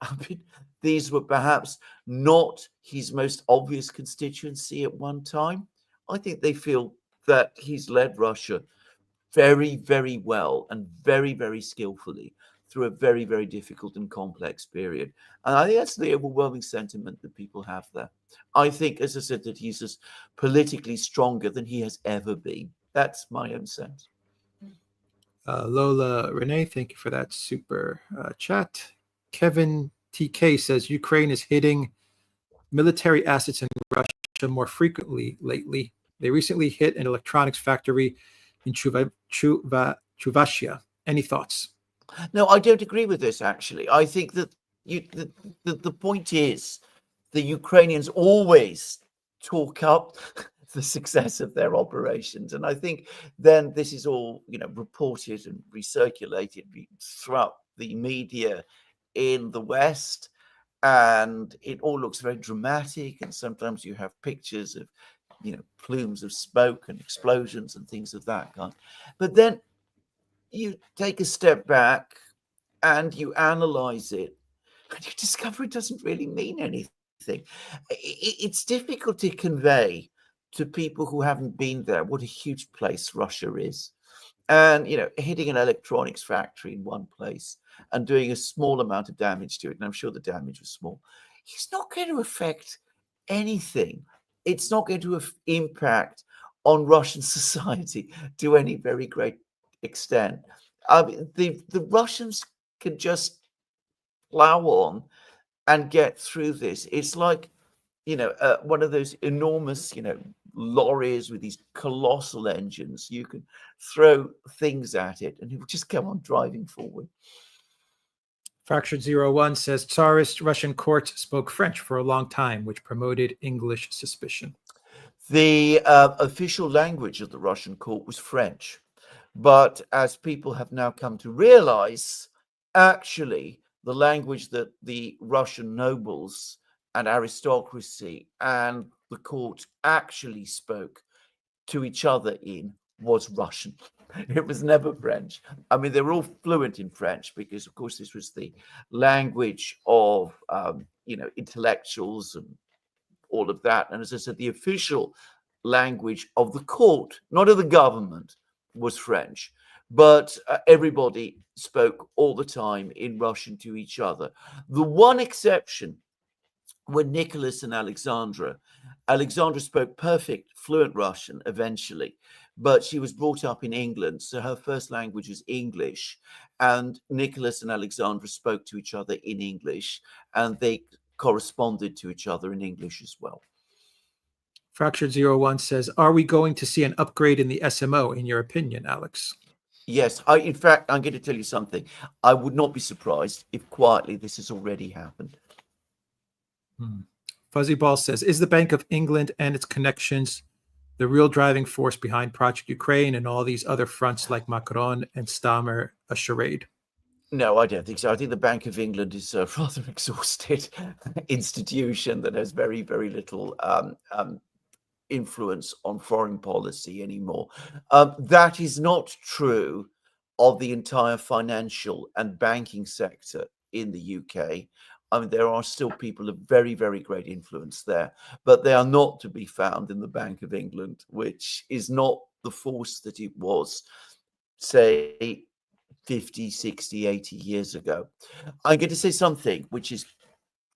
I mean, these were perhaps not his most obvious constituency at one time. I think they feel that he's led Russia very, very well and very, very skillfully through a very, very difficult and complex period. And I think that's the overwhelming sentiment that people have there. I think, as I said, that he's as politically stronger than he has ever been. That's my own sense. Lola Renee, thank you for that super chat. Kevin TK says Ukraine is hitting military assets in Russia more frequently lately. They recently hit an electronics factory in Chuvashia. Any thoughts? No, I don't agree with this, actually. I think that the point is the Ukrainians always talk up the success of their operations. And I think then this is all, reported and recirculated throughout the media in the West, and it all looks very dramatic. And sometimes you have pictures of, plumes of smoke and explosions and things of that kind. But then you take a step back and you analyze it, and you discover it doesn't really mean anything. It's difficult to convey to people who haven't been there what a huge place Russia is. And, hitting an electronics factory in one place and doing a small amount of damage to it, and I'm sure the damage was small, it's not going to affect anything. It's not going to impact on Russian society to any very great extent. I mean, the Russians can just plow on and get through this. It's like, one of those enormous, lorries with these colossal engines. You can throw things at it and it will just go on driving forward. Fractured 01 says Tsarist Russian courts spoke French for a long time, which promoted English suspicion. The official language of the Russian court was French. But as people have now come to realize, actually, the language that the Russian nobles and aristocracy and the court actually spoke to each other in was Russian. It was never French. I mean, they were all fluent in French because, of course, this was the language of, intellectuals and all of that. And as I said, the official language of the court, not of the government, was French. But everybody spoke all the time in Russian to each other. The one exception were Nicholas and Alexandra. Alexandra spoke perfect, fluent Russian eventually, but she was brought up in England, so her first language was English. And Nicholas and Alexandra spoke to each other in English, and they corresponded to each other in English as well. Fractured 01 says, are we going to see an upgrade in the SMO, in your opinion, Alex? Yes. In fact, I'm going to tell you something. I would not be surprised if quietly this has already happened. Fuzzy Ball says, is the Bank of England and its connections the real driving force behind Project Ukraine and all these other fronts like Macron and Stammer a charade? No, I don't think so. I think the Bank of England is a rather exhausted institution that has very, very little influence on foreign policy anymore. That is not true of the entire financial and banking sector in the UK. I mean, there are still people of very, very great influence there, but they are not to be found in the Bank of England, which is not the force that it was, say, 50, 60, 80 years ago. I'm going to say something which is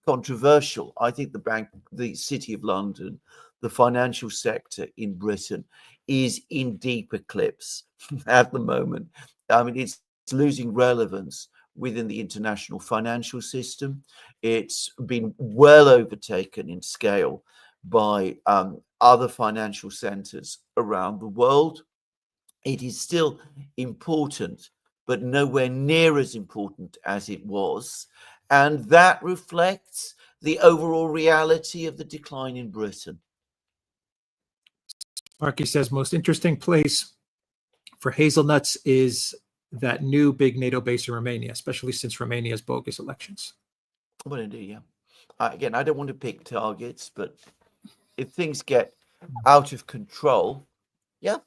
controversial. I think the City of London, the financial sector in Britain is in deep eclipse at the moment. I mean, it's losing relevance within the international financial system. It's been well overtaken in scale by other financial centers around the world. It is still important, but nowhere near as important as it was. And that reflects the overall reality of the decline in Britain. Sparky says, most interesting place for hazelnuts is that new big NATO base in Romania, especially since Romania's bogus elections. Well, indeed, yeah. Again, I don't want to pick targets, but if things get out of control, yeah.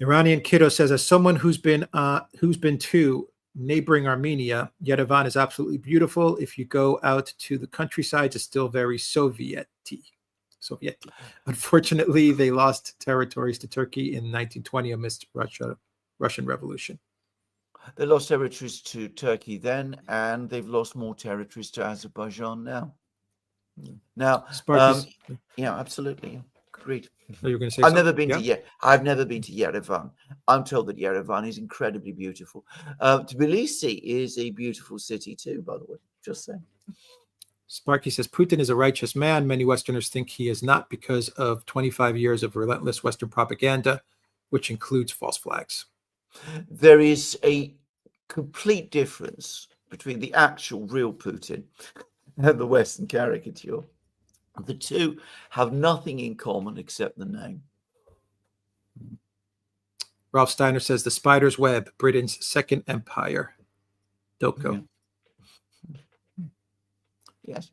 Iranian Kiddo says, as someone who's been to neighboring Armenia, Yerevan is absolutely beautiful. If you go out to the countryside, it's still very Soviet-y. Unfortunately, they lost territories to Turkey in 1920 amidst Russian Revolution. They lost territories to Turkey then, and they've lost more territories to Azerbaijan now. Now, yeah, absolutely. Agreed. Oh, you were going to say I've something? never been to I've never been to Yerevan. I'm told that Yerevan is incredibly beautiful. Tbilisi is a beautiful city too, by the way. Just saying. Sparky says, Putin is a righteous man. Many Westerners think he is not because of 25 years of relentless Western propaganda, which includes false flags. There is a complete difference between the actual real Putin and the Western caricature. The two have nothing in common except the name. Ralph Steiner says the Spider's Web, Britain's second empire. Doko. Yeah. Yes.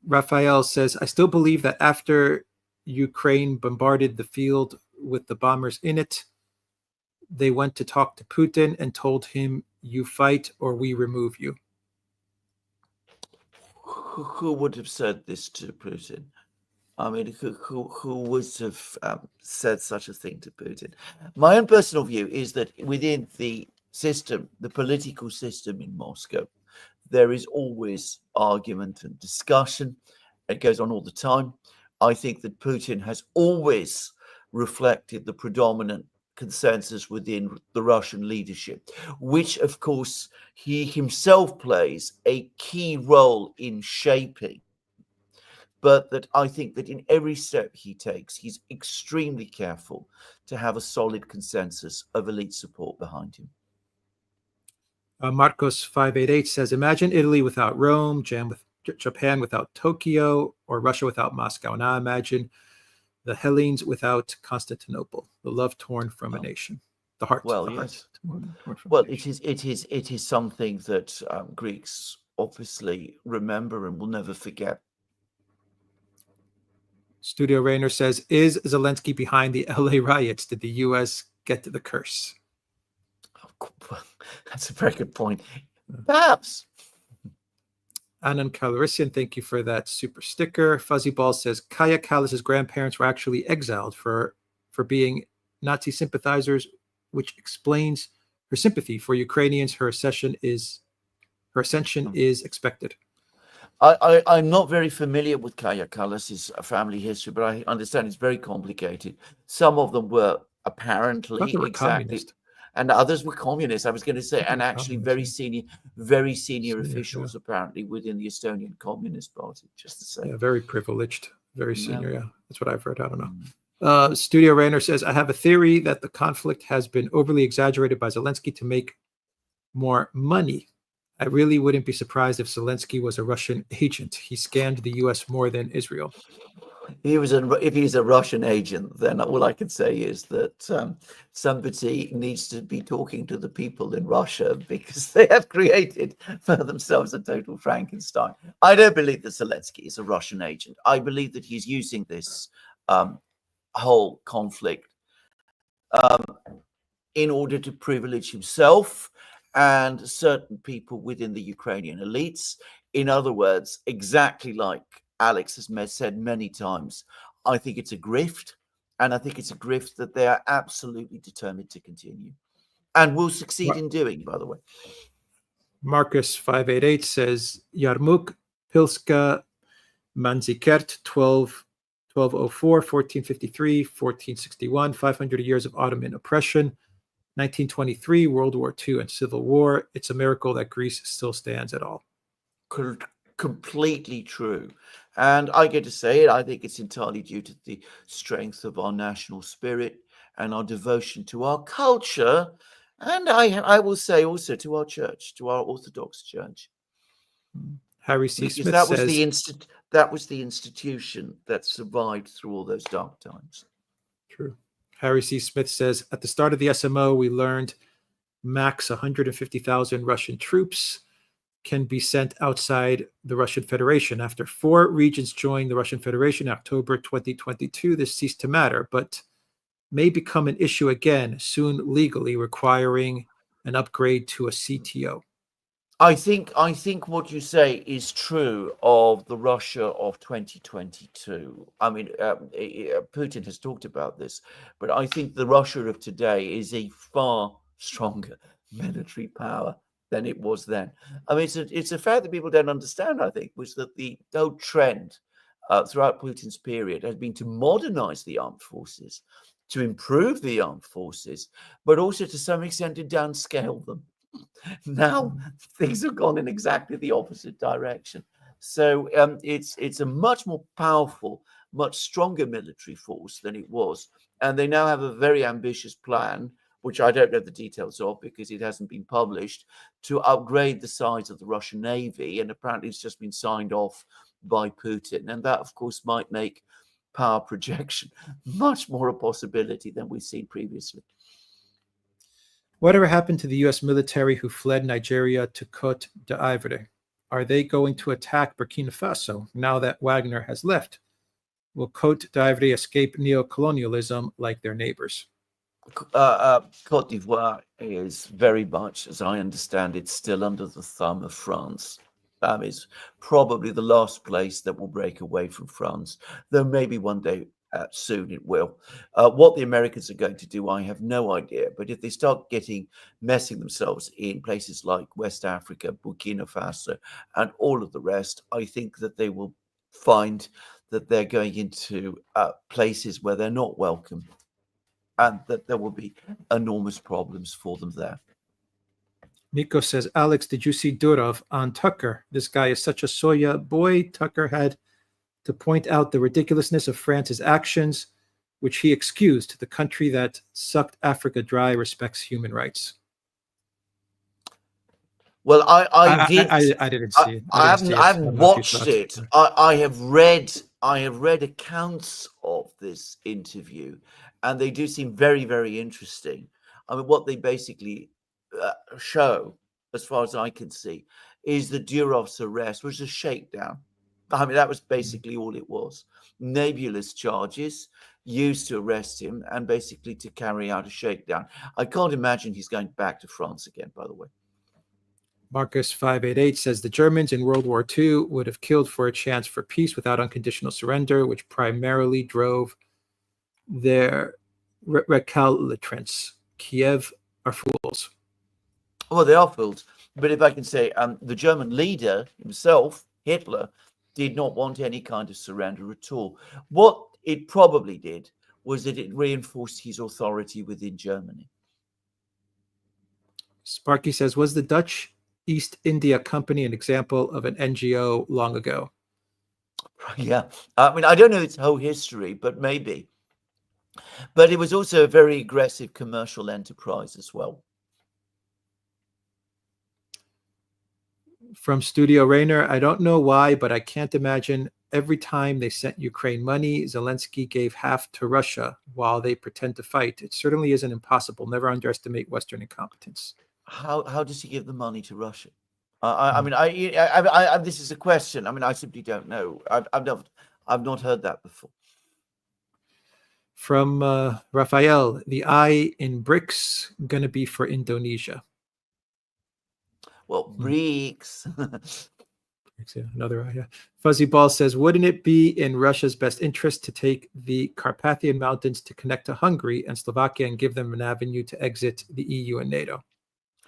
Raphael says, I still believe that after Ukraine bombarded the field with the bombers in it, they went to talk to Putin and told him, you fight or we remove you. Who would have said this to Putin? I mean, who would have said such a thing to Putin? My own personal view is that within the system, the political system in Moscow, there is always argument and discussion. It goes on all the time. I think that Putin has always reflected the predominant consensus within the Russian leadership, which, of course, he himself plays a key role in shaping. But that I think that in every step he takes, he's extremely careful to have a solid consensus of elite support behind him. Marcos 588 says, imagine Italy without Rome, Japan without Tokyo, or Russia without Moscow. Now imagine the Hellenes without Constantinople, the love torn from a nation, the heart. Well, the yes. Heart Well, it is something that Greeks obviously remember and will never forget. Studio Rayner says, is Zelensky behind the LA riots? Did the U.S. get to the curse? That's a very good point. Perhaps. Anand Calrissian, thank you for that super sticker. Fuzzy Ball says, Kaya Kallas's grandparents were actually exiled for being Nazi sympathizers, which explains her sympathy for Ukrainians. Her ascension is expected. I'm not very familiar with Kaya Kallas's family history, but I understand it's very complicated. Some of them were apparently communist. And others were communists. I was going to say, and actually very senior officials apparently within the Estonian Communist Party. Just to say, yeah, very privileged, very senior. Yeah, that's what I've heard. I don't know. Studio Rayner says, I have a theory that the conflict has been overly exaggerated by Zelensky to make more money. I really wouldn't be surprised if Zelensky was a Russian agent. He scammed the U.S. more than Israel. If he's a Russian agent, then all I can say is that somebody needs to be talking to the people in Russia, because they have created for themselves a total Frankenstein. I don't believe that Zelensky is a Russian agent. I believe that he's using this whole conflict in order to privilege himself and certain people within the Ukrainian elites. In other words, exactly like Alex has said many times, I think it's a grift, and I think it's a grift that they are absolutely determined to continue and will succeed in doing, by the way. Marcus 588 says, Yarmouk, Pilska, Manzikert, 1204, 1453, 1461, 500 years of Ottoman oppression, 1923, World War II and Civil War. It's a miracle that Greece still stands at all. Completely true. And I get to say it, I think it's entirely due to the strength of our national spirit and our devotion to our culture. And I will say also to our church, to our Orthodox Church. Harry C. Because Smith that was says, that was the institution that survived through all those dark times. True. Harry C. Smith says, at the start of the SMO, we learned max 150,000 Russian troops can be sent outside the Russian Federation. After 4 regions joined the Russian Federation in October 2022, this ceased to matter, but may become an issue again soon legally, requiring an upgrade to a CTO. I think what you say is true of the Russia of 2022. I mean, Putin has talked about this, but I think the Russia of today is a far stronger military power than it was then. I mean, it's a fact that people don't understand, I think, was that the whole trend throughout Putin's period has been to modernize the armed forces, to improve the armed forces, but also to some extent to downscale them. Now things have gone in exactly the opposite direction. So it's a much more powerful, much stronger military force than it was. And they now have a very ambitious plan, which I don't know the details of because it hasn't been published, to upgrade the size of the Russian Navy. And apparently it's just been signed off by Putin. And that, of course, might make power projection much more a possibility than we've seen previously. Whatever happened to the U.S. military who fled Nigeria to Côte d'Ivoire? Are they going to attack Burkina Faso now that Wagner has left? Will Côte d'Ivoire escape neocolonialism like their neighbors? Côte d'Ivoire is very much, as I understand it, still under the thumb of France. It's probably the last place that will break away from France, though maybe one day soon it will. What the Americans are going to do, I have no idea. But if they start messing themselves in places like West Africa, Burkina Faso, and all of the rest, I think that they will find that they're going into places where they're not welcome, and that there will be enormous problems for them there. Nico says, Alex, did you see Durov on Tucker? This guy is such a soya boy. Tucker had to point out the ridiculousness of France's actions, which he excused. The country that sucked Africa dry respects human rights. Well, I didn't see it. I haven't watched it. I have read accounts of this interview, and they do seem very, very interesting. I mean, what they basically show, as far as I can see, is that Durov's arrest was a shakedown. I mean, that was basically all it was. Nebulous charges used to arrest him and basically to carry out a shakedown. I can't imagine he's going back to France again, by the way. Marcus 588 says the Germans in World War II would have killed for a chance for peace without unconditional surrender, which primarily drove their recalcitrance. Kiev are fools. Well, they are fools. But if I can say, the German leader himself, Hitler, did not want any kind of surrender at all. What it probably did was that it reinforced his authority within Germany. Sparky says, was the Dutch East India Company an example of an NGO long ago? Yeah. I mean, I don't know its whole history, but maybe. But it was also a very aggressive commercial enterprise as well. From Studio Rainer, I don't know why, but I can't imagine every time they sent Ukraine money, Zelensky gave half to Russia while they pretend to fight. It certainly isn't impossible. Never underestimate Western incompetence. How does he give the money to Russia? I mean, I this is a question. I mean, I simply don't know. I've not heard that before. From Raphael, the I in BRICS going to be for Indonesia. Well, BRICS. Another idea. Fuzzy Ball says, wouldn't it be in Russia's best interest to take the Carpathian Mountains to connect to Hungary and Slovakia and give them an avenue to exit the EU and NATO?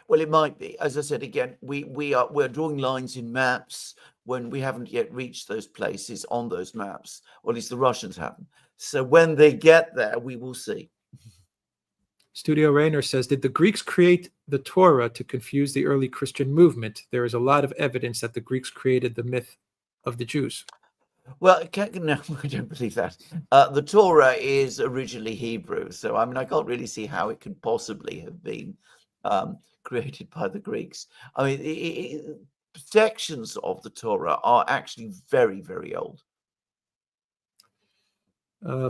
Well, it might be. As I said again, we're drawing lines in maps when we haven't yet reached those places on those maps, or at least the Russians haven't. So when they get there, we will see. Studio Rainer says, did the Greeks create the Torah to confuse the early Christian movement? There is a lot of evidence that the Greeks created the myth of the Jews. Well, no, I don't believe that. The Torah is originally Hebrew, so I mean, I can't really see how it could possibly have been created by the Greeks. I mean, sections of the Torah are actually very, very old.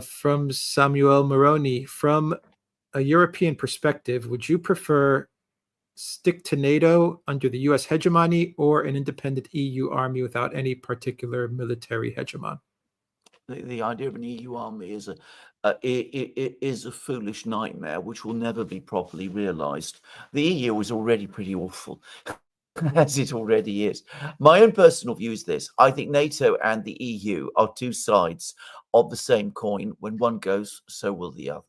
From Samuel Moroni, from a European perspective, would you prefer stick to NATO under the U.S. hegemony or an independent EU army without any particular military hegemon? The idea of an EU army is a foolish nightmare which will never be properly realized. The EU is already pretty awful, as it already is. My own personal view is this. I think NATO and the EU are two sides of the same coin. When one goes, so will the other.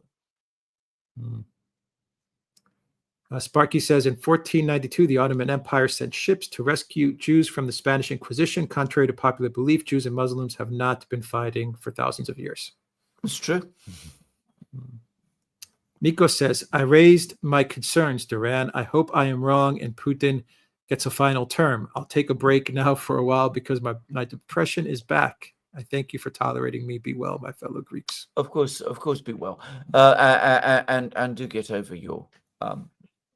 Sparky says, in 1492, the Ottoman Empire sent ships to rescue Jews from the Spanish Inquisition. Contrary to popular belief, Jews and Muslims have not been fighting for thousands of years. It's true. Nico says, I raised my concerns, Duran. I hope I am wrong and Putin gets a final term. I'll take a break now for a while because my depression is back. I thank you for tolerating me. Be well, my fellow Greeks. Of course, be well. And do get over your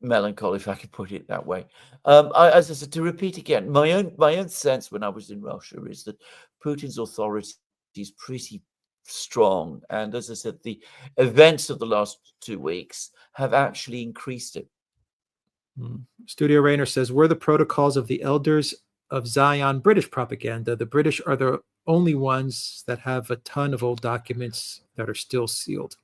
melancholy, if I could put it that way. As I said, to repeat again, my own sense when I was in Russia is that Putin's authority is pretty strong, and as I said, the events of the last 2 weeks have actually increased it. Studio Rayner says, were the protocols of the elders of Zion British propaganda? The British are the only ones that have a ton of old documents that are still sealed.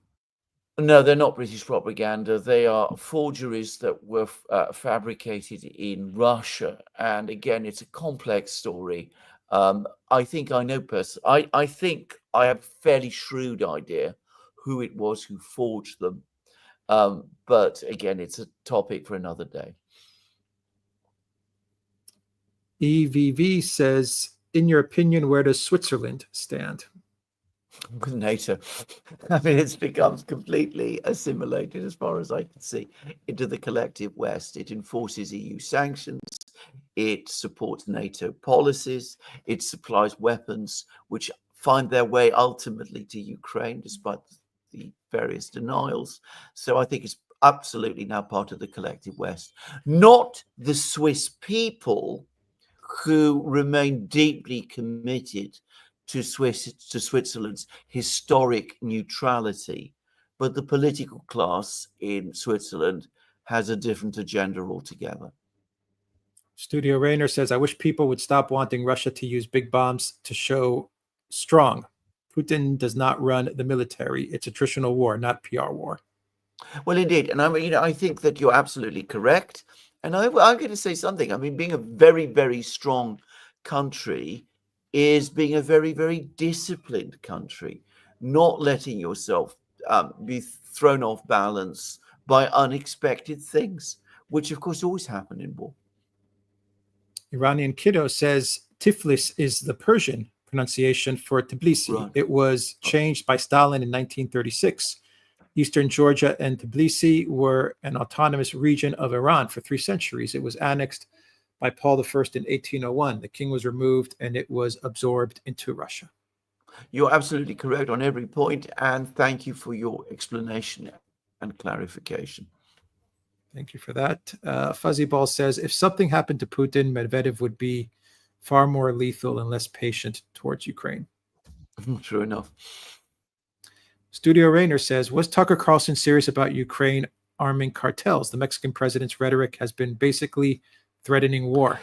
No, they're not British propaganda. They are forgeries that were fabricated in Russia. And again, it's a complex story. I think I know I think I have a fairly shrewd idea who it was who forged them. But again, it's a topic for another day. EVV says, in your opinion, where does Switzerland stand? With NATO. I mean, it's become completely assimilated, as far as I can see, into the collective West. It enforces EU sanctions. It supports NATO policies. It supplies weapons which find their way ultimately to Ukraine, despite the various denials. So I think it's absolutely now part of the collective West. Not the Swiss people, who remain deeply committed to Switzerland's historic neutrality, but the political class in Switzerland has a different agenda altogether. Studio Rayner says, I wish people would stop wanting Russia to use big bombs to show strong. Putin does not run the military. It's attritional war, not PR war. Well, indeed. And I mean, I think that you're absolutely correct. And I'm going to say something. I mean, being a very, very strong country is being a very, very disciplined country, not letting yourself be thrown off balance by unexpected things, which, of course, always happen in war. Iranian Kiddo says Tiflis is the Persian pronunciation for Tbilisi. Right. It was changed by Stalin in 1936. Eastern Georgia and Tbilisi were an autonomous region of Iran for 3 centuries. It was annexed by Paul I in 1801. The king was removed and it was absorbed into Russia. You're absolutely correct on every point, and thank you for your explanation and clarification. Thank you for that. Fuzzy Ball says, if something happened to Putin, Medvedev would be far more lethal and less patient towards Ukraine. True enough. Studio Rayner says, was Tucker Carlson serious about Ukraine arming cartels? The Mexican president's rhetoric has been basically threatening war.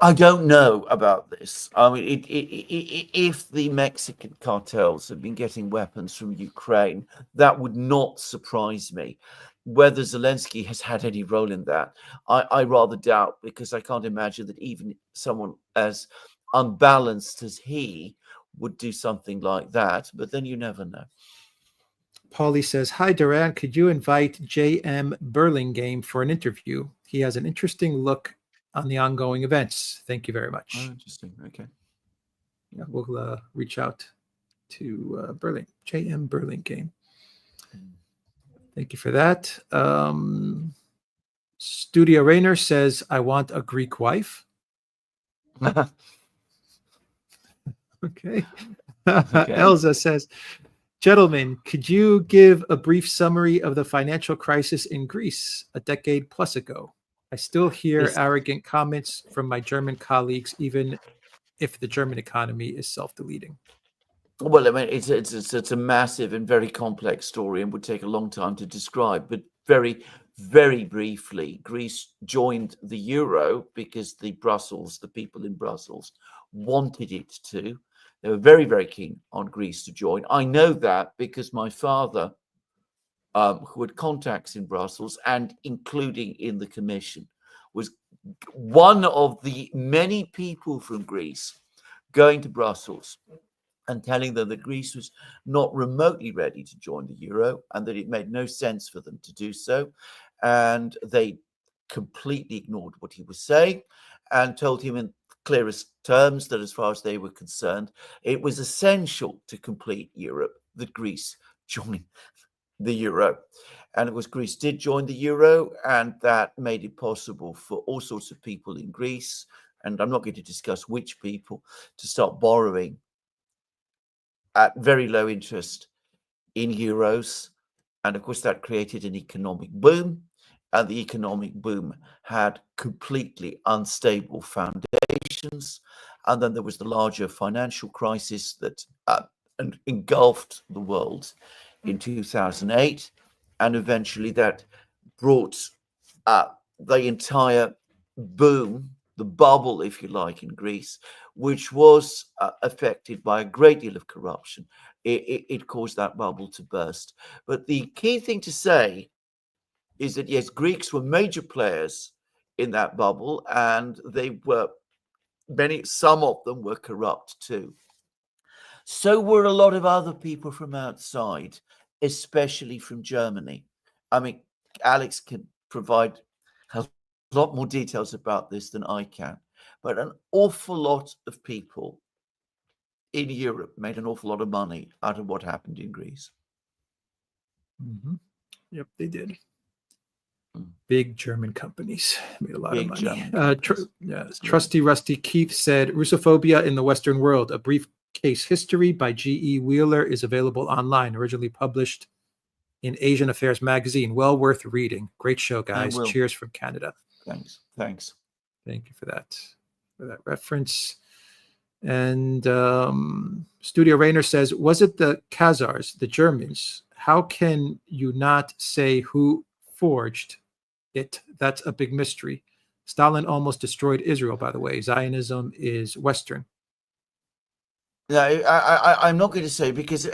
I don't know about this. I mean, if the Mexican cartels have been getting weapons from Ukraine, that would not surprise me. Whether Zelensky has had any role in that, I rather doubt, because I can't imagine that even someone as unbalanced as he would do something like that. But then you never know. Paulie says, hi, Duran. Could you invite J.M. Burlingame for an interview? He has an interesting look on the ongoing events. Thank you very much. Oh, interesting. Okay. Yeah, we'll reach out to J.M. Burlingame. Thank you for that. Studio Rayner says, I want a Greek wife. Okay. Elza says, gentlemen, could you give a brief summary of the financial crisis in Greece a decade plus ago? I still hear arrogant comments from my German colleagues, even if the German economy is self-deleting. Well, I mean, it's a massive and very complex story and would take a long time to describe. But very, very briefly, Greece joined the euro because the people in Brussels wanted it to. They were very, very keen on Greece to join. I know that because my father, who had contacts in Brussels and including in the Commission, was one of the many people from Greece going to Brussels and telling them that Greece was not remotely ready to join the euro and that it made no sense for them to do so. And they completely ignored what he was saying and told him in clearest terms that as far as they were concerned, it was essential to complete Europe that Greece join the euro. And it was Greece did join the euro, and that made it possible for all sorts of people in Greece, and I'm not going to discuss which people, to start borrowing at very low interest in euros. And of course, that created an economic boom. and the economic boom had completely unstable foundations. And then there was the larger financial crisis that engulfed the world in 2008. And eventually that brought the entire boom, the bubble, if you like, in Greece, which was affected by a great deal of corruption. It caused that bubble to burst. But the key thing to say is that, yes, Greeks were major players in that bubble, and they were some of them were corrupt too. So were a lot of other people from outside, especially from Germany. I mean, Alex can provide a lot more details about this than I can, but an awful lot of people in Europe made an awful lot of money out of what happened in Greece. Mm-hmm. Yep, they did. Big German companies made a lot of money. Trusty Rusty Keith said, Rustophobia in the Western World, a brief case history by G.E. Wheeler is available online, originally published in Asian Affairs magazine. Well worth reading. Great show, guys. Cheers from Canada. Thanks. Thank you for that reference. And Studio Rainer says, was it the Khazars, the Germans? How can you not say who forged it? That's a big mystery. Stalin almost destroyed Israel, by the way. Zionism is Western. No, I'm not going to say, because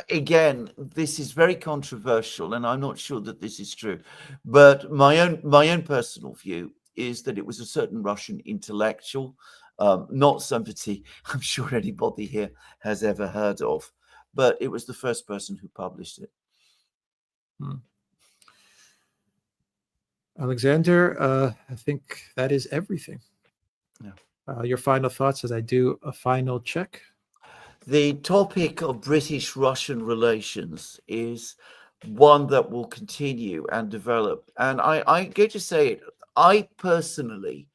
again, this is very controversial, and I'm not sure that this is true. But my own personal view is that it was a certain Russian intellectual, not somebody I'm sure anybody here has ever heard of, but it was the first person who published it. Alexander, I think that is everything. Yeah. Your final thoughts as I do a final check? The topic of British-Russian relations is one that will continue and develop. And I'm going to say it, I personally,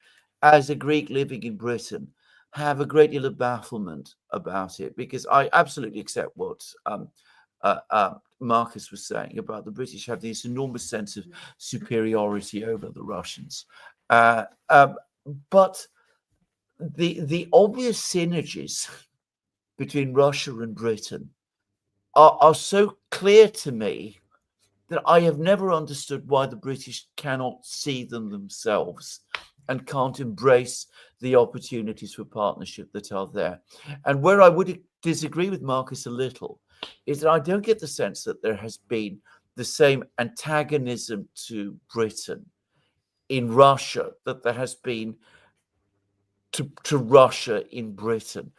as a Greek living in Britain, have a great deal of bafflement about it, because I absolutely accept what Marcus was saying about the British have this enormous sense of superiority over the Russians. But the obvious synergies between Russia and Britain are so clear to me that I have never understood why the British cannot see them themselves and can't embrace the opportunities for partnership that are there. And where I would disagree with Marcus a little is that I don't get the sense that there has been the same antagonism to Britain in Russia that there has been to Russia in Britain.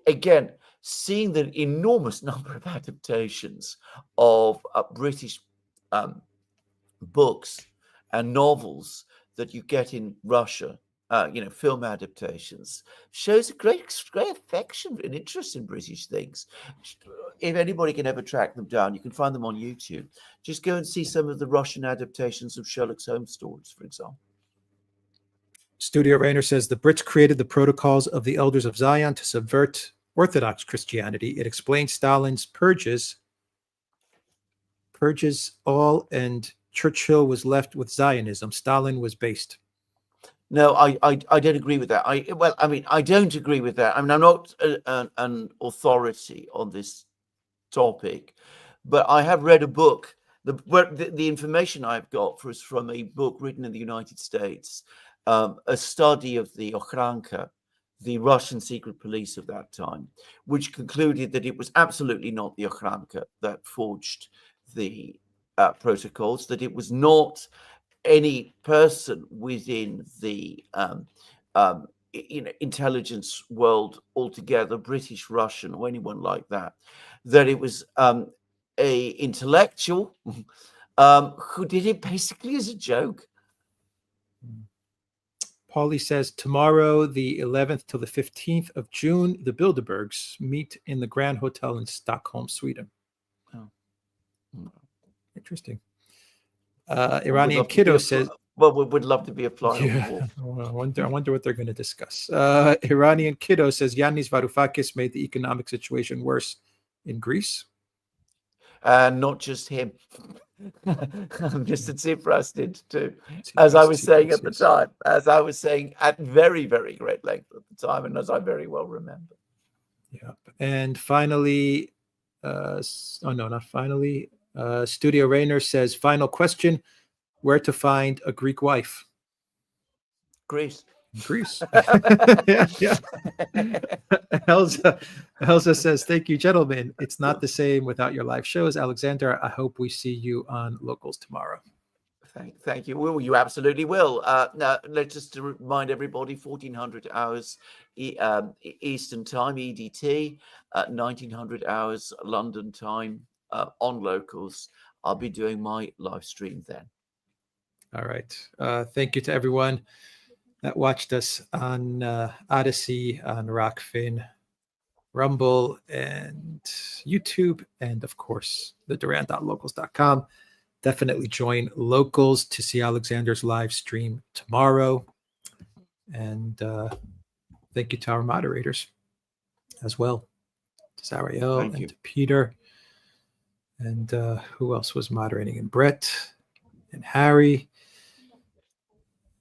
Again, seeing the enormous number of adaptations of British books and novels that you get in Russia, film adaptations, shows a great affection and interest in British things. If anybody can ever track them down, you can find them on YouTube. Just go and see some of the Russian adaptations of Sherlock Holmes stories, for example. Studio Rainer says, the Brits created the protocols of the Elders of Zion to subvert Orthodox Christianity. It explains Stalin's purges all, and Churchill was left with Zionism. Stalin was based. No, I don't agree with that. I don't agree with that. I mean, I'm not an authority on this topic, but I have read a book. The information I've got is from a book written in the United States, a study of the Okhranka, the Russian secret police of that time, which concluded that it was absolutely not the Okhranka that forged the protocols, that it was not any person within the intelligence world altogether, British, Russian, or anyone like that, that it was a intellectual who did it basically as a joke. Paulie says, tomorrow, the 11th till the 15th of June, the Bilderbergs meet in the Grand Hotel in Stockholm, Sweden. Oh. Interesting. Iranian Kiddo says, well, we would love to be a fly on the wall. Well, I wonder what they're going to discuss. Iranian Kiddo says, Yannis Varoufakis made the economic situation worse in Greece. Not just him. Mr. Tsipras did too, as I was saying at the time, as I was saying at very, very great length at the time, and as I very well remember. Yep. And finally, not finally. Studio Rainer says, final question: where to find a Greek wife? Greece. Greece. yeah. Elsa says, thank you, gentlemen. It's not the same without your live shows. Alexander, I hope we see you on Locals tomorrow. Thank you. Well, you absolutely will. Now, let's just to remind everybody, 1400 hours Eastern time, EDT, 1900 hours London time on Locals. I'll be doing my live stream then. All right. Thank you to everyone that watched us on Odyssey, on Rockfin, Rumble, and YouTube, and of course, the Duran.locals.com. Definitely join Locals to see Alexander's live stream tomorrow. And thank you to our moderators as well, to Zariel and to Peter. And who else was moderating? And Brett and Harry.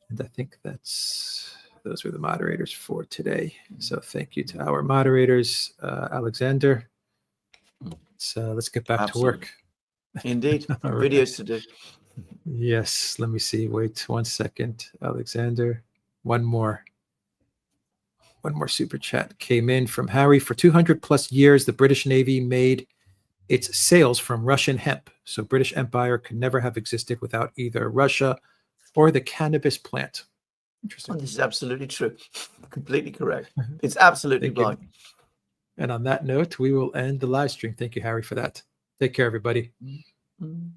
And I think those were the moderators for today. So thank you to our moderators, Alexander. So let's get back to work. Indeed. Right. Videos to do. Yes. Let me see. Wait 1 second, Alexander. One more super chat came in from Harry. For 200 plus years, the British Navy made its sails from Russian hemp. So British Empire could never have existed without either Russia or the cannabis plant. Interesting. This is absolutely true. Completely correct. It's absolutely blind. And on that note, we will end the live stream. Thank you, Harry, for that. Take care, everybody. Mm-hmm.